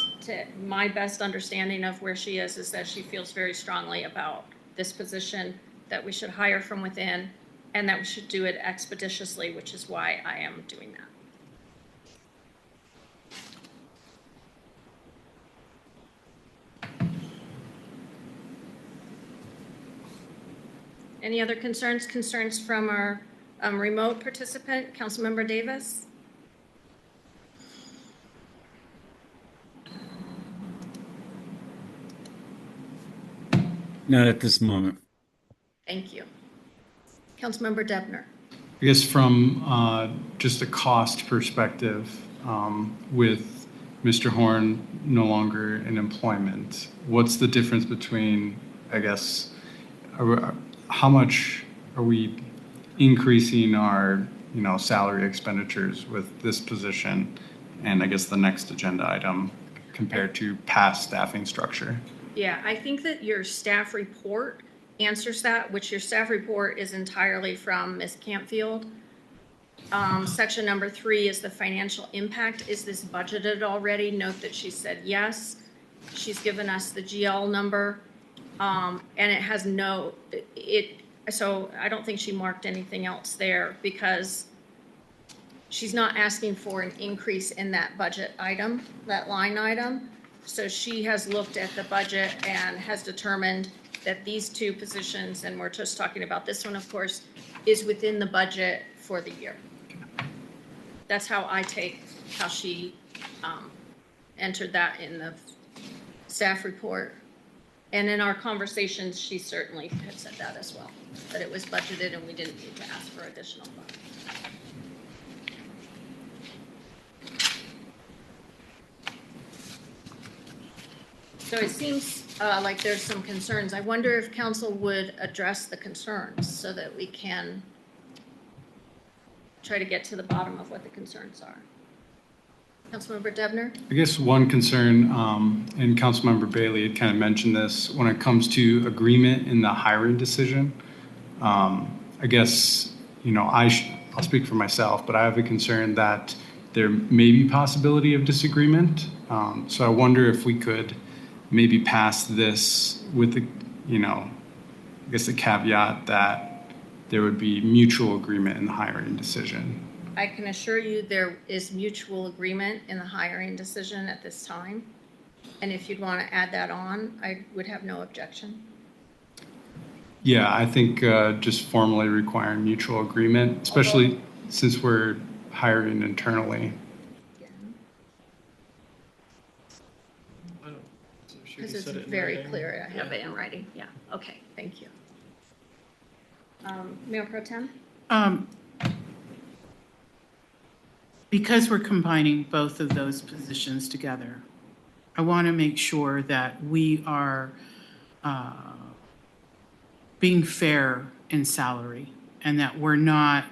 My best understanding of where she is that she feels very strongly about this position, that we should hire from within, and that we should do it expeditiously, which is why I am doing that. Any other concerns? Concerns from our remote participant, Councilmember Davis? Not at this moment. Thank you. Councilmember Debner. I guess from just a cost perspective, with Mr. Horn no longer in employment, what's the difference between, I guess, how much are we increasing our, salary expenditures with this position and I guess the next agenda item compared to past staffing structure? Yeah, I think that your staff report answers that, which your staff report is entirely from Ms. Campfield. Section number 3 is the financial impact. Is this budgeted already? Note that she said yes. She's given us the GL number, and it has so I don't think she marked anything else there because she's not asking for an increase in that budget item, that line item. So she has looked at the budget and has determined that these 2 positions, and we're just talking about this one, of course, is within the budget for the year. That's how I take how she entered that in the staff report. And in our conversations, she certainly had said that as well, that it was budgeted and we didn't need to ask for additional funds. So it seems like there's some concerns. I wonder if council would address the concerns so that we can try to get to the bottom of what the concerns are. Councilmember Debner? I guess one concern, and Councilmember Bailey had kind of mentioned this, when it comes to agreement in the hiring decision, I guess, I'll speak for myself, but I have a concern that there may be possibility of disagreement. So I wonder if we could maybe pass this with the, I guess the caveat that there would be mutual agreement in the hiring decision. I can assure you there is mutual agreement in the hiring decision at this time. And if you'd want to add that on, I would have no objection. Yeah, I think just formally requiring mutual agreement, especially since we're hiring internally. Because it's very clear. I have it in writing. Yeah, okay, thank you. Mayor Pro Tem? Because we're combining both of those positions together, I want to make sure that we are being fair in salary and that we're not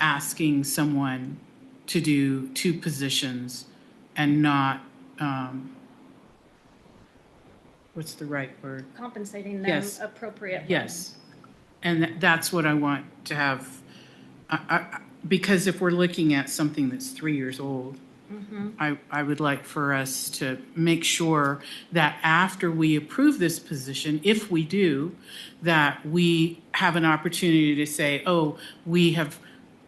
asking someone to do two positions and not, what's the right word? Compensating them Yes. appropriately. Yes. And that's what I want to have, because if we're looking at something that's 3 years old, I would like for us to make sure that after we approve this position, if we do, that we have an opportunity to say, oh, we have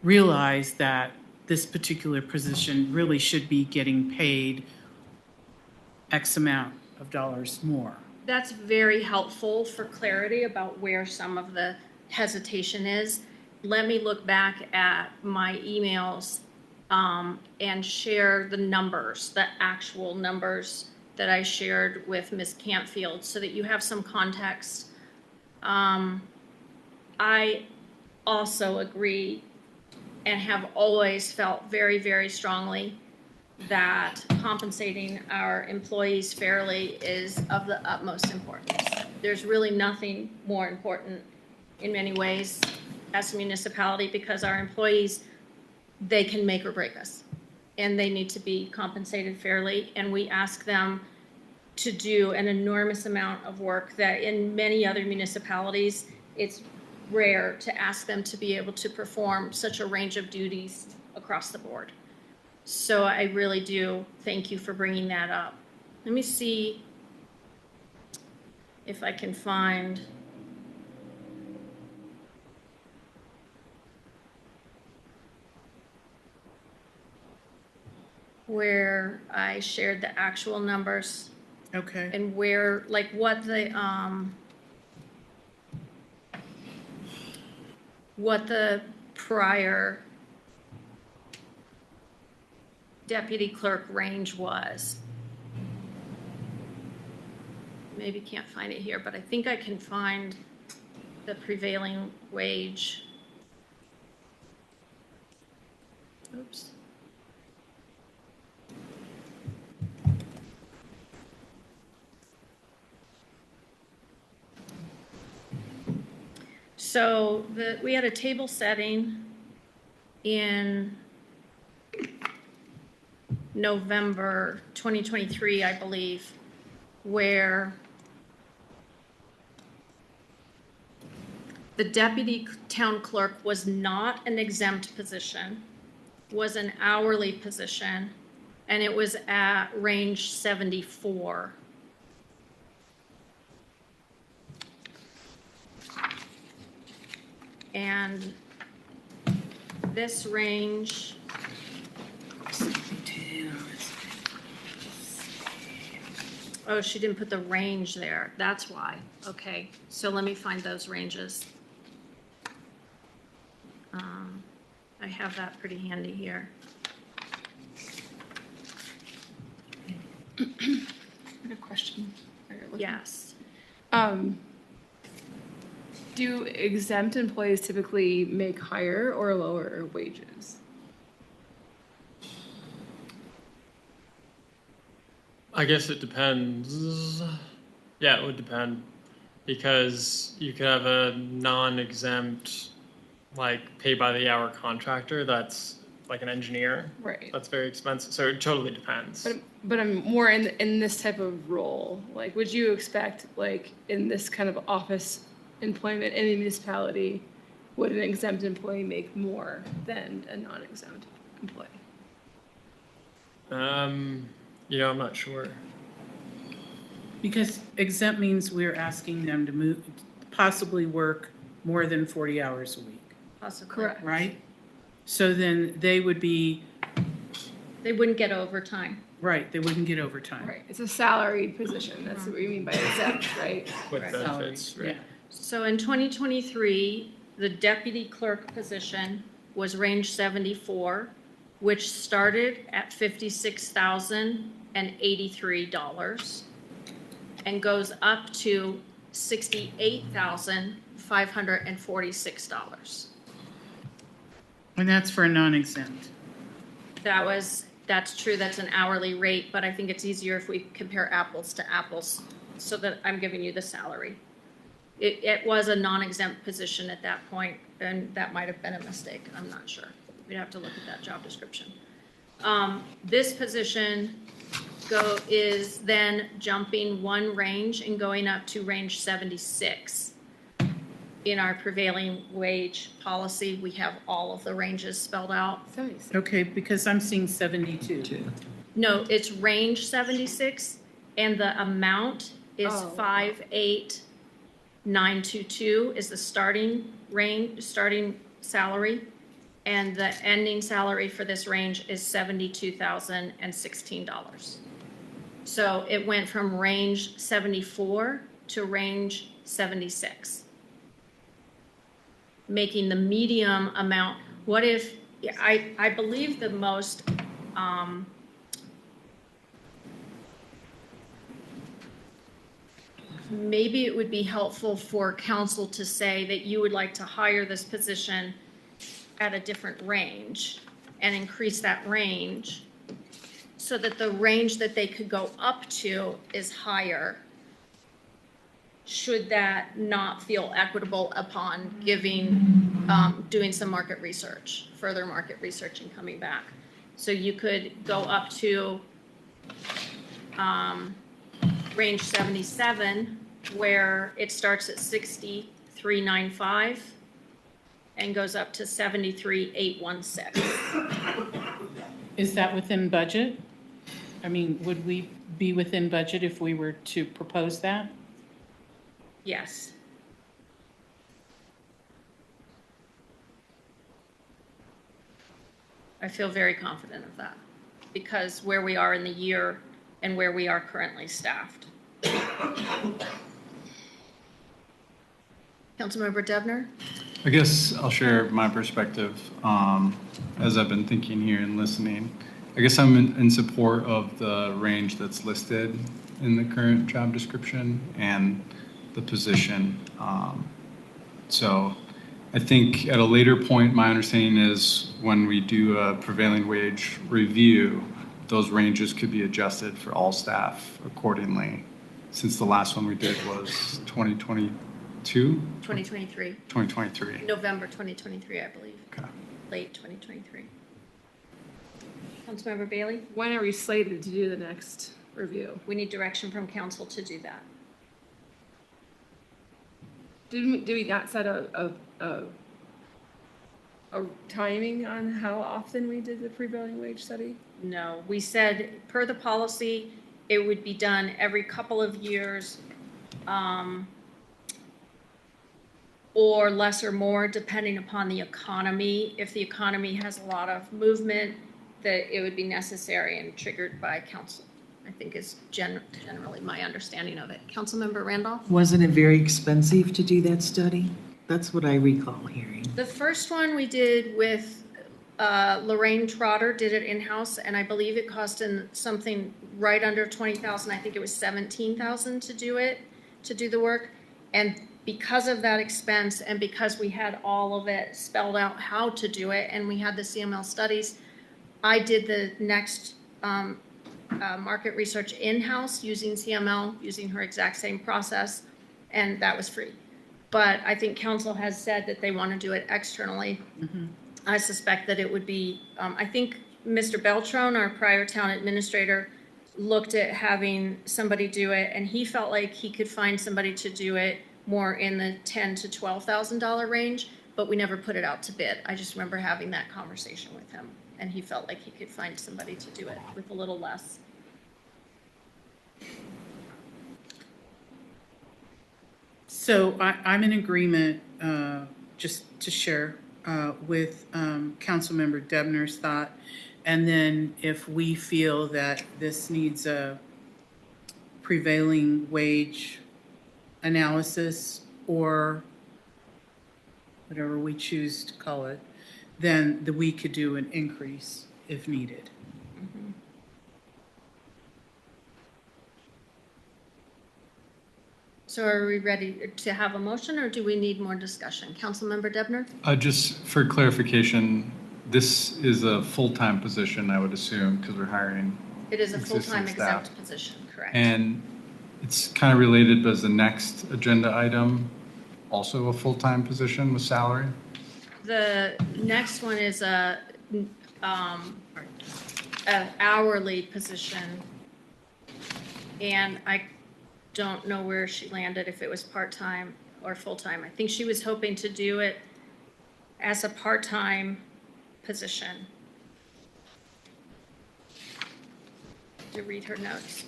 realized that this particular position really should be getting paid X amount of dollars more. That's very helpful for clarity about where some of the hesitation is. Let me look back at my emails and share the numbers, the actual numbers that I shared with Ms. Campfield so that you have some context. I also agree and have always felt very, very strongly that compensating our employees fairly is of the utmost importance. There's really nothing more important in many ways as a municipality because our employees, they can make or break us and they need to be compensated fairly. And we ask them to do an enormous amount of work that in many other municipalities, it's rare to ask them to be able to perform such a range of duties across the board. So I really do thank you for bringing that up. Let me see if I can find where I shared the actual numbers. Okay. And where, like what the prior deputy clerk range was. Maybe can't find it here, but I think I can find the prevailing wage. Oops. So we had a table setting in November 2023, I believe, where the deputy town clerk was not an exempt position, was an hourly position, and it was at range 74. And this range, oh, she didn't put the range there. That's why. Okay, so let me find those ranges. I have that pretty handy here. I have a question. Yes. Do exempt employees typically make higher or lower wages? I guess it depends. Yeah, it would depend because you could have a non-exempt, like pay by the hour contractor that's like an engineer. Right. That's very expensive. So it totally depends. But I'm more in this type of role. Like, would you expect like in this kind of office employment in a municipality would an exempt employee make more than a non-exempt employee? I'm not sure. Because exempt means we're asking them to possibly work more than 40 hours a week, Possibly. Correct. right? So then they would be, They wouldn't get overtime. right, they wouldn't get overtime. Right, it's a salaried position, that's what you mean by exempt, right? With Right. benefits, right? Yeah. So in 2023, the deputy clerk position was range 74, which started at $56,083 and goes up to $68,546. And that's for a non-exempt. That's true, that's an hourly rate, but I think it's easier if we compare apples to apples, so that I'm giving you the salary. It was a non-exempt position at that point, and that might have been a mistake, I'm not sure. We'd have to look at that job description. This position is then jumping one range and going up to range 76. In our prevailing wage policy, we have all of the ranges spelled out. Okay, because I'm seeing 72. No, it's range 76, and the amount is 58922 is the starting salary, and the ending salary for this range is $72,016. So it went from range 74 to range 76. Making the medium amount, what if, I believe the most, maybe it would be helpful for council to say that you would like to hire this position at a different range and increase that range so that the range that they could go up to is higher. Should that not feel equitable upon doing some market research, further market research and coming back? So you could go up to range 77, where it starts at 6395 and goes up to 73,816. Is that within budget? I mean, would we be within budget if we were to propose that? Yes. I feel very confident of that because where we are in the year and where we are currently staffed. Councilmember Debner? I guess I'll share my perspective as I've been thinking here and listening. I guess I'm in support of the range that's listed in the current job description and the position. So I think at a later point, my understanding is when we do a prevailing wage review, those ranges could be adjusted for all staff accordingly, since the last one we did was 2022? 2023. 2023. November 2023, I believe. Okay. Late 2023. Councilmember Bailey? When are we slated to do the next review? We need direction from council to do that. Did we not set a timing on how often we did the prevailing wage study? No, we said per the policy, it would be done every couple of years, or less or more, depending upon the economy. If the economy has a lot of movement, that it would be necessary and triggered by council, I think is generally my understanding of it. Councilmember Randolph? Wasn't it very expensive to do that study? That's what I recall hearing. The first one we did with Lorraine Trotter, did it in-house, and I believe it cost something right under 20,000. I think it was 17,000 to do the work. And because of that expense and because we had all of it spelled out how to do it and we had the CML studies, I did the next market research in-house using CML, using her exact same process, and that was free. But I think council has said that they want to do it externally. Mm-hmm. I suspect that it would be, I think Mr. Beltran, our prior town administrator, looked at having somebody do it, and he felt like he could find somebody to do it more in the $10,000 to $12,000 range. but we never put it out to bid. I just remember having that conversation with him, and he felt like he could find somebody to do it with a little less. So I'm in agreement, just to share, with Councilmember Debner's thought. And then if we feel that this needs a prevailing wage analysis or whatever we choose to call it, then we could do an increase if needed. So are we ready to have a motion, or do we need more discussion? Councilmember Debner? Just for clarification, this is a full-time position, I would assume, because we're hiring It is a existing full-time staff. exempt position, correct? And it's kind of related, but is the next agenda item also a full-time position with salary? The next one is a hourly position. And I don't know where she landed, if it was part-time or full-time. I think she was hoping to do it as a part-time position. To read her notes.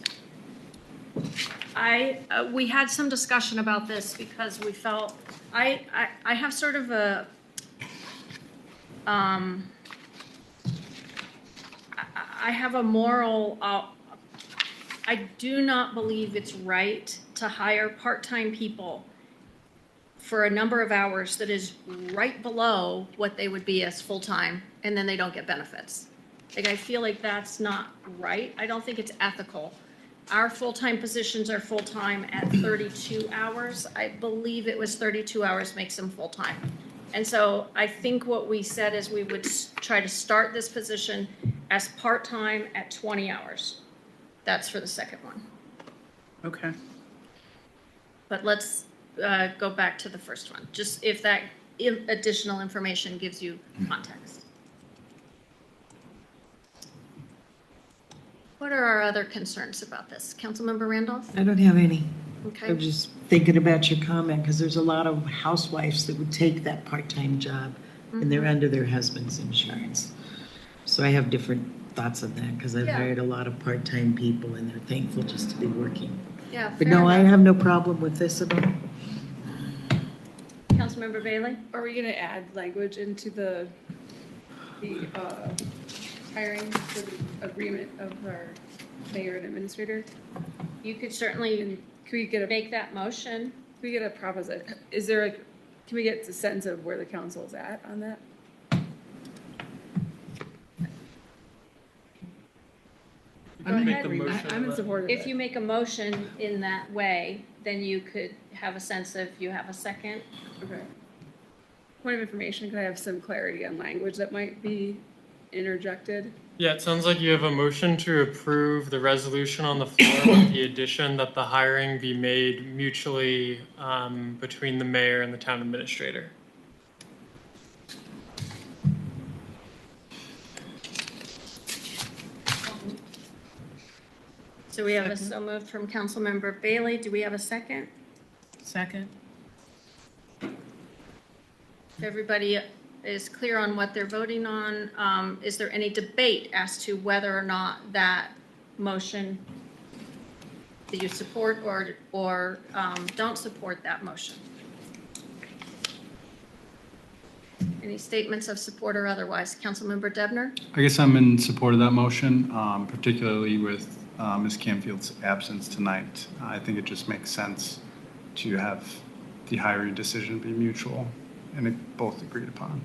We had some discussion about this because we felt, I have sort of a, I have a moral, I do not believe it's right to hire part-time people for a number of hours that is right below what they would be as full-time, and then they don't get benefits. Like, I feel like that's not right. I don't think it's ethical. Our full-time positions are full-time at 32 hours. I believe it was 32 hours makes them full-time. And so I think what we said is we would try to start this position as part-time at 20 hours. That's for the second one. Okay. But let's go back to the first one, just if that additional information gives you context. What are our other concerns about this? Councilmember Randolph? I don't have any. Okay. I'm just thinking about your comment, because there's a lot of housewives that would take that part-time job, and they're under their husband's insurance. So I have different thoughts on that, because I've Yeah. hired a lot of part-time people, and they're thankful just to be working. Yeah, But fair no, I enough. have no problem with this at all. Councilmember Bailey? Are we gonna add language into the hiring for the agreement of our mayor and administrator? You could certainly Can we get a, make that motion. can we get a proposition? Is there a, can we get a sense of where the council is at on that? Go Make ahead. the motion. I'm in support of If it. you make a motion in that way, then you could have a sense of, you have a second. Okay. Point of information, could I have some clarity on language that might be interjected? Yeah, it sounds like you have a motion to approve the resolution on the floor with the addition that the hiring be made mutually between the mayor and the town administrator. So we have a so moved from Councilmember Bailey. Do we have a second? Second? If everybody is clear on what they're voting on, is there any debate as to whether or not that motion that you support or don't support that motion? Any statements of support or otherwise? Councilmember Debner? I guess I'm in support of that motion, particularly with Ms. Canfield's absence tonight. I think it just makes sense to have the hiring decision be mutual and it both agreed upon.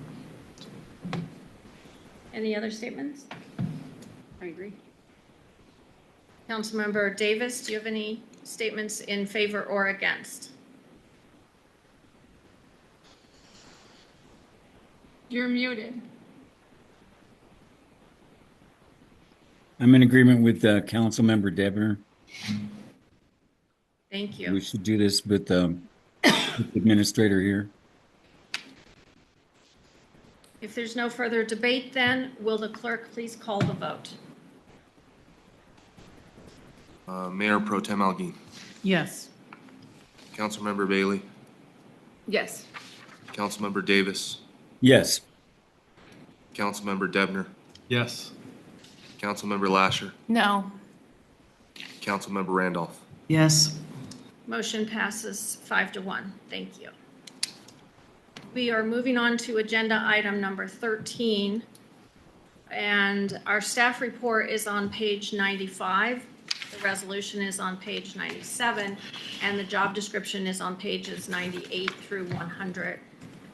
Any other statements? I agree. Councilmember Davis, do you have any statements in favor or against? You're muted. I'm in agreement with Councilmember Debner. Thank We you. should do this with the administrator here. If there's no further debate, then will the clerk please call the vote? Mayor Pro Tem Algin, Yes. Councilmember Bailey, Yes. Councilmember Davis, Yes. Councilmember Debner, Yes. Councilmember Lasher, No. Councilmember Randolph. Yes. Motion passes 5-1. Thank you. We are moving on to agenda item number 13. And our staff report is on page 95. The resolution is on page 97. And the job description is on pages 98 through 100.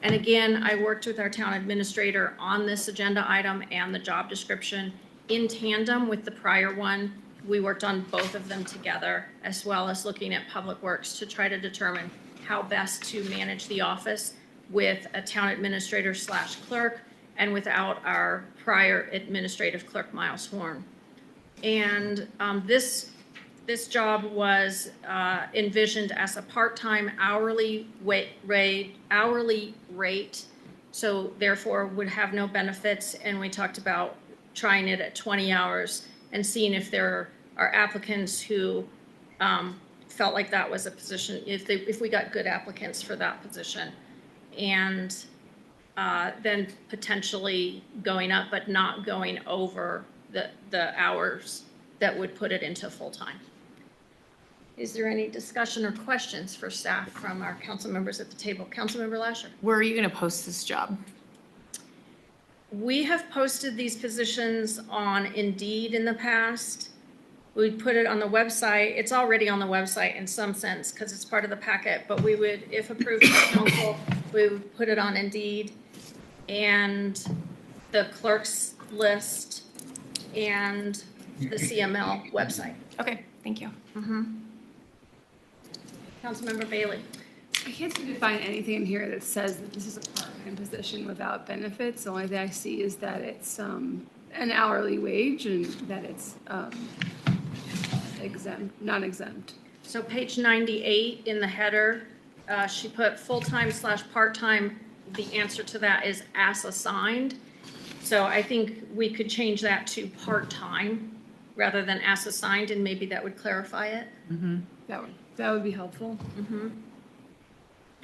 And again, I worked with our town administrator on this agenda item and the job description in tandem with the prior one. We worked on both of them together, as well as looking at Public Works to try to determine how best to manage the office with a town administrator / clerk and without our prior administrative clerk, Miles Horn. And this job was envisioned as a part-time hourly rate, so therefore would have no benefits. And we talked about trying it at 20 hours and seeing if there are applicants who felt like that was a position, if we got good applicants for that position. And then potentially going up, but not going over the hours that would put it into full-time. Is there any discussion or questions for staff from our council members at the table? Councilmember Lasher. Where are you going to post this job? We have posted these positions on Indeed in the past. We put it on the website. It's already on the website in some sense because it's part of the packet, but we would, if approved by council, we would put it on Indeed and the clerk's list and the CML website. Okay, thank you. Councilmember Bailey. I can't seem to find anything in here that says that this is a part-time position without benefits. The only thing I see is that it's an hourly wage and that it's exempt, non-exempt. So page 98 in the header, she put full-time / part-time. The answer to that is as assigned. So I think we could change that to part-time rather than as assigned, and maybe that would clarify it. That would be helpful.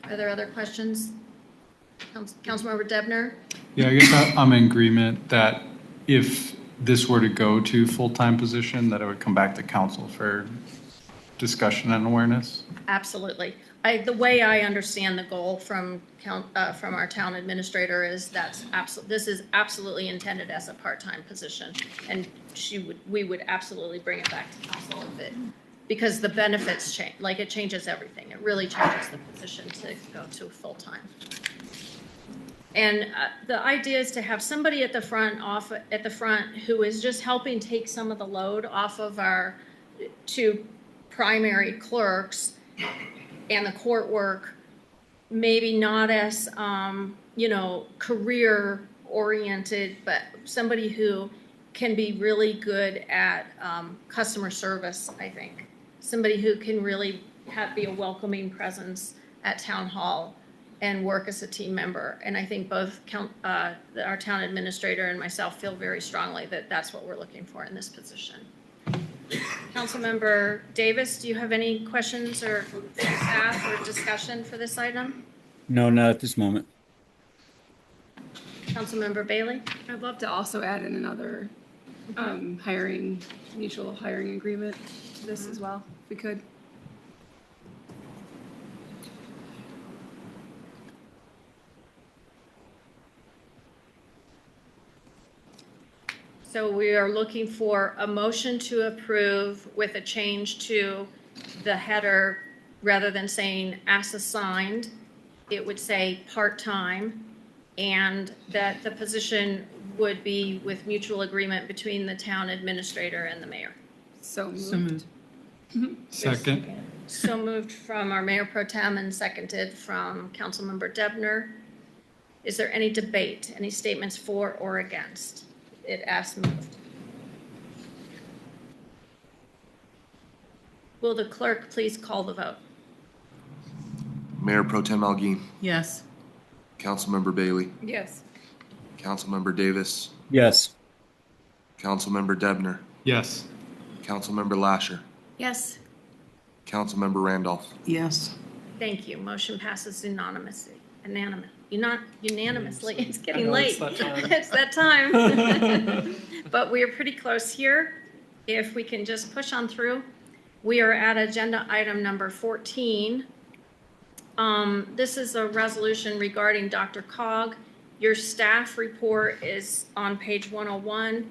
Are there other questions? Councilmember Debner? Yeah, I guess I'm in agreement that if this were to go to full-time position, that it would come back to council for discussion and awareness. Absolutely. The way I understand the goal from our town administrator is this is absolutely intended as a part-time position, and we would absolutely bring it back to council if it, because the benefits change, like it changes everything. It really changes the position to go to full-time. And the idea is to have somebody at the front who is just helping take some of the load off of our two primary clerks and the court work, maybe not as, career oriented, but somebody who can be really good at customer service, I think. Somebody who can really be a welcoming presence at town hall and work as a team member. And I think both our town administrator and myself feel very strongly that that's what we're looking for in this position. Councilmember Davis, do you have any questions or staff or discussion for this item? No, not at this moment. Councilmember Bailey? I'd love to also add in another mutual hiring agreement to this as well, if we could. So we are looking for a motion to approve with a change to the header. Rather than saying as assigned, it would say part-time, and that the position would be with mutual agreement between the town administrator and the mayor. So moved. So moved. Second. So moved from our Mayor Pro Tem and seconded from Councilmember Debner. Is there any debate, any statements for or against it as moved? Will the clerk please call the vote? Mayor Pro Tem Algeen, Yes. Councilmember Bailey, Yes. Councilmember Davis, Yes. Councilmember Debner, Yes. Councilmember Lasher, Yes. Councilmember Randolph. Yes. Thank you. Motion passes unanimously. unanimously. It's getting know, late. it's that time. It's that time. But we are pretty close here. If we can just push on through. We are at agenda item number 14. This is a resolution regarding DRCOG. Your staff report is on page 101.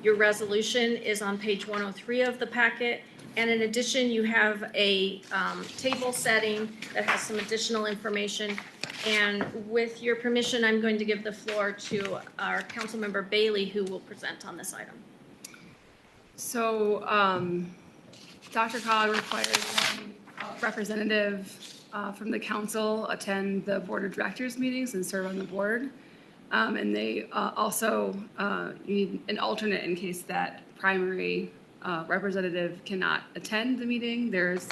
Your resolution is on page 103 of the packet. And in addition, you have a table setting that has some additional information. And with your permission, I'm going to give the floor to our Councilmember Bailey, who will present on this item. So, DRCOG requires a representative from the council attend the board of directors meetings and serve on the board. And they also need an alternate in case that primary representative cannot attend the meeting. There's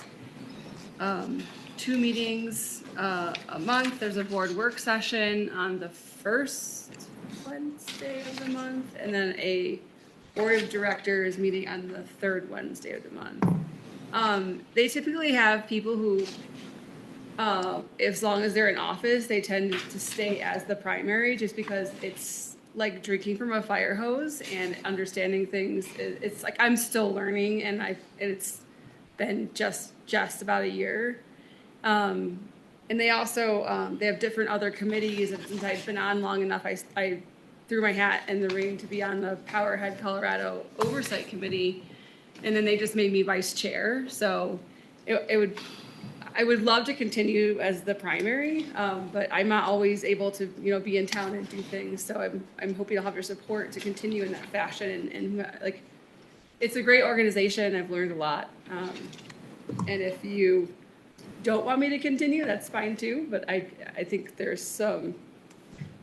2 meetings a month. There's a board work session on the first Wednesday of the month, and then a board of directors meeting on the third Wednesday of the month. They typically have people who, as long as they're in office, they tend to stay as the primary, just because it's like drinking from a fire hose and understanding things. It's like I'm still learning, and it's been just about a year. And they also they have different other committees, and since I've been on long enough, I threw my hat in the ring to be on the Powerhead Colorado Oversight Committee, and then they just made me vice chair. So I would love to continue as the primary, but I'm not always able to, be in town and do things. So I'm hoping I'll have your support to continue in that fashion. And like, it's a great organization. I've learned a lot. And if you don't want me to continue, that's fine too. But I think there's some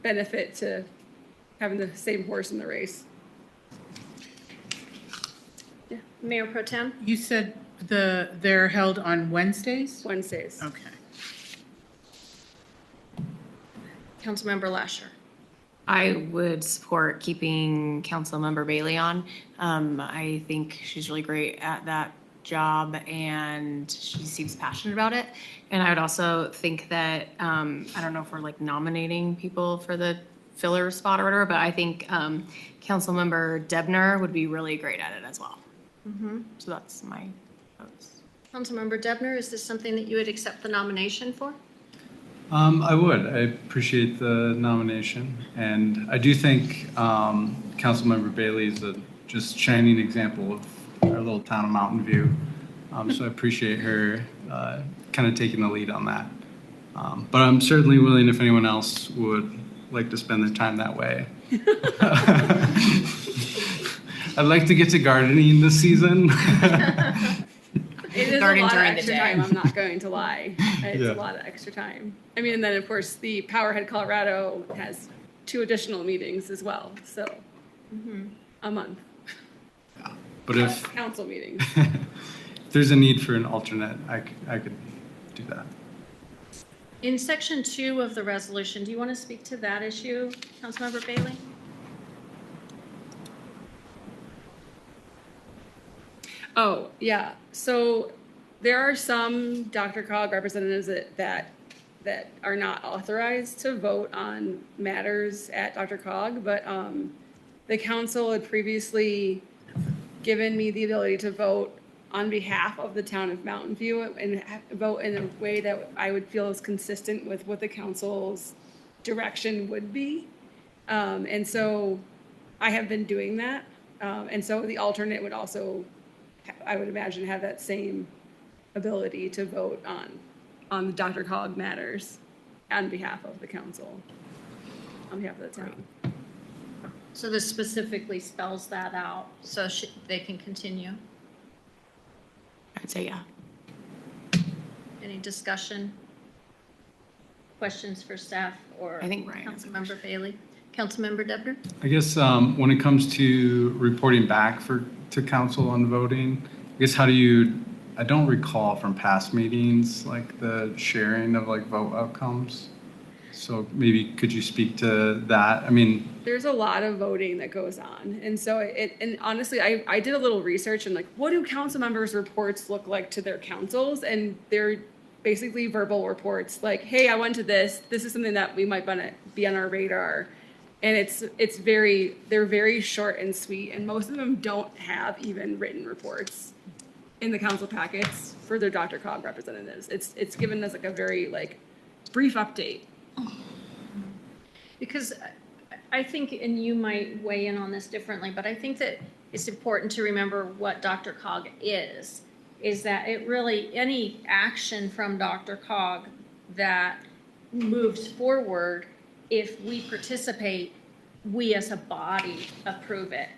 benefit to having the same horse in the race. Yeah. Mayor Pro Tem? You said they're held on Wednesdays? Wednesdays. Okay. Councilmember Lasher. I would support keeping Councilmember Bailey on. I think she's really great at that job, and she seems passionate about it. And I would also think that, I don't know if we're like nominating people for the filler spot or whatever, but I think Councilmember Debner would be really great at it as well. Mm-hmm. So that's my votes. Councilmember Debner, is this something that you would accept the nomination for? I would. I appreciate the nomination, and I do think Councilmember Bailey is a just shining example of our little town of Mountain View. So I appreciate her kind of taking the lead on that. But I'm certainly willing if anyone else would like to spend their time that way. I'd like to get to gardening this season. It is Garden a lot of during the extra day. time, I'm not going to lie. It's Yeah. a lot of extra time. I mean, and then of course, the Powerhead Colorado has 2 additional meetings as well, so a month. But if Council meetings. there's a need for an alternate, I could do that. In section 2 of the resolution, do you want to speak to that issue, Councilmember Bailey? Oh, yeah. So there are some DRCOG representatives that are not authorized to vote on matters at DRCOG, but the council had previously given me the ability to vote on behalf of the town of Mountain View and vote in a way that I would feel is consistent with what the council's direction would be. And so I have been doing that. And so the alternate would also, I would imagine, have that same ability to vote on the DRCOG matters on behalf of the council, on behalf of the town. So this specifically spells that out, so they can continue. I'd say yeah. Any discussion? Questions for staff or I think Ryan has a Councilmember Bailey? Councilmember Debner? I guess when it comes to reporting back to council on voting, I guess I don't recall from past meetings, like the sharing of like vote outcomes. So maybe could you speak to that? I mean, There's a lot of voting that goes on. And so and honestly, I did a little research and like, what do council members' reports look like to their councils? And they're basically verbal reports, like, hey, I went to this is something that we might want to be on our radar. And they're very short and sweet, and most of them don't have even written reports in the council packets for their DRCOG representatives. It's given us like a very like brief update. Because I think, and you might weigh in on this differently, but I think that it's important to remember what DRCOG is that it really, any action from DRCOG that moves forward, if we participate, we as a body approve it.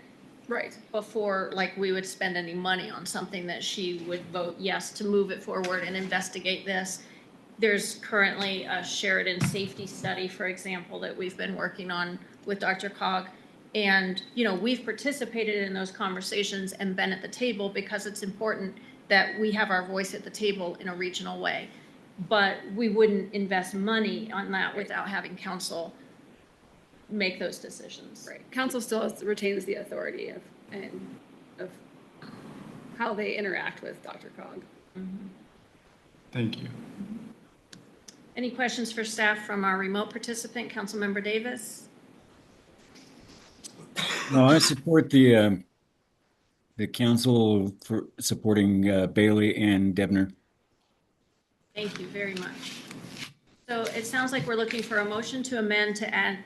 Right. Before, like, we would spend any money on something that she would vote yes to move it forward and investigate this. There's currently a Sheridan safety study, for example, that we've been working on with DRCOG. And, you know, we've participated in those conversations and been at the table because it's important that we have our voice at the table in a regional way. But we wouldn't invest money on that without having council make those decisions. Right. Council still retains the authority of how they interact with DRCOG. Thank you. Any questions for staff from our remote participant, Councilmember Davis? No, I support the council for supporting Bailey and Debner. Thank you very much. So it sounds like we're looking for a motion to amend to add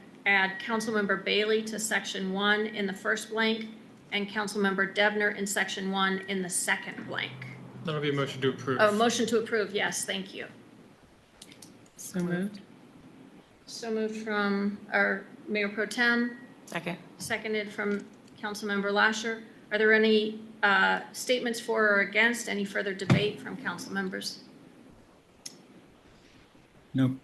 Councilmember Bailey to section 1 in the first blank and Councilmember Debner in section 1 in the second blank. That'll be a motion to approve. Oh, motion to approve, yes, thank you. So moved. So moved from our Mayor Pro Tem. Second. Seconded from Councilmember Lasher. Are there any statements for or against? Any further debate from council members? No.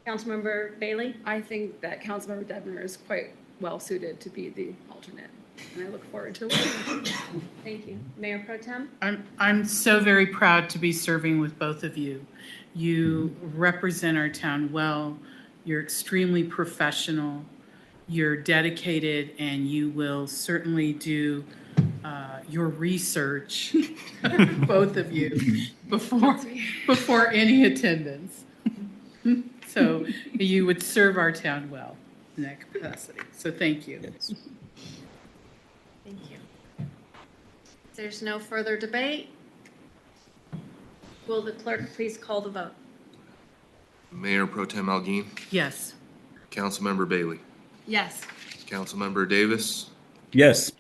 Councilmember Bailey? I think that Councilmember Debner is quite well suited to be the alternate, and I look forward to working with him. Thank you. Mayor Pro Tem? I'm so very proud to be serving with both of you. You represent our town well. You're extremely professional. You're dedicated, and you will certainly do your research, both of you, before any attendance. So you would serve our town well in that capacity. So thank you. Thank you. If there's no further debate, will the clerk please call the vote? Mayor Pro Tem Algeen, Yes. Councilmember Bailey, Yes. Councilmember Davis, Yes.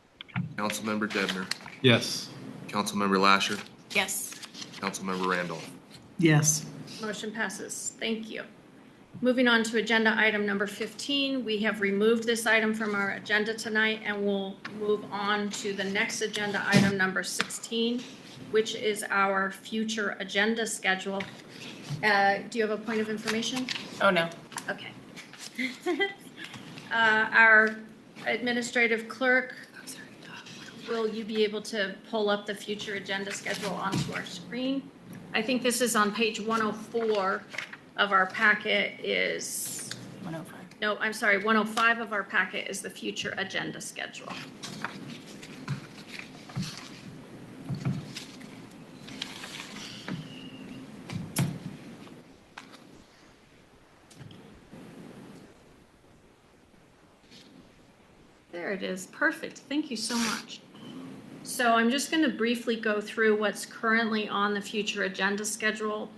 Councilmember Debner, Yes. Councilmember Lasher, Yes. Councilmember Randolph. Yes. Motion passes. Thank you. Moving on to agenda item number 15, we have removed this item from our agenda tonight and we'll move on to the next agenda item number 16, which is our future agenda schedule. Do you have a point of information? Oh, no. Okay. Our administrative clerk, will you be able to pull up the future agenda schedule onto our screen? I think this is on page 104 of our packet is, 105. no, I'm sorry, 105 of our packet is the future agenda schedule. There it is. Perfect. Thank you so much. So I'm just going to briefly go through what's currently on the future agenda schedule.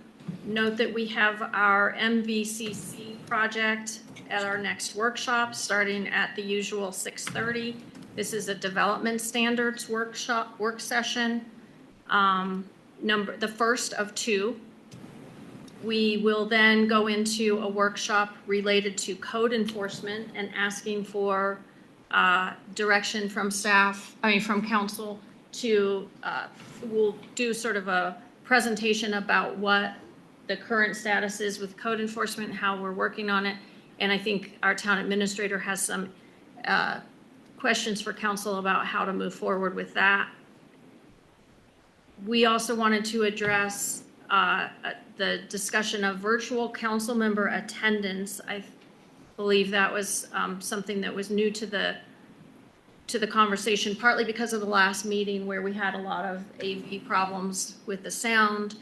Note that we have our MVCC project at our next workshop, starting at the usual 6:30. This is a development standards work session, the first of two. We will then go into a workshop related to code enforcement and asking for direction from from council to, we'll do sort of a presentation about what the current status is with code enforcement, how we're working on it. And I think our town administrator has some questions for council about how to move forward with that. We also wanted to address the discussion of virtual council member attendance. I believe that was something that was new to the conversation, partly because of the last meeting where we had a lot of AV problems with the sound.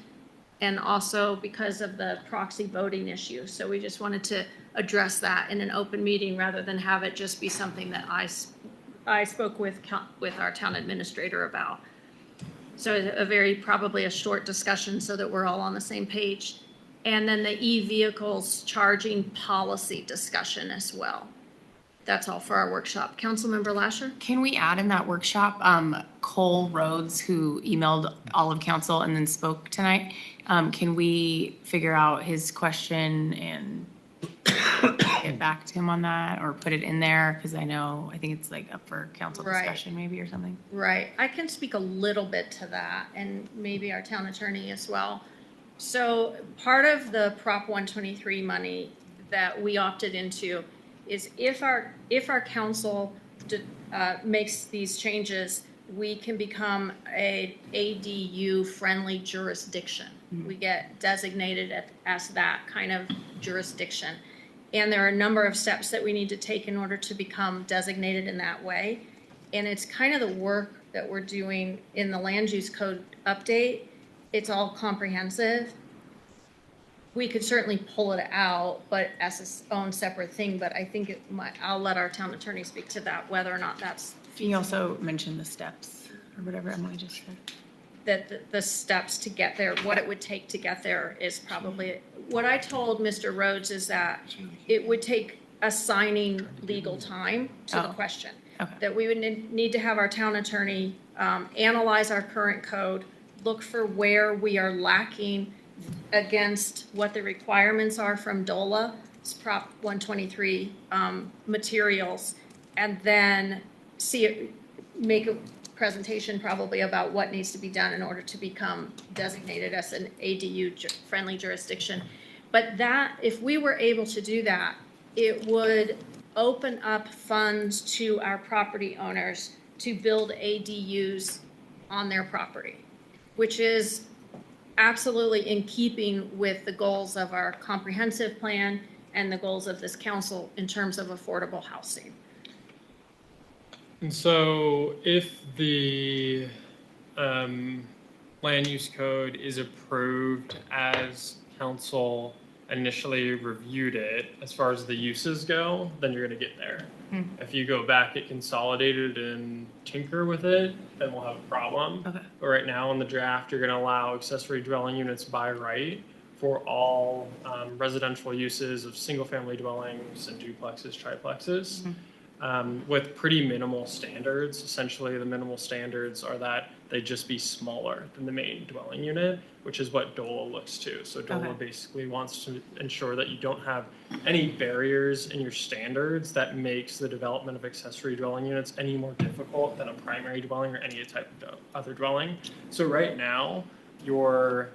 and also because of the proxy voting issue. So we just wanted to address that in an open meeting rather than have it just be something that I spoke with our town administrator about. So probably a short discussion so that we're all on the same page. And then the e-vehicles charging policy discussion as well. That's all for our workshop. Councilmember Lasher? Can we add in that workshop, Cole Rhodes, who emailed all of council and then spoke tonight? Can we figure out his question and get back to him on that or put it in there? Because I think it's like up for council Right. discussion maybe or something. Right. I can speak a little bit to that and maybe our town attorney as well. So part of the Prop 123 money that we opted into is if our council makes these changes, we can become a ADU-friendly jurisdiction. We get designated as that kind of jurisdiction. And there are a number of steps that we need to take in order to become designated in that way. And it's kind of the work that we're doing in the land use code update. It's all comprehensive. We could certainly pull it out, but as its own separate thing. But I think I'll let our town attorney speak to that, whether or not that's Can you also mention the steps or whatever Emily just said? that the steps to get there, what it would take to get there is probably, what I told Mr. Rhodes is that it would take assigning legal time to the question. Okay. That we would need to have our town attorney analyze our current code, look for where we are lacking against what the requirements are from DOLA, it's Prop 123 materials, and then make a presentation probably about what needs to be done in order to become designated as an ADU-friendly jurisdiction. But that, if we were able to do that, it would open up funds to our property owners to build ADUs on their property, which is absolutely in keeping with the goals of our comprehensive plan and the goals of this council in terms of affordable housing. And so if the land use code is approved as council initially reviewed it, as far as the uses go, then you're going to get there. If you go back, get consolidated and tinker with it, then we'll have a problem. Okay. But right now in the draft, you're going to allow accessory dwelling units by right for all residential uses of single-family dwellings and duplexes, triplexes. With pretty minimal standards. Essentially, the minimal standards are that they just be smaller than the main dwelling unit, which is what DOLA looks to. So DOLA basically wants to ensure that you don't have any barriers in your standards that makes the development of accessory dwelling units any more difficult than a primary dwelling or any type of other dwelling. So right now, you're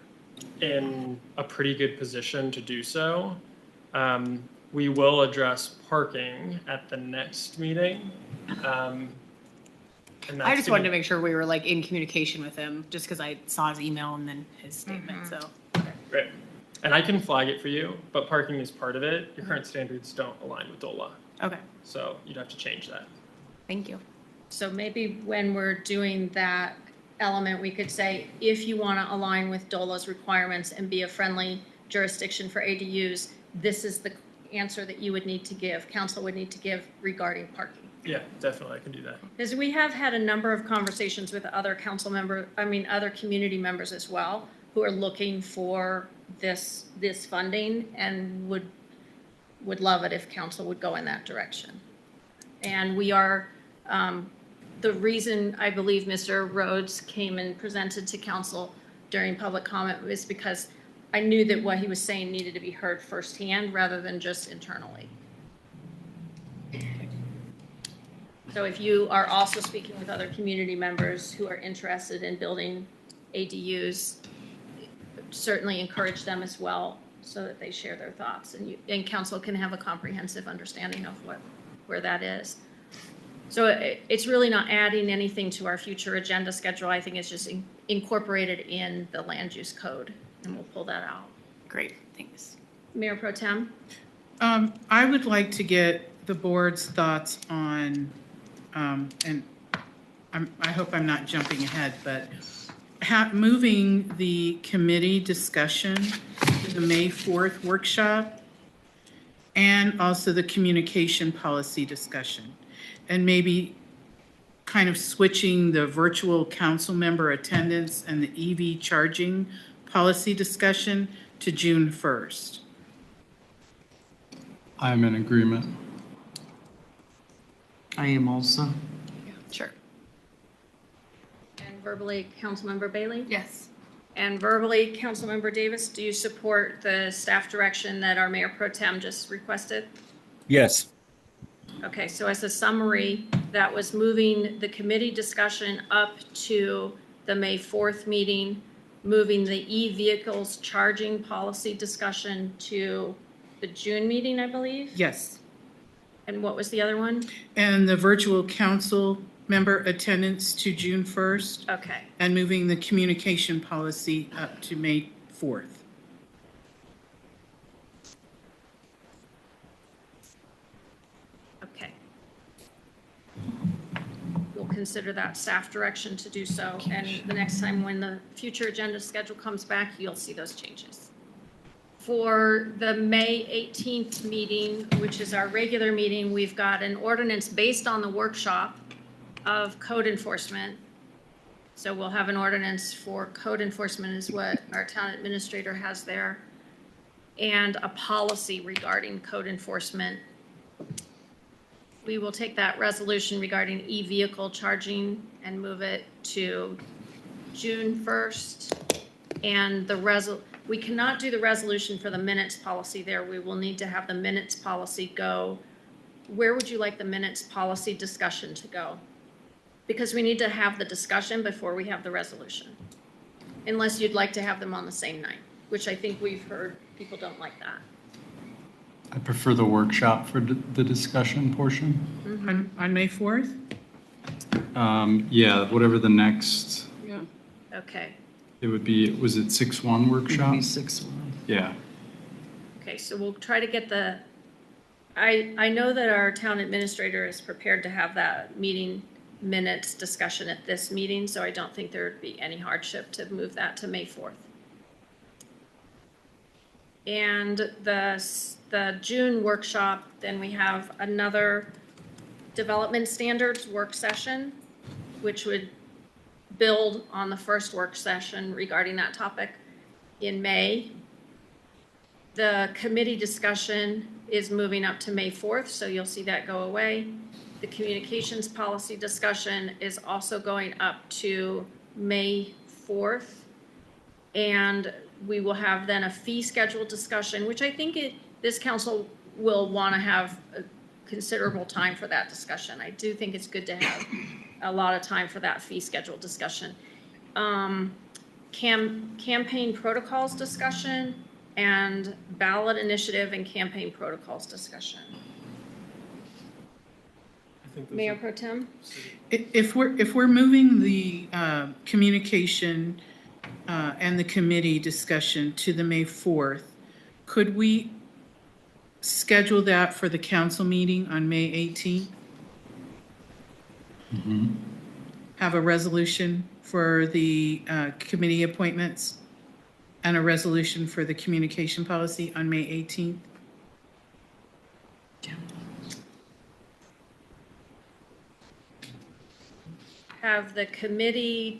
in a pretty good position to do so. We will address parking at the next meeting. And I just wanted to make sure we were like in communication with him, just because I saw his email and then his statement, so. Great. And I can flag it for you, but parking is part of it. Your current standards don't align with DOLA. Okay, So you'd have to change that. thank you. So maybe when we're doing that element, we could say, if you want to align with DOLA's requirements and be a friendly jurisdiction for ADUs, this is the answer that you would need to give, council would need to give regarding parking. Yeah, definitely, I can do that. Because we have had a number of conversations with other other community members as well, who are looking for this funding and would love it if council would go in that direction. And we are, the reason I believe Mr. Rhodes came and presented to council during public comment was because I knew that what he was saying needed to be heard firsthand rather than just internally. So if you are also speaking with other community members who are interested in building ADUs, certainly encourage them as well so that they share their thoughts and council can have a comprehensive understanding of where that is. So it's really not adding anything to our future agenda schedule. I think it's just incorporated in the land use code, and we'll pull that out. Great, thanks. Mayor Pro Tem? I would like to get the board's thoughts on, and I hope I'm not jumping ahead, but moving the committee discussion to the May 4th workshop and also the communication policy discussion. And maybe kind of switching the virtual council member attendance and the EV charging policy discussion to June 1st. I'm in agreement. I am also. Sure. And verbally, Councilmember Bailey? Yes. And verbally, Councilmember Davis, do you support the staff direction that our Mayor Pro Tem just requested? Yes. Okay, so as a summary, that was moving the committee discussion up to the May 4th meeting, moving the e-vehicles charging policy discussion to the June meeting, I believe? Yes. And what was the other one? And the virtual council member attendance to June 1st. Okay. And moving the communication policy up to May 4th. Okay. We'll consider that staff direction to do so, and the next time when the future agenda schedule comes back, you'll see those changes. For the May 18th meeting, which is our regular meeting, we've got an ordinance based on the workshop of code enforcement. So we'll have an ordinance for code enforcement is what our town administrator has there, and a policy regarding code enforcement. We will take that resolution regarding e-vehicle charging and move it to June 1st. And we cannot do the resolution for the minutes policy there. We will need to have the minutes policy go. Where would you like the minutes policy discussion to go? Because we need to have the discussion before we have the resolution. Unless you'd like to have them on the same night, which I think we've heard people don't like that. I prefer the workshop for the discussion portion. On May 4th? Yeah, whatever the next, Yeah. Okay. it would be, was it 6-1 workshop? Maybe 6-1. Yeah. Okay, so we'll try to get I know that our town administrator is prepared to have that meeting minutes discussion at this meeting, so I don't think there would be any hardship to move that to May 4th. And the June workshop, then we have another development standards work session, which would build on the first work session regarding that topic in May. The committee discussion is moving up to May 4th, so you'll see that go away. The communications policy discussion is also going up to May 4th. And we will have then a fee schedule discussion, which I think this council will want to have a considerable time for that discussion. I do think it's good to have a lot of time for that fee schedule discussion. Campaign protocols discussion and ballot initiative and campaign protocols discussion. Mayor Pro Tem? If we're moving the communication and the committee discussion to the May 4th, could we schedule that for the council meeting on May 18th? Have a resolution for the committee appointments and a resolution for the communication policy on May 18th? Have the committee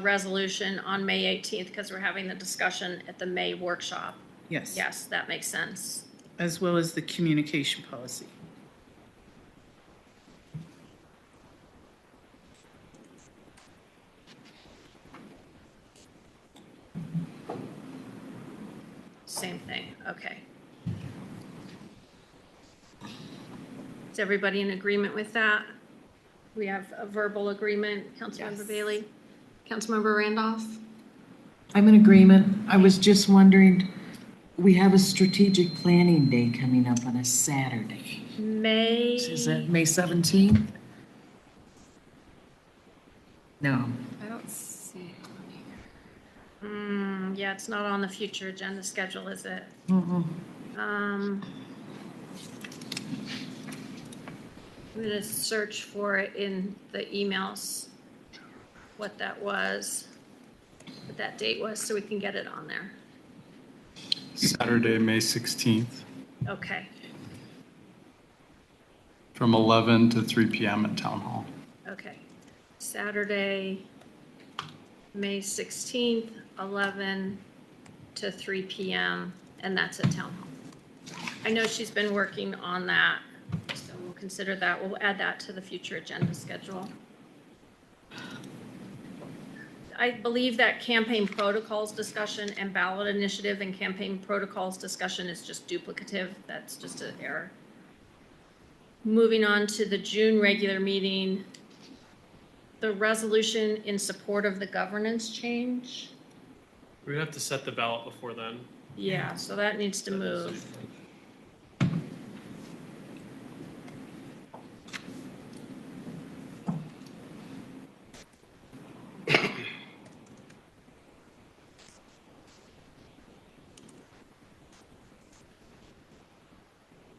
resolution on May 18th because we're having the discussion at the May workshop. Yes. Yes, that makes sense. As well as the communication policy. Same thing, okay. Is everybody in agreement with that? We have a verbal agreement, Councilmember Yes. Bailey. Councilmember Randolph? I'm in agreement. I was just wondering, we have a strategic planning day coming up on a Saturday. Is that May 17th? No. I don't see it on here. Yeah, it's not on the future agenda schedule, is it? I'm gonna search for it in the emails, what that was. what that date was so we can get it on there. Saturday, May 16th, Okay, from 11 to 3 p.m. at Town Hall. okay. Saturday, May 16th, 11 to 3 p.m., and that's at Town Hall. I know she's been working on that, so we'll consider that. We'll add that to the future agenda schedule. I believe that campaign protocols discussion and ballot initiative and campaign protocols discussion is just duplicative. That's just an error. Moving on to the June regular meeting, the resolution in support of the governance change. We would have to set the ballot before then. Yeah, so that needs to move.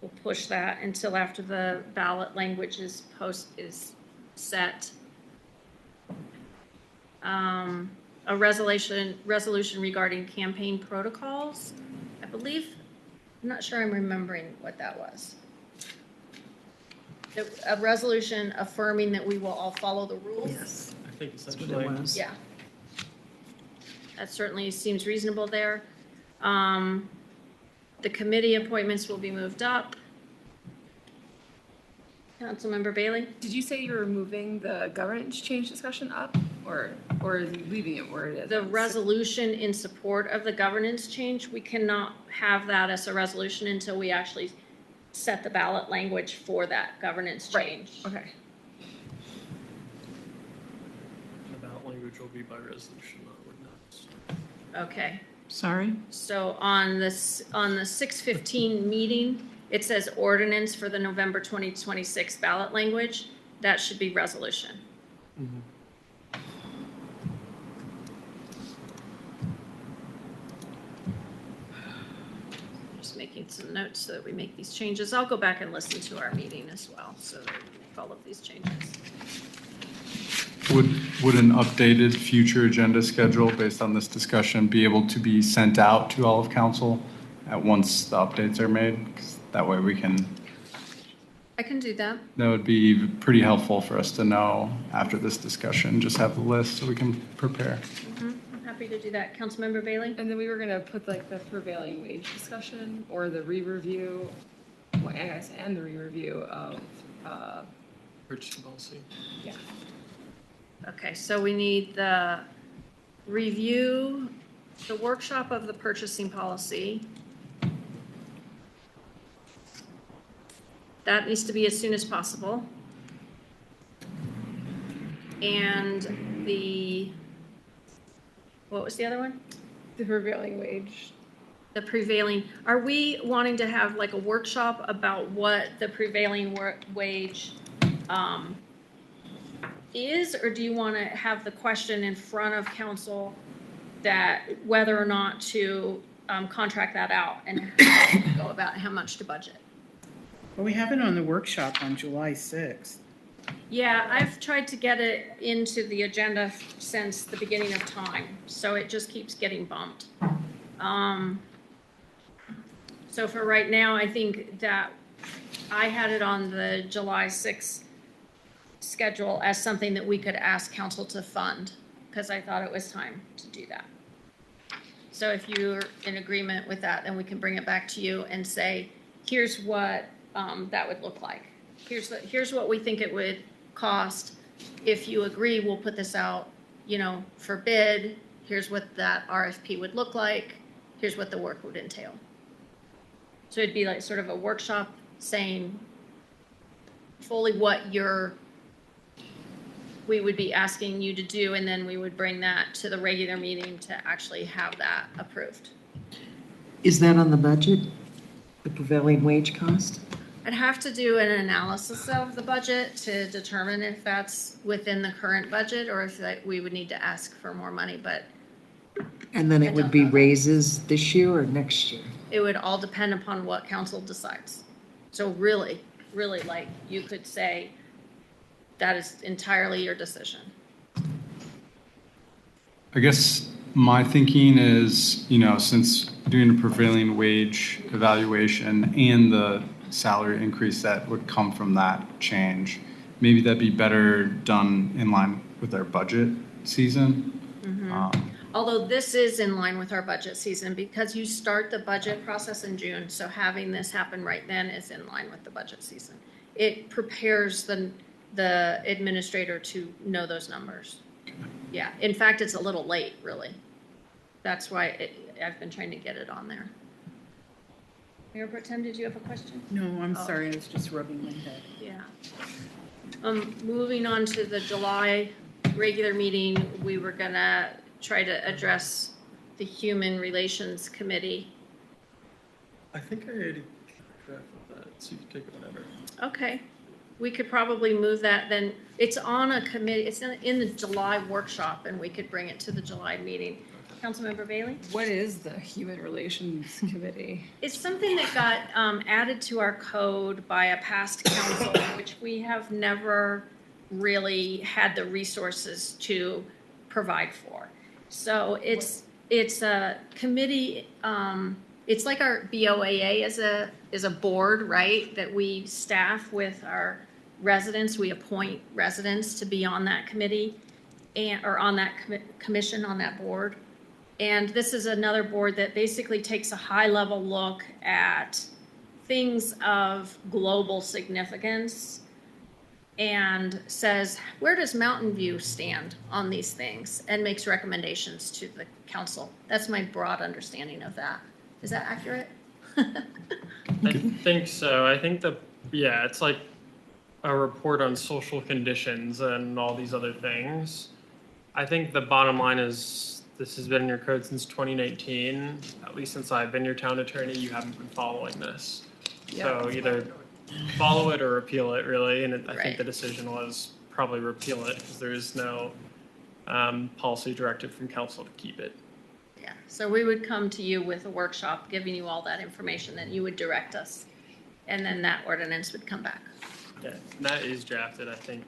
We'll push that until after the ballot language is set. A resolution regarding campaign protocols, I believe. I'm not sure I'm remembering what that was. A resolution affirming that we will all follow the rules. Yes, I think that's what essentially. it was. Yeah. That certainly seems reasonable there. The committee appointments will be moved up. Councilmember Bailey? Did you say you were moving the governance change discussion up or leaving it where it is? The resolution in support of the governance change, we cannot have that as a resolution until we actually set the ballot language for that governance change. Right. Okay. The ballot language will be by resolution, not ordinance. Okay. Sorry? So on the 6:15 meeting, it says ordinance for the November 2026 ballot language. That should be resolution. Just making some notes so that we make these changes. I'll go back and listen to our meeting as well, so that we make all of these changes. Would an updated future agenda schedule based on this discussion be able to be sent out to all of council at once the updates are made? 'Cause that way we can, I can do that. that would be pretty helpful for us to know after this discussion, just have the list so we can prepare. I'm happy to do that. Councilmember Bailey? And then we were gonna put like the prevailing wage discussion or the re-review, well, I guess, and the re-review of, Purchasing policy. yeah. Okay, so we need the review, the workshop of the purchasing policy. That needs to be as soon as possible. And what was the other one? The prevailing wage. The prevailing, are we wanting to have like a workshop about what the prevailing wage is, or do you want to have the question in front of council that whether or not to contract that out and go about how much to budget? Well, we have it on the workshop on July 6th. Yeah, I've tried to get it into the agenda since the beginning of time, so it just keeps getting bumped. So for right now, I think that I had it on the July 6th schedule as something that we could ask council to fund, because I thought it was time to do that. So if you're in agreement with that, then we can bring it back to you and say, here's what that would look like. Here's what we think it would cost. If you agree, we'll put this out, for bid. Here's what that RFP would look like. Here's what the work would entail. So it'd be like sort of a workshop saying fully what we would be asking you to do, and then we would bring that to the regular meeting to actually have that approved. Is that on the budget, the prevailing wage cost? I'd have to do an analysis of the budget to determine if that's within the current budget or if we would need to ask for more money, but And then it would be raises this year or next year? it would all depend upon what council decides. So really, like, you could say that is entirely your decision. I guess My thinking is, since doing a prevailing wage evaluation and the salary increase that would come from that change, maybe that'd be better done in line with our budget season. Although this is in line with our budget season because you start the budget process in June, so having this happen right then is in line with the budget season. It prepares the administrator to know those numbers. Yeah, in fact, it's a little late, really. That's why I've been trying to get it on there. Mayor Pro Tem, did you have a question? No, I'm sorry, I was just rubbing my head. Yeah. Moving on to the July regular meeting, we were gonna try to address the Human Relations Committee. I think I already drafted that, so you can take it whenever. Okay, we could probably move that then. It's on a committee, it's in the July workshop, and we could bring it to the July meeting. Councilmember Bailey? What is the Human Relations Committee? It's something that got added to our code by a past council, which we have never really had the resources to provide for. So it's a committee, it's like our BOAA is a board, right? That we staff with our residents. We appoint residents to be on that committee or on that commission, on that board. And this is another board that basically takes a high-level look at things of global significance and says, where does Mountain View stand on these things, and makes recommendations to the council. That's my broad understanding of that. Is that accurate? I think so. I think it's like a report on social conditions and all these other things. I think the bottom line is this has been in your code since 2019. At least since I've been your town attorney, you haven't been following this. Yeah. So either follow it or repeal it, really. And I Right. think the decision was probably repeal it because there is no policy directive from council to keep it. Yeah, so we would come to you with a workshop, giving you all that information, and you would direct us. And then that ordinance would come back. Yeah, and that is drafted, I think.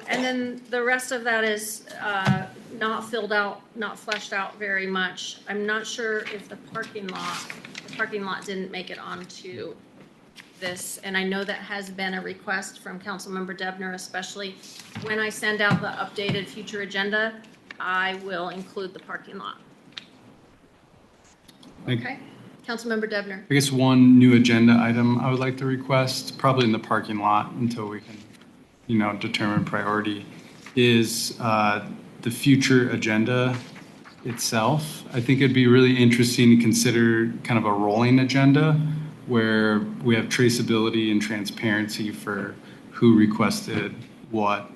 And then the rest of that is not filled out, not fleshed out very much. I'm not sure if the parking lot didn't make it onto this, and I know that has been a request from Councilmember Debner, especially when I send out the updated future agenda, I will include the parking lot. Okay, Councilmember Debner. I guess one new agenda item I would like to request, probably in the parking lot until we can, determine priority, is the future agenda itself. I think it'd be really interesting to consider kind of a rolling agenda where we have traceability and transparency for who requested what,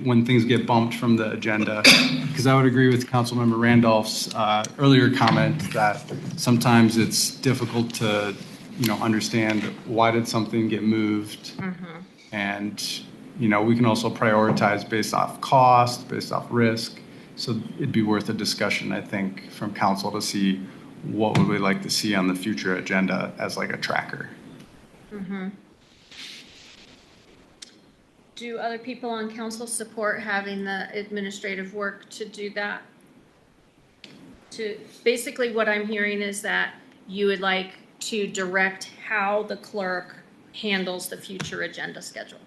when things get bumped from the agenda. Because I would agree with Councilmember Randolph's earlier comment that sometimes it's difficult to, understand why did something get moved. And, we can also prioritize based off cost, based off risk. So it'd be worth a discussion, I think, from council to see what would we like to see on the future agenda as like a tracker. Do other people on council support having the administrative work to do that? Basically what I'm hearing is that you would like to direct how the clerk handles the future agenda schedule.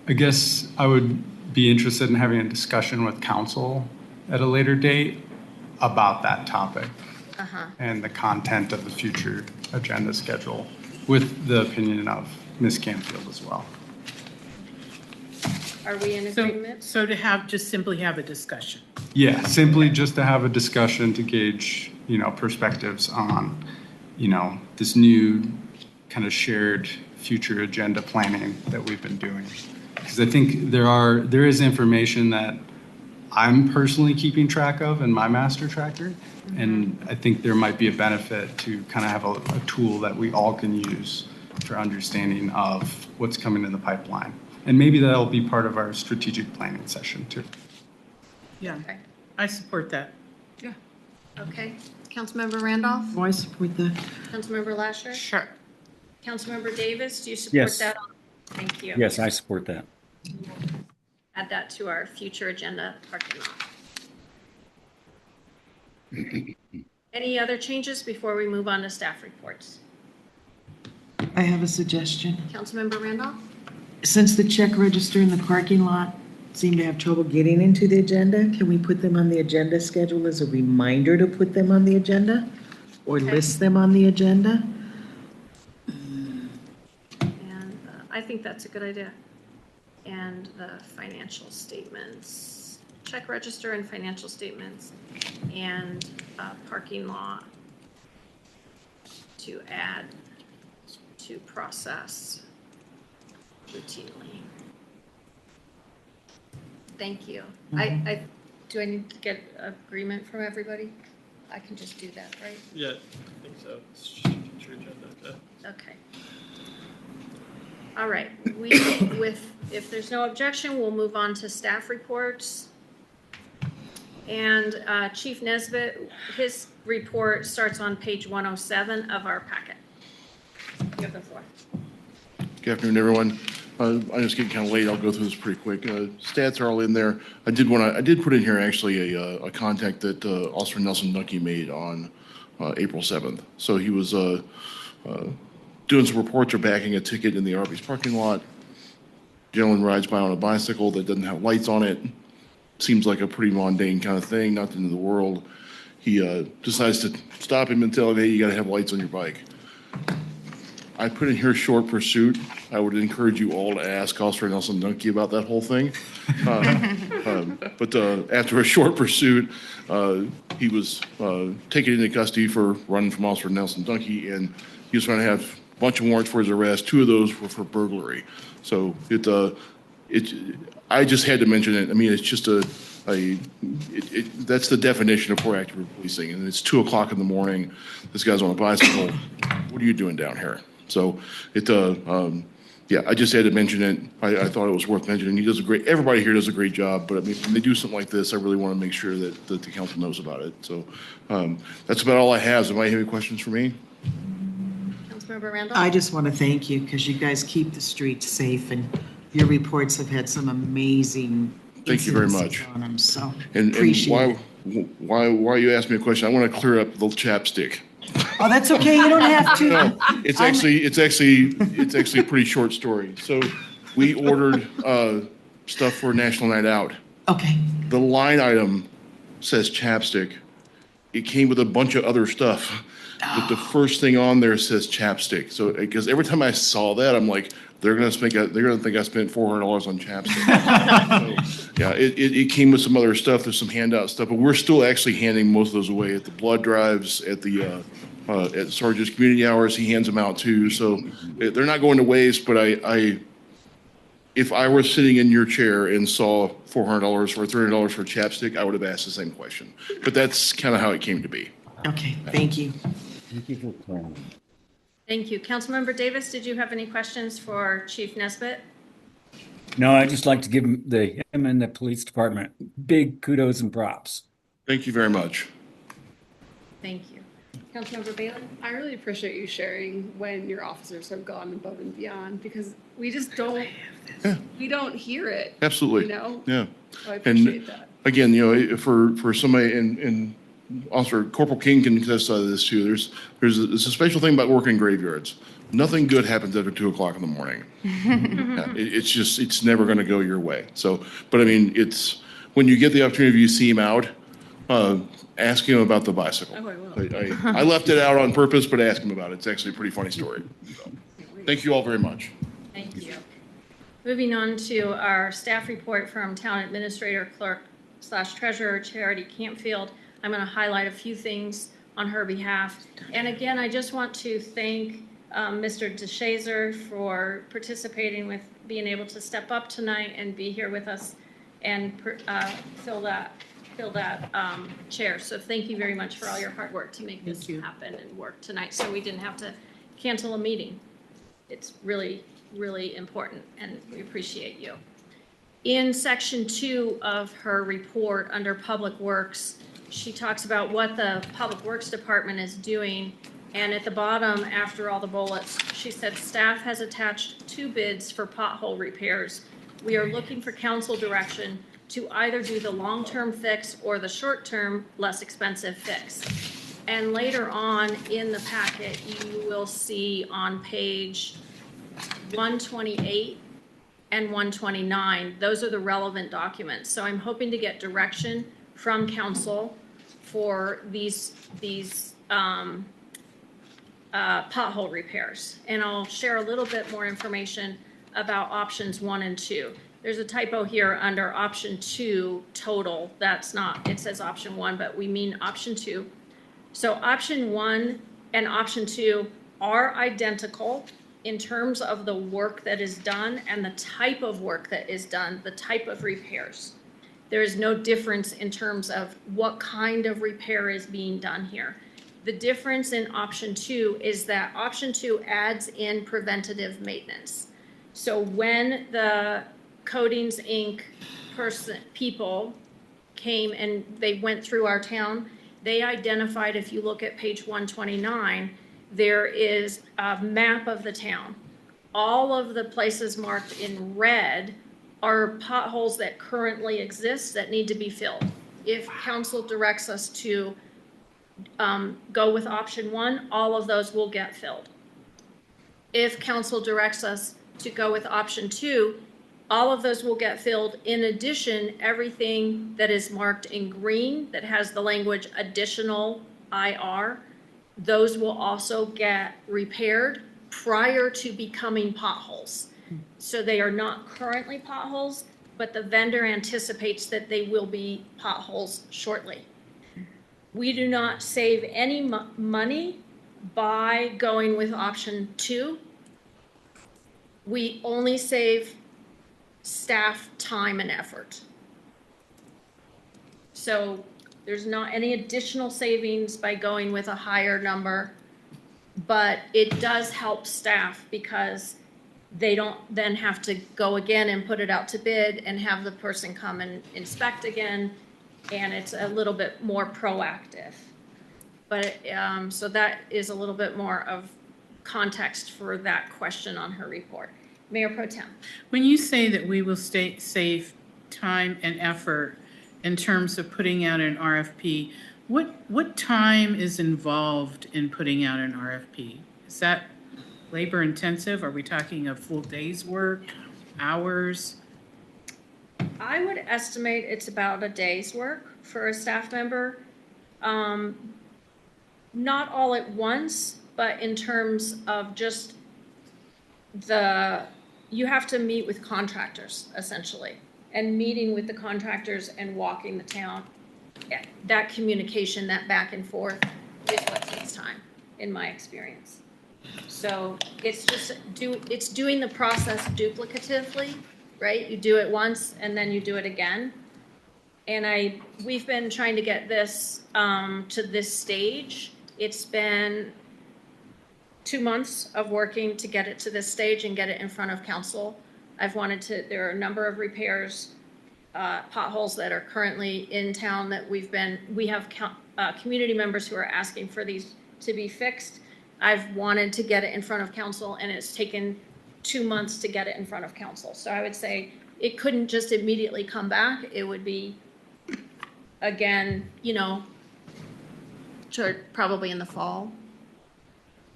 I guess I would be interested in having a discussion with council at a later date about that topic and the content of the future agenda schedule with the opinion of Ms. Canfield as well. Are we in agreement? So to simply have a discussion. Yeah, simply just to have a discussion to gauge, perspectives on, this new kind of shared future agenda planning that we've been doing. Because I think there is information that I'm personally keeping track of in my master tracker. And I think there might be a benefit to kind of have a tool that we all can use for understanding of what's coming in the pipeline. And maybe that'll be part of our strategic planning session too. Yeah, Okay. I support that. Yeah. Okay. Councilmember Randolph? Oh, I support that. Councilmember Lasher? Sure. Councilmember Davis, do you support Yes. that? Thank you. Yes, I support that. add that to our future agenda parking lot. Any other changes before we move on to staff reports? I have a suggestion. Councilmember Randolph? Since the check register in the parking lot seem to have trouble getting into the agenda, can we put them on the agenda schedule as a reminder to put them on the agenda? Or Okay. list them on the agenda? And I think that's a good idea. And the financial statements, check register and financial statements, and parking lot to add to process routinely. Thank you. Do I need to get agreement from everybody? I can just do that, right? Yeah, I think so. It's just a future agenda. Okay. All right, if there's no objection, we'll move on to staff reports. And Chief Nesbitt, his report starts on page 107 of our packet. You have the floor. Good afternoon, everyone. I'm just getting kind of late. I'll go through this pretty quick. Stats are all in there. I did put in here actually a contact that Officer Nelson Nucky made on April 7th. So he was doing some reports or backing a ticket in the Arby's parking lot. Gentleman rides by on a bicycle that doesn't have lights on it. Seems like a pretty mundane kind of thing, not the end of the world. He decides to stop him and tell him, hey, you got to have lights on your bike. I put in here short pursuit. I would encourage you all to ask Officer Nelson Nucky about that whole thing. But after a short pursuit, he was taken into custody for running from Officer Nelson Nucky, and he was trying to have a bunch of warrants for his arrest. 2 of those were for burglary. So I just had to mention it. I mean, it's just that's the definition of proactive policing. And it's 2 o'clock in the morning. This guy's on a bicycle. What are you doing down here? So yeah, I just had to mention it. I thought it was worth mentioning. Everybody here does a great job, but I mean, when they do something like this, I really want to make sure that the council knows about it. So that's about all I have. Does anybody have any questions for me? Councilmember Randall? I just want to thank you because you guys keep the streets safe and your reports have had some amazing Thank you very incidences much. on them, so And appreciate it. why you asked me a question? I want to clear up the chapstick. Oh, that's okay. You don't have to. No, it's actually a pretty short story. So we ordered stuff for National Night Out. Okay. The line item says chapstick. It came with a bunch of other stuff, but the first thing on there says chapstick. So because every time I saw that, I'm like, they're gonna think I spent $400 on chapstick. So, yeah, it came with some other stuff. There's some handout stuff, but we're still actually handing most of those away at the blood drives, at the at Sergeant's community hours. He hands them out too. So they're not going to waste. But if I were sitting in your chair and saw $400 or $300 for chapstick, I would have asked the same question. But that's kind of how it came to be. Okay, thank you. Thank you for clarity. Thank you. Councilmember Davis, did you have any questions for Chief Nesbitt? No, I'd just like to give him and the police department big kudos and props. Thank you very much. Thank you. Councilmember Bailey? I really appreciate you sharing when your officers have gone above and beyond because we just don't, we don't hear it. Absolutely. You know? Yeah. So I appreciate that. Again, for somebody and Officer Corporal King can attest to this too. There's a special thing about working graveyards. Nothing good happens after 2 o'clock in the morning. Yeah, it's never going to go your way. So, but I mean, it's when you get the opportunity, if you see him out, ask him about the bicycle. Oh, I will. I left it out on purpose, but ask him about it. It's actually a pretty funny story. So, thank you all very much. Thank you. Moving on to our staff report from Town Administrator Clerk / Treasurer Charity Campfield. I'm going to highlight a few things on her behalf. And again, I just want to thank Mr. DeShazer for participating with being able to step up tonight and be here with us and fill that chair. So thank you very much for all your hard work to make this happen and work tonight so we didn't have to cancel a meeting. It's really, really important and we appreciate you. In section 2 of her report under Public Works, she talks about what the Public Works Department is doing. And at the bottom, after all the bullets, she said staff has attached 2 bids for pothole repairs we are looking for council direction to either do the long-term fix or the short-term, less expensive fix. And later on in the packet, you will see on page 128 and 129, those are the relevant documents. So I'm hoping to get direction from council for these pothole repairs. And I'll share a little bit more information about options 1 and 2. There's a typo here under option 2 total. That's not, it says option 1, but we mean option 2. So option 1 and option 2 are identical in terms of the work that is done and the type of work that is done, the type of repairs. There is no difference in terms of what kind of repair is being done here. The difference in option 2 is that option 2 adds in preventative maintenance. So when the Coatings Inc. people came and they went through our town, they identified, if you look at page 129, there is a map of the town. All of the places marked in red are potholes that currently exist that need to be filled. If council directs us to go with option 1, all of those will get filled. If council directs us to go with option 2, all of those will get filled. In addition, everything that is marked in green that has the language additional IR, those will also get repaired prior to becoming potholes. So they are not currently potholes, but the vendor anticipates that they will be potholes shortly. We do not save any money by going with option 2. We only save staff time and effort. So there's not any additional savings by going with a higher number, but it does help staff because they don't then have to go again and put it out to bid and have the person come and inspect again, and it's a little bit more proactive. But so that is a little bit more of context for that question on her report. Mayor Pro Tem. When you say that we will save time and effort in terms of putting out an RFP, what time is involved in putting out an RFP? Is that labor intensive? Are we talking a full day's work, hours? I would estimate it's about a day's work for a staff member. Not all at once, but in terms of just you have to meet with contractors essentially, and meeting with the contractors and walking the town. That communication, that back and forth is what takes time in my experience. So it's just it's doing the process duplicatively, right? You do it once and then you do it again. And we've been trying to get this to this stage. It's been 2 months of working to get it to this stage and get it in front of council. There are a number of repairs, potholes that are currently in town that we have community members who are asking for these to be fixed. I've wanted to get it in front of council, and it's taken 2 months to get it in front of council. So I would say it couldn't just immediately come back. It would be, again, probably in the fall.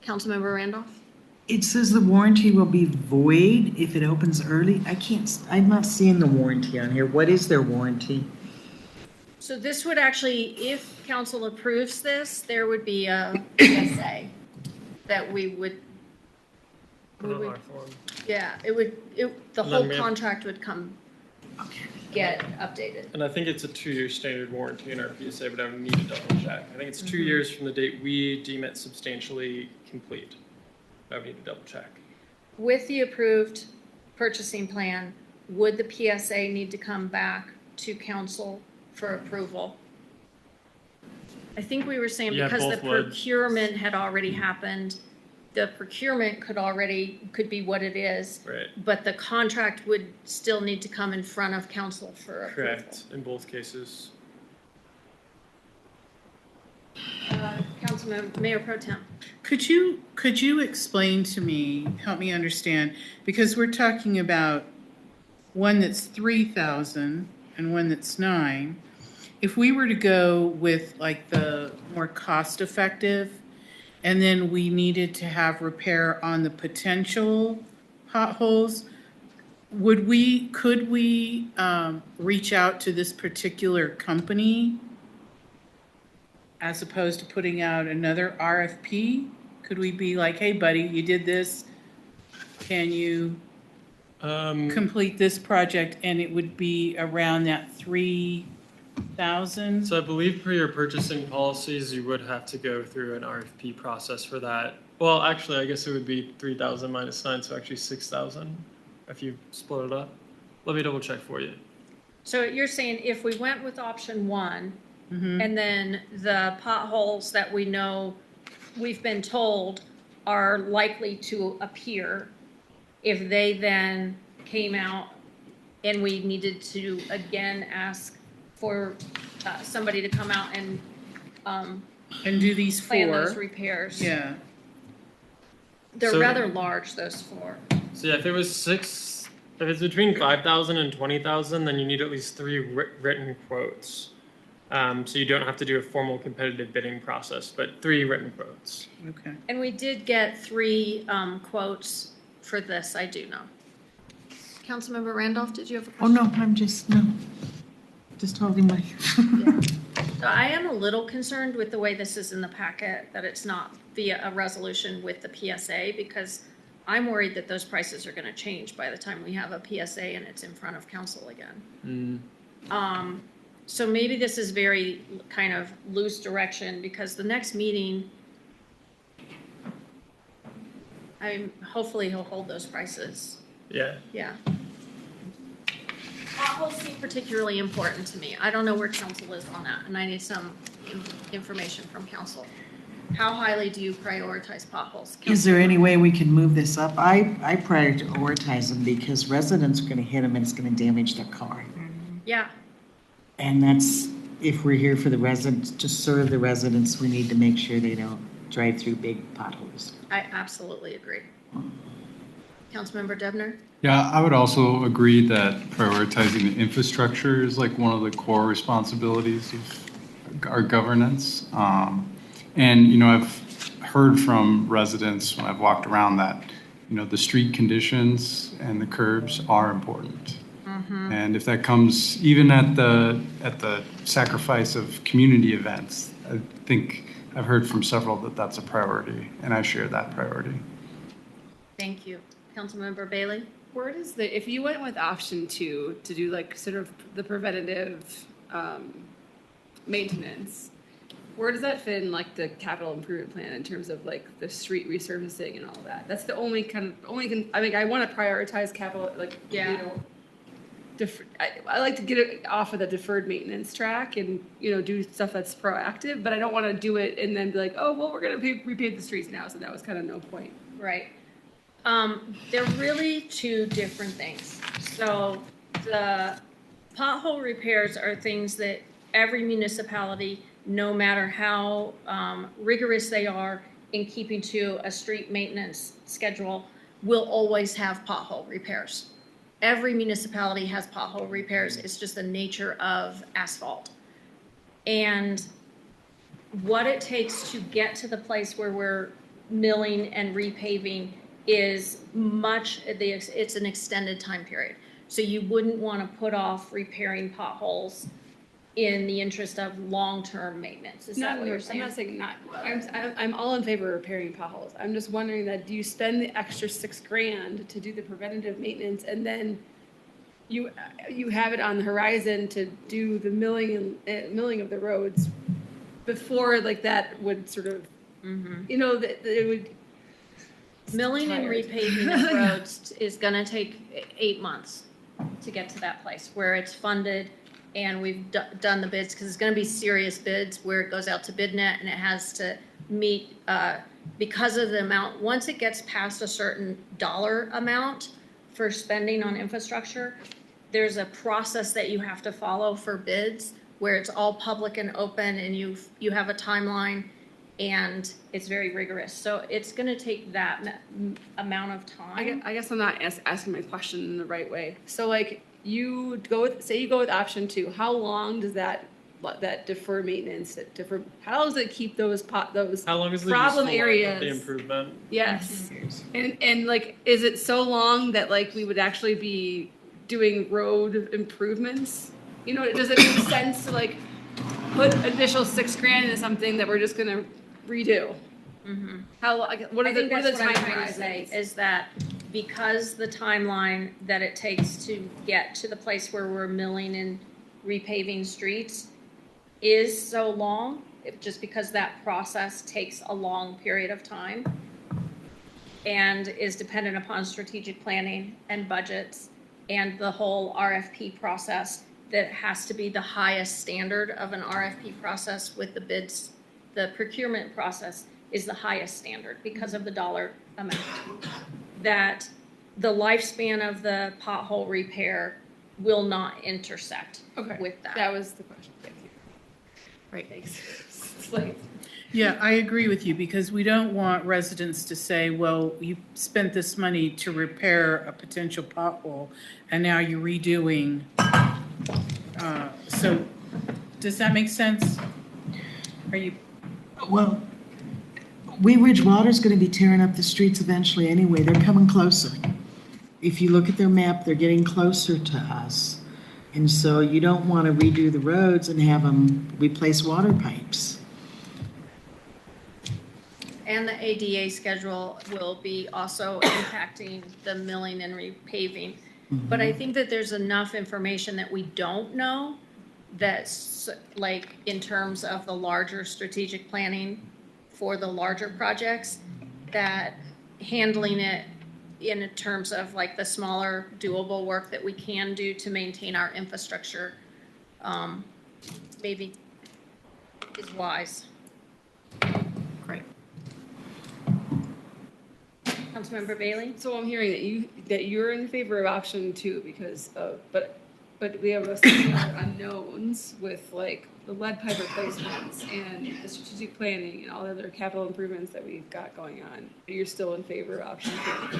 Councilmember Randolph? It says the warranty will be void if it opens early. I'm not seeing the warranty on here. What is their warranty? So this would actually, if council approves this, there would be a PSA that we would, yeah, the whole contract would get updated. And I think it's a 2-year standard warranty in our PSA, but I would need to double check. I think it's 2 years from the date we deem it substantially complete. I would need to double check. With the approved purchasing plan, would the PSA need to come back to council for approval? I think we were saying because the procurement had already happened, the procurement could be what it is. Right. But the contract would still need to come in front of council for approval. Correct, in both cases. Councilmember, Mayor Pro Tem. Could you explain to me, help me understand, because we're talking about one that's 3,000 and one that's 9. If we were to go with like the more cost-effective, and then we needed to have repair on the potential potholes, could we reach out to this particular company as opposed to putting out another RFP? Could we be like, hey, buddy, you did this, can you complete this project? And it would be around that 3,000? So I believe per your purchasing policies, you would have to go through an RFP process for that. Well, actually, I guess it would be 3,000 minus 9, so actually 6,000 if you split it up. Let me double check for you. So you're saying if we went with option 1, and then the potholes that we know, we've been told are likely to appear, if they then came out and we needed to again ask for somebody to come out and do these plan 4. those repairs. Yeah. They're So- rather large, those 4. So yeah, if it was if it's between 5,000 and 20,000, then you need at least 3 written quotes. So you don't have to do a formal competitive bidding process, but 3 written quotes. Okay. And we did get 3 quotes for this, I do know. Councilmember Randolph, did you have a Oh, question? no, I'm just holding my. So I am a little concerned with the way this is in the packet, that it's not via a resolution with the PSA, because I'm worried that those prices are going to change by the time we have a PSA and it's in front of council again. So maybe this is very kind of loose direction, because the next meeting, hopefully he'll hold those prices. Yeah. Yeah. Potholes seem particularly important to me. I don't know where council is on that, and I need some information from council. How highly do you prioritize potholes? Is there any way we can move this up? I prioritize them because residents are going to hit them and it's going to damage their car. Yeah. And that's, if we're here for the residents, to serve the residents, we need to make sure they don't drive through big potholes. I absolutely agree. Councilmember Debner? Yeah, I would also agree that prioritizing the infrastructure is like one of the core responsibilities of our governance. And, I've heard from residents when I've walked around that, the street conditions and the curbs are important. And if that comes even at the sacrifice of community events, I think I've heard from several that that's a priority, and I share that priority. Thank you. Councilmember Bailey? Where does if you went with option 2 to do like sort of the preventative maintenance, where does that fit in like the capital improvement plan in terms of like the street resurfacing and all that? That's the only I want to prioritize capital, like, I like to get it off of the deferred maintenance track and, do stuff that's proactive, but I don't want to do it and then be like, oh, well, we're going to repave the streets now. So that was kind of no point. Right. They're really 2 different things. So the pothole repairs are things that every municipality, no matter how rigorous they are in keeping to a street maintenance schedule, will always have pothole repairs. Every municipality has pothole repairs. It's just the nature of asphalt. And what it takes to get to the place where we're milling and repaving is it's an extended time period. So you wouldn't want to put off repairing potholes in the interest of long-term maintenance. Is that what you're saying? I'm not saying not. I'm all in favor of repairing potholes. I'm just wondering that, do you spend the extra $6,000 to do the preventative maintenance, and then you have it on the horizon to do the milling of the roads before, like, that would sort of, that it would. Milling and repaving of roads is going to take 8 months to get to that place where it's funded and we've done the bids, because it's going to be serious bids where it goes out to BidNet and it has to meet, because of the amount, once it gets past a certain dollar amount for spending on infrastructure, there's a process that you have to follow for bids where it's all public and open and you have a timeline. and it's very rigorous. So it's going to take that amount of time. I guess I'm not asking my question in the right way. So like you go with, say you go with option 2, how long does that defer maintenance, how does it keep those How long is the problem useful life of areas? the improvement? Yes. And like, is it so long that like we would actually be doing road improvements? You know, does it make sense to like put additional $6,000 into something that we're just gonna redo? How, what are the time horizons? Is that because the timeline that it takes to get to the place where we're milling and repaving streets is so long, just because that process takes a long period of time and is dependent upon strategic planning and budgets and the whole RFP process, that has to be the highest standard of an RFP process with the bids. The procurement process is the highest standard because of the dollar amount. That the lifespan of the pothole repair will not intersect with that. That was the question. Thank you. Right. Thanks. Yeah, I agree with you, because we don't want residents to say, well, you spent this money to repair a potential pothole and now you're redoing. So does that make sense? Are you? Well, Wee Ridge Water's going to be tearing up the streets eventually anyway. They're coming closer. If you look at their map, they're getting closer to us. And so you don't want to redo the roads and have them replace water pipes. And the ADA schedule will be also impacting the milling and repaving. But I think that there's enough information that we don't know, that's like in terms of the larger strategic planning for the larger projects, that handling it in terms of like the smaller doable work that we can do to maintain our infrastructure, maybe is wise. Great. Councilmember Bailey? So I'm hearing that you're in favor of option 2 because of, but we have a set of unknowns with like the lead pipe replacements and the strategic planning and all the other capital improvements that we've got going on. And you're still in favor of option 2.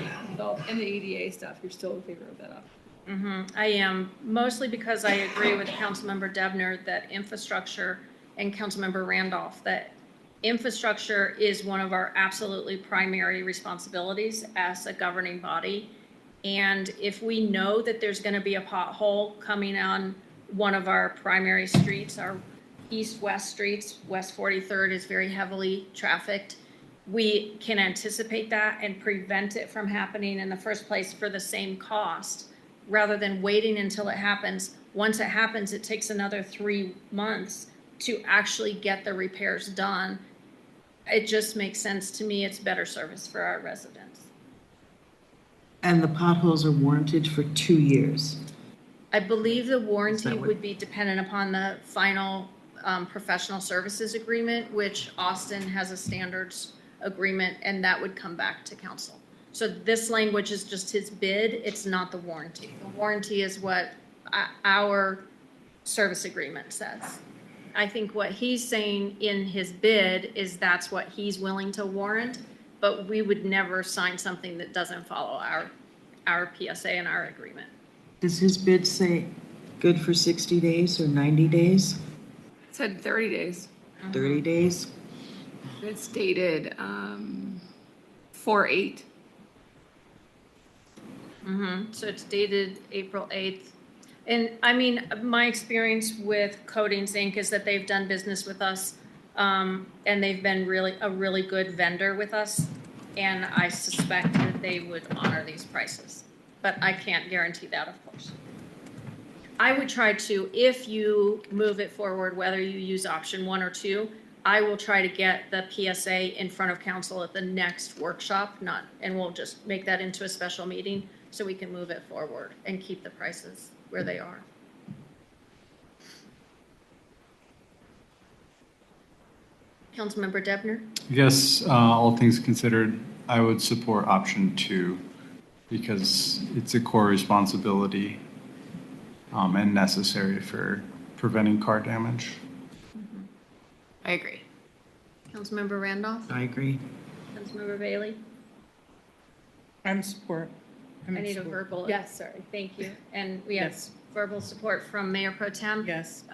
And the ADA stuff, you're still in favor of that option. I am, mostly because I agree with Councilmember Devner that infrastructure, and Councilmember Randolph, that infrastructure is one of our absolutely primary responsibilities as a governing body. And if we know that there's going to be a pothole coming on one of our primary streets, our east-west streets, West 43rd is very heavily trafficked, we can anticipate that and prevent it from happening in the first place for the same cost, rather than waiting until it happens. Once it happens, it takes another 3 months to actually get the repairs done. It just makes sense to me. It's better service for our residents. And the potholes are warranted for 2 years. I believe the warranty would be dependent upon the final professional services agreement, which Austin has a standards agreement, and that would come back to council. So this language is just his bid. It's not the warranty. The warranty is what our service agreement says. I think what he's saying in his bid is that's what he's willing to warrant, but we would never sign something that doesn't follow our PSA and our agreement. Does his bid say good for 60 days or 90 days? It said 30 days. 30 days? It's dated 4/8. So it's dated April 8th. And I mean, my experience with Coatings Inc. is that they've done business with us, and they've been a really good vendor with us. And I suspect that they would honor these prices, but I can't guarantee that, of course. I would try to, if you move it forward, whether you use option 1 or 2, I will try to get the PSA in front of council at the next workshop, and we'll just make that into a special meeting so we can move it forward and keep the prices where they are. Councilmember Debner? I guess, all things considered, I would support option 2 because it's a core responsibility and necessary for preventing car damage. I agree. Councilmember Randolph? I agree. Councilmember Bailey? I'm support. I need a verbal. Yes. Sorry, thank you. And we have Yes. verbal support from Mayor Pro Tem. Yes.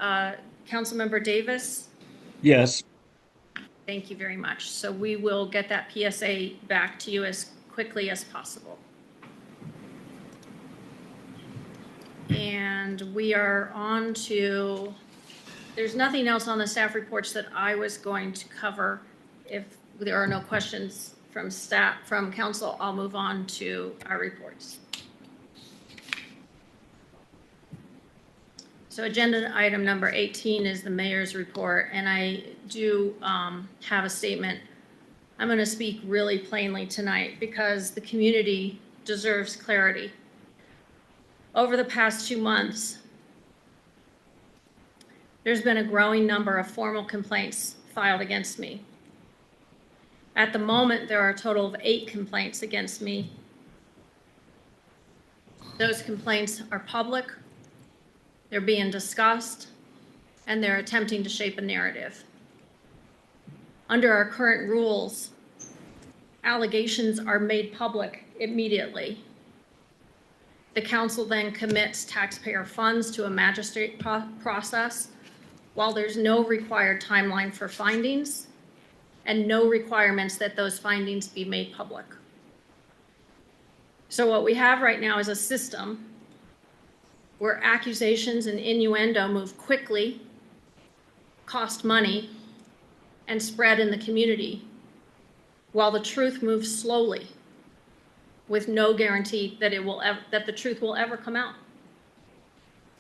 Councilmember Davis? Yes. Thank you very much. So we will get that PSA back to you as quickly as possible. And we are on to, there's nothing else on the staff reports that I was going to cover. If there are no questions from staff, from council, I'll move on to our reports. So agenda item number 18 is the mayor's report, and I do have a statement. I'm going to speak really plainly tonight because the community deserves clarity. Over the past 2 months, there's been a growing number of formal complaints filed against me. At the moment, there are a total of 8 complaints against me. Those complaints are public, they're being discussed, and they're attempting to shape a narrative. Under our current rules, allegations are made public immediately. The council then commits taxpayer funds to a magistrate process while there's no required timeline for findings and no requirements that those findings be made public. So what we have right now is a system where accusations and innuendo move quickly, cost money, and spread in the community, while the truth moves slowly, with no guarantee that that the truth will ever come out.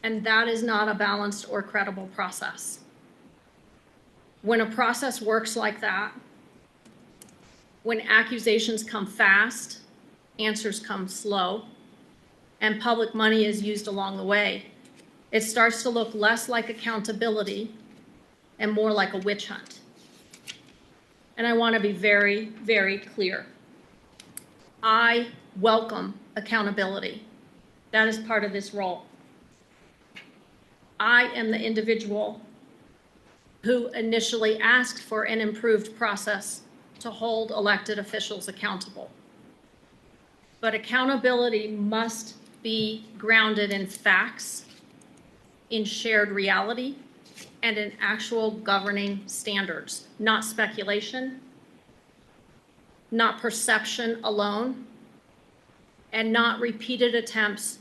And that is not a balanced or credible process. When a process works like that, when accusations come fast, answers come slow, and public money is used along the way, it starts to look less like accountability and more like a witch hunt. And I want to be very, very clear. I welcome accountability. That is part of this role. I am the individual who initially asked for an improved process to hold elected officials accountable. But accountability must be grounded in facts, in shared reality, and in actual governing standards, not speculation, not perception alone, and not repeated attempts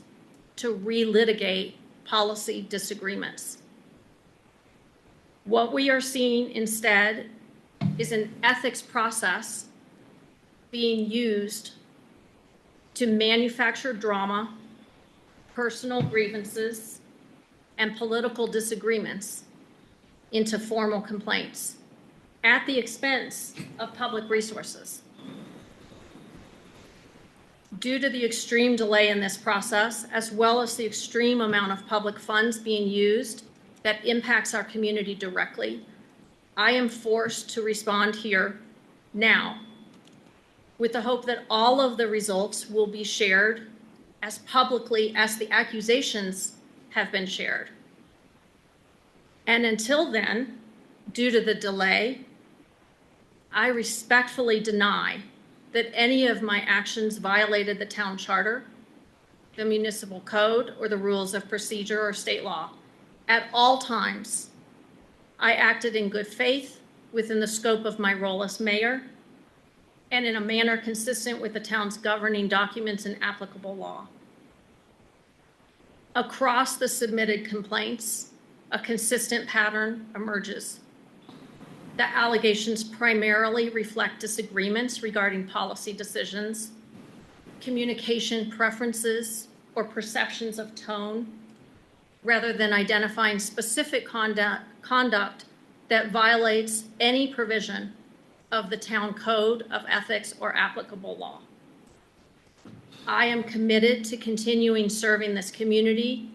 to relitigate policy disagreements. What we are seeing instead is an ethics process being used to manufacture drama, personal grievances, and political disagreements into formal complaints at the expense of public resources. Due to the extreme delay in this process, as well as the extreme amount of public funds being used that impacts our community directly, I am forced to respond here now with the hope that all of the results will be shared as publicly as the accusations have been shared. And until then, due to the delay, I respectfully deny that any of my actions violated the town charter, the municipal code, or the rules of procedure or state law. At all times, I acted in good faith within the scope of my role as mayor and in a manner consistent with the town's governing documents and applicable law. Across the submitted complaints, a consistent pattern emerges. The allegations primarily reflect disagreements regarding policy decisions, communication preferences, or perceptions of tone, rather than identifying specific conduct that violates any provision of the town code of ethics or applicable law. I am committed to continuing serving this community,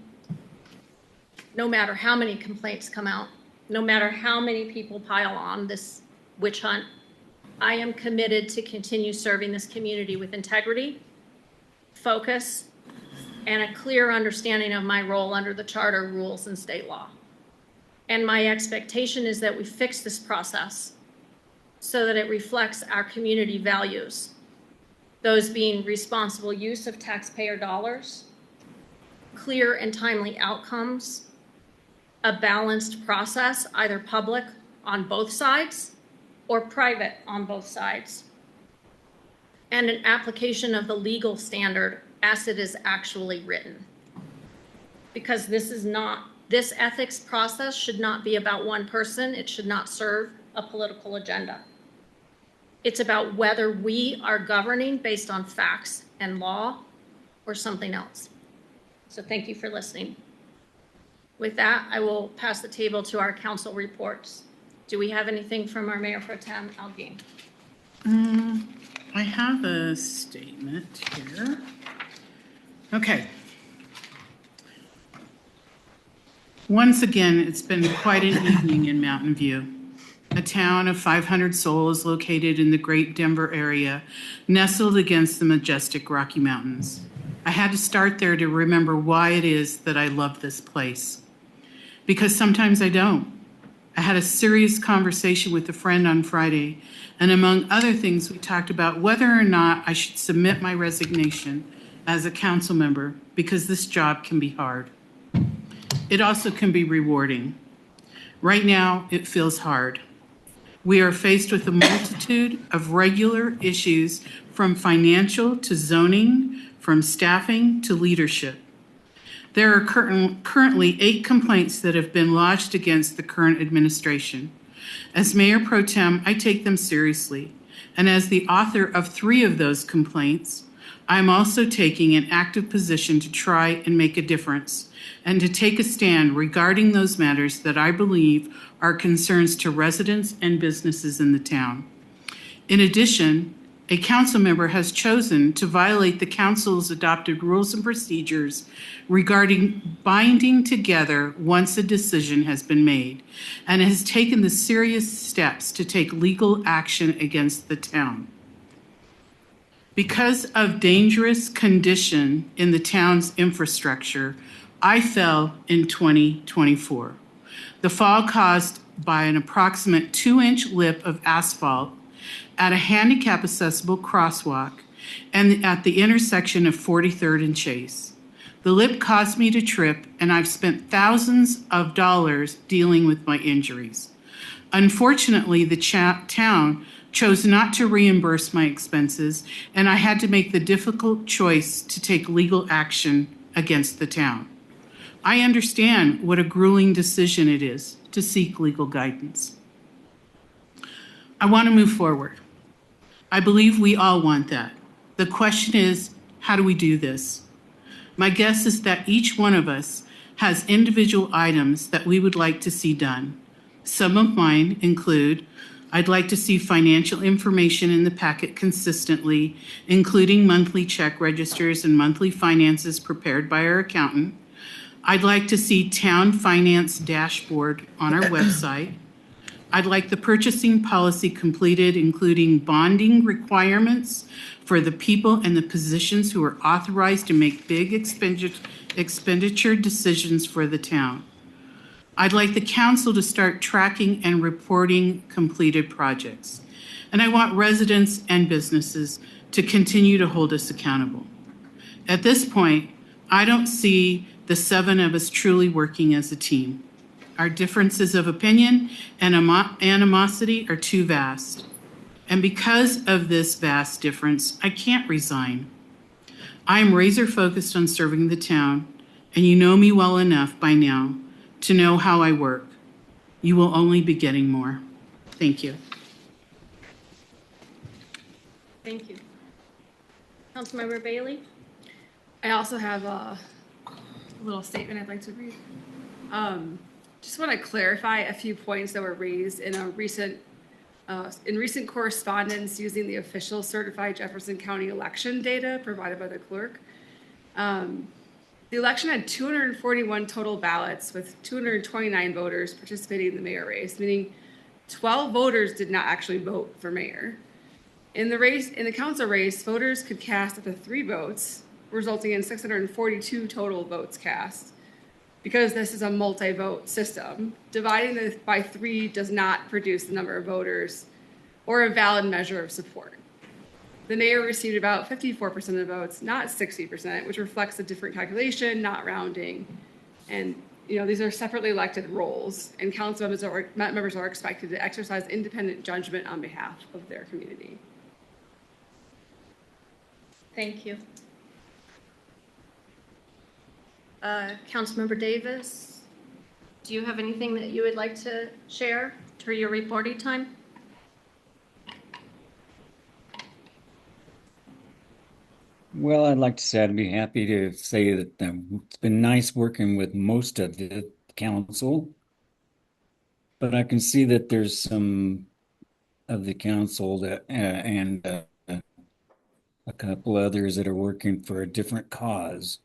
no matter how many complaints come out, no matter how many people pile on this witch hunt. I am committed to continue serving this community with integrity, focus, and a clear understanding of my role under the charter, rules, and state law. And my expectation is that we fix this process so that it reflects our community values, those being responsible use of taxpayer dollars, clear and timely outcomes, a balanced process, either public on both sides or private on both sides, and an application of the legal standard as it is actually written. Because this ethics process should not be about one person. It should not serve a political agenda. It's about whether we are governing based on facts and law or something else. So thank you for listening. With that, I will pass the table to our council reports. Do we have anything from our Mayor Pro Tem Algeen? I have a statement here. Okay. Once again, it's been quite an evening in Mountain View. A town of 500 souls located in the great Denver area, nestled against the majestic Rocky Mountains. I had to start there to remember why it is that I love this place. Because sometimes I don't. I had a serious conversation with a friend on Friday, and among other things, we talked about whether or not I should submit my resignation as a council member, because this job can be hard. It also can be rewarding. Right now, it feels hard. We are faced with a multitude of regular issues, from financial to zoning, from staffing to leadership. There are currently 8 complaints that have been lodged against the current administration. As Mayor Pro Tem, I take them seriously, and as the author of 3 of those complaints, I'm also taking an active position to try and make a difference and to take a stand regarding those matters that I believe are concerns to residents and businesses in the town. In addition, a council member has chosen to violate the council's adopted rules and procedures regarding binding together once a decision has been made, and has taken the serious steps to take legal action against the town. Because of dangerous condition in the town's infrastructure, I fell in 2024. The fall caused by an approximate 2-inch lip of asphalt at a handicap-accessible crosswalk and at the intersection of 43rd and Chase. The lip caused me to trip, and I've spent thousands of dollars dealing with my injuries. Unfortunately, the town chose not to reimburse my expenses, and I had to make the difficult choice to take legal action against the town. I understand what a grueling decision it is to seek legal guidance. I want to move forward. I believe we all want that. The question is, how do we do this? My guess is that each one of us has individual items that we would like to see done. Some of mine include, I'd like to see financial information in the packet consistently, including monthly check registers and monthly finances prepared by our accountant. I'd like to see town finance dashboard on our website. I'd like the purchasing policy completed, including bonding requirements for the people and the positions who are authorized to make big expenditure decisions for the town. I'd like the council to start tracking and reporting completed projects. And I want residents and businesses to continue to hold us accountable. At this point, I don't see the 7 of us truly working as a team. Our differences of opinion and animosity are too vast. And because of this vast difference, I can't resign. I am razor focused on serving the town, and you know me well enough by now to know how I work. You will only be getting more. Thank you. Thank you. Councilmember Bailey? I also have a little statement I'd like to read. Just want to clarify a few points that were raised in a recent correspondence using the official certified Jefferson County election data provided by the clerk. The election had 241 total ballots with 229 voters participating in the mayor race, meaning 12 voters did not actually vote for mayor. In the council race, voters could cast up to 3 votes, resulting in 642 total votes cast. Because this is a multi-vote system, dividing it by 3 does not produce the number of voters or a valid measure of support. The mayor received about 54% of the votes, not 60%, which reflects a different calculation, not rounding. And, these are separately elected roles, and council members are expected to exercise independent judgment on behalf of their community. Thank you. Councilmember Davis, do you have anything that you would like to share for your reporting time? Well, I'd like to say I'd be happy to say that it's been nice working with most of the council, but I can see that there's some of the council that and a couple others that are working for a different cause.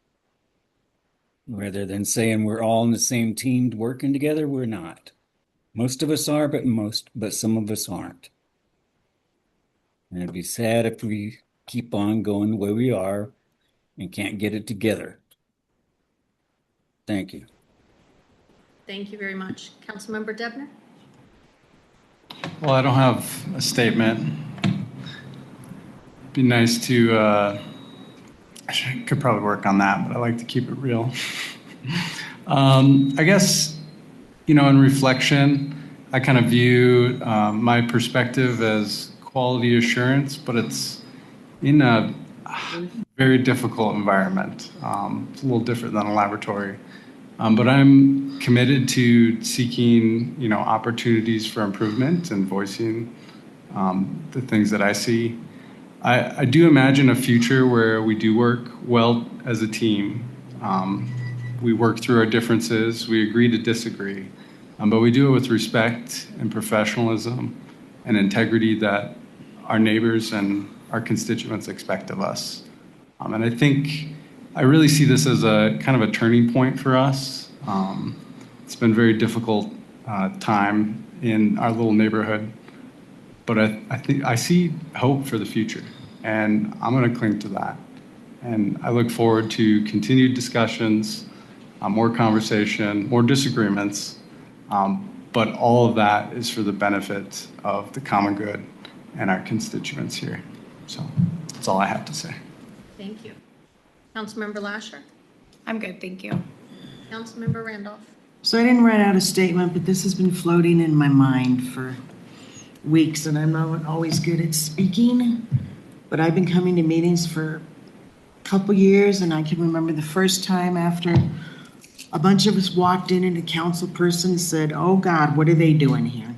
Rather than saying we're all in the same team working together, we're not. Most of us are, but some of us aren't. And it'd be sad if we keep on going the way we are and can't get it together. Thank you. Thank you very much. Councilmember Debner? Well, I don't have a statement. Be nice to, I could probably work on that, but I like to keep it real. I guess, in reflection, I kind of view my perspective as quality assurance, but it's in a very difficult environment. It's a little different than a laboratory. But I'm committed to seeking, opportunities for improvement and voicing the things that I see. I do imagine a future where we do work well as a team. We work through our differences, we agree to disagree, but we do it with respect and professionalism and integrity that our neighbors and our constituents expect of us. And I think I really see this as a kind of a turning point for us. It's been a very difficult time in our little neighborhood, but I think I see hope for the future, and I'm going to cling to that. And I look forward to continued discussions, more conversation, more disagreements, but all of that is for the benefit of the common good and our constituents here. So that's all I have to say. Thank you. Councilmember Lasher? I'm good, thank you. Councilmember Randolph? So I didn't write out a statement, but this has been floating in my mind for weeks, and I'm not always good at speaking, but I've been coming to meetings for a couple years, and I can remember the first time after a bunch of us walked in and a council person said, "Oh God, what are they doing here?"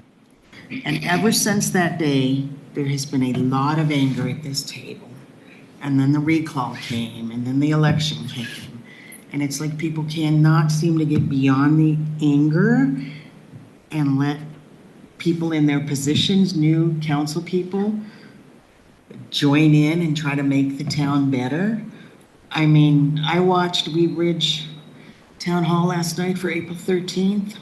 And ever since that day, there has been a lot of anger at this table. And then the recall came, and then the election came. And it's like people cannot seem to get beyond the anger and let people in their positions, new council people, join in and try to make the town better. I mean, I watched Wheat Ridge Town Hall last night for April 13th.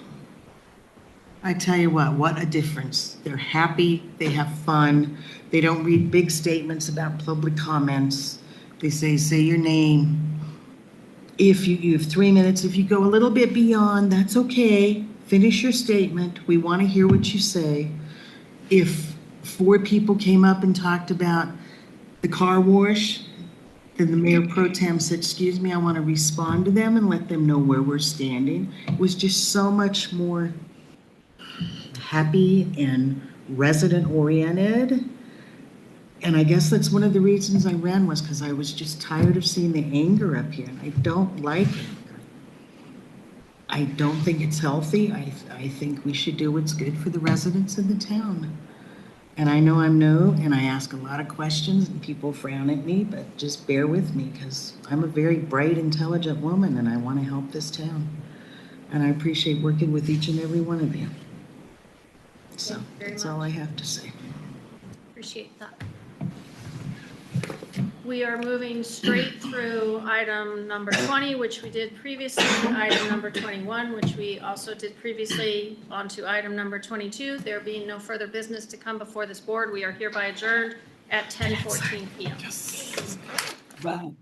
I tell you what a difference. They're happy, they have fun, they don't read big statements about public comments. They say your name. If you have 3 minutes, if you go a little bit beyond, that's okay. Finish your statement. We want to hear what you say. If 4 people came up and talked about the car wash, then the mayor pro tem said, "Excuse me, I want to respond to them and let them know where we're standing." It was just so much more happy and resident-oriented. And I guess that's one of the reasons I ran, was because I was just tired of seeing the anger up here. And I don't like anger. I don't think it's healthy. I think we should do what's good for the residents of the town. And I know I'm new, and I ask a lot of questions, and people frown at me, but just bear with me, because I'm a very bright, intelligent woman, and I want to help this town. And I appreciate working with each and every one of you. So that's all I have to say. Appreciate that. We are moving straight through item number 20, which we did previously, item number 21, which we also did previously, on to item number 22. There being no further business to come before this board, we are hereby adjourned at 10:14 p.m. Wow.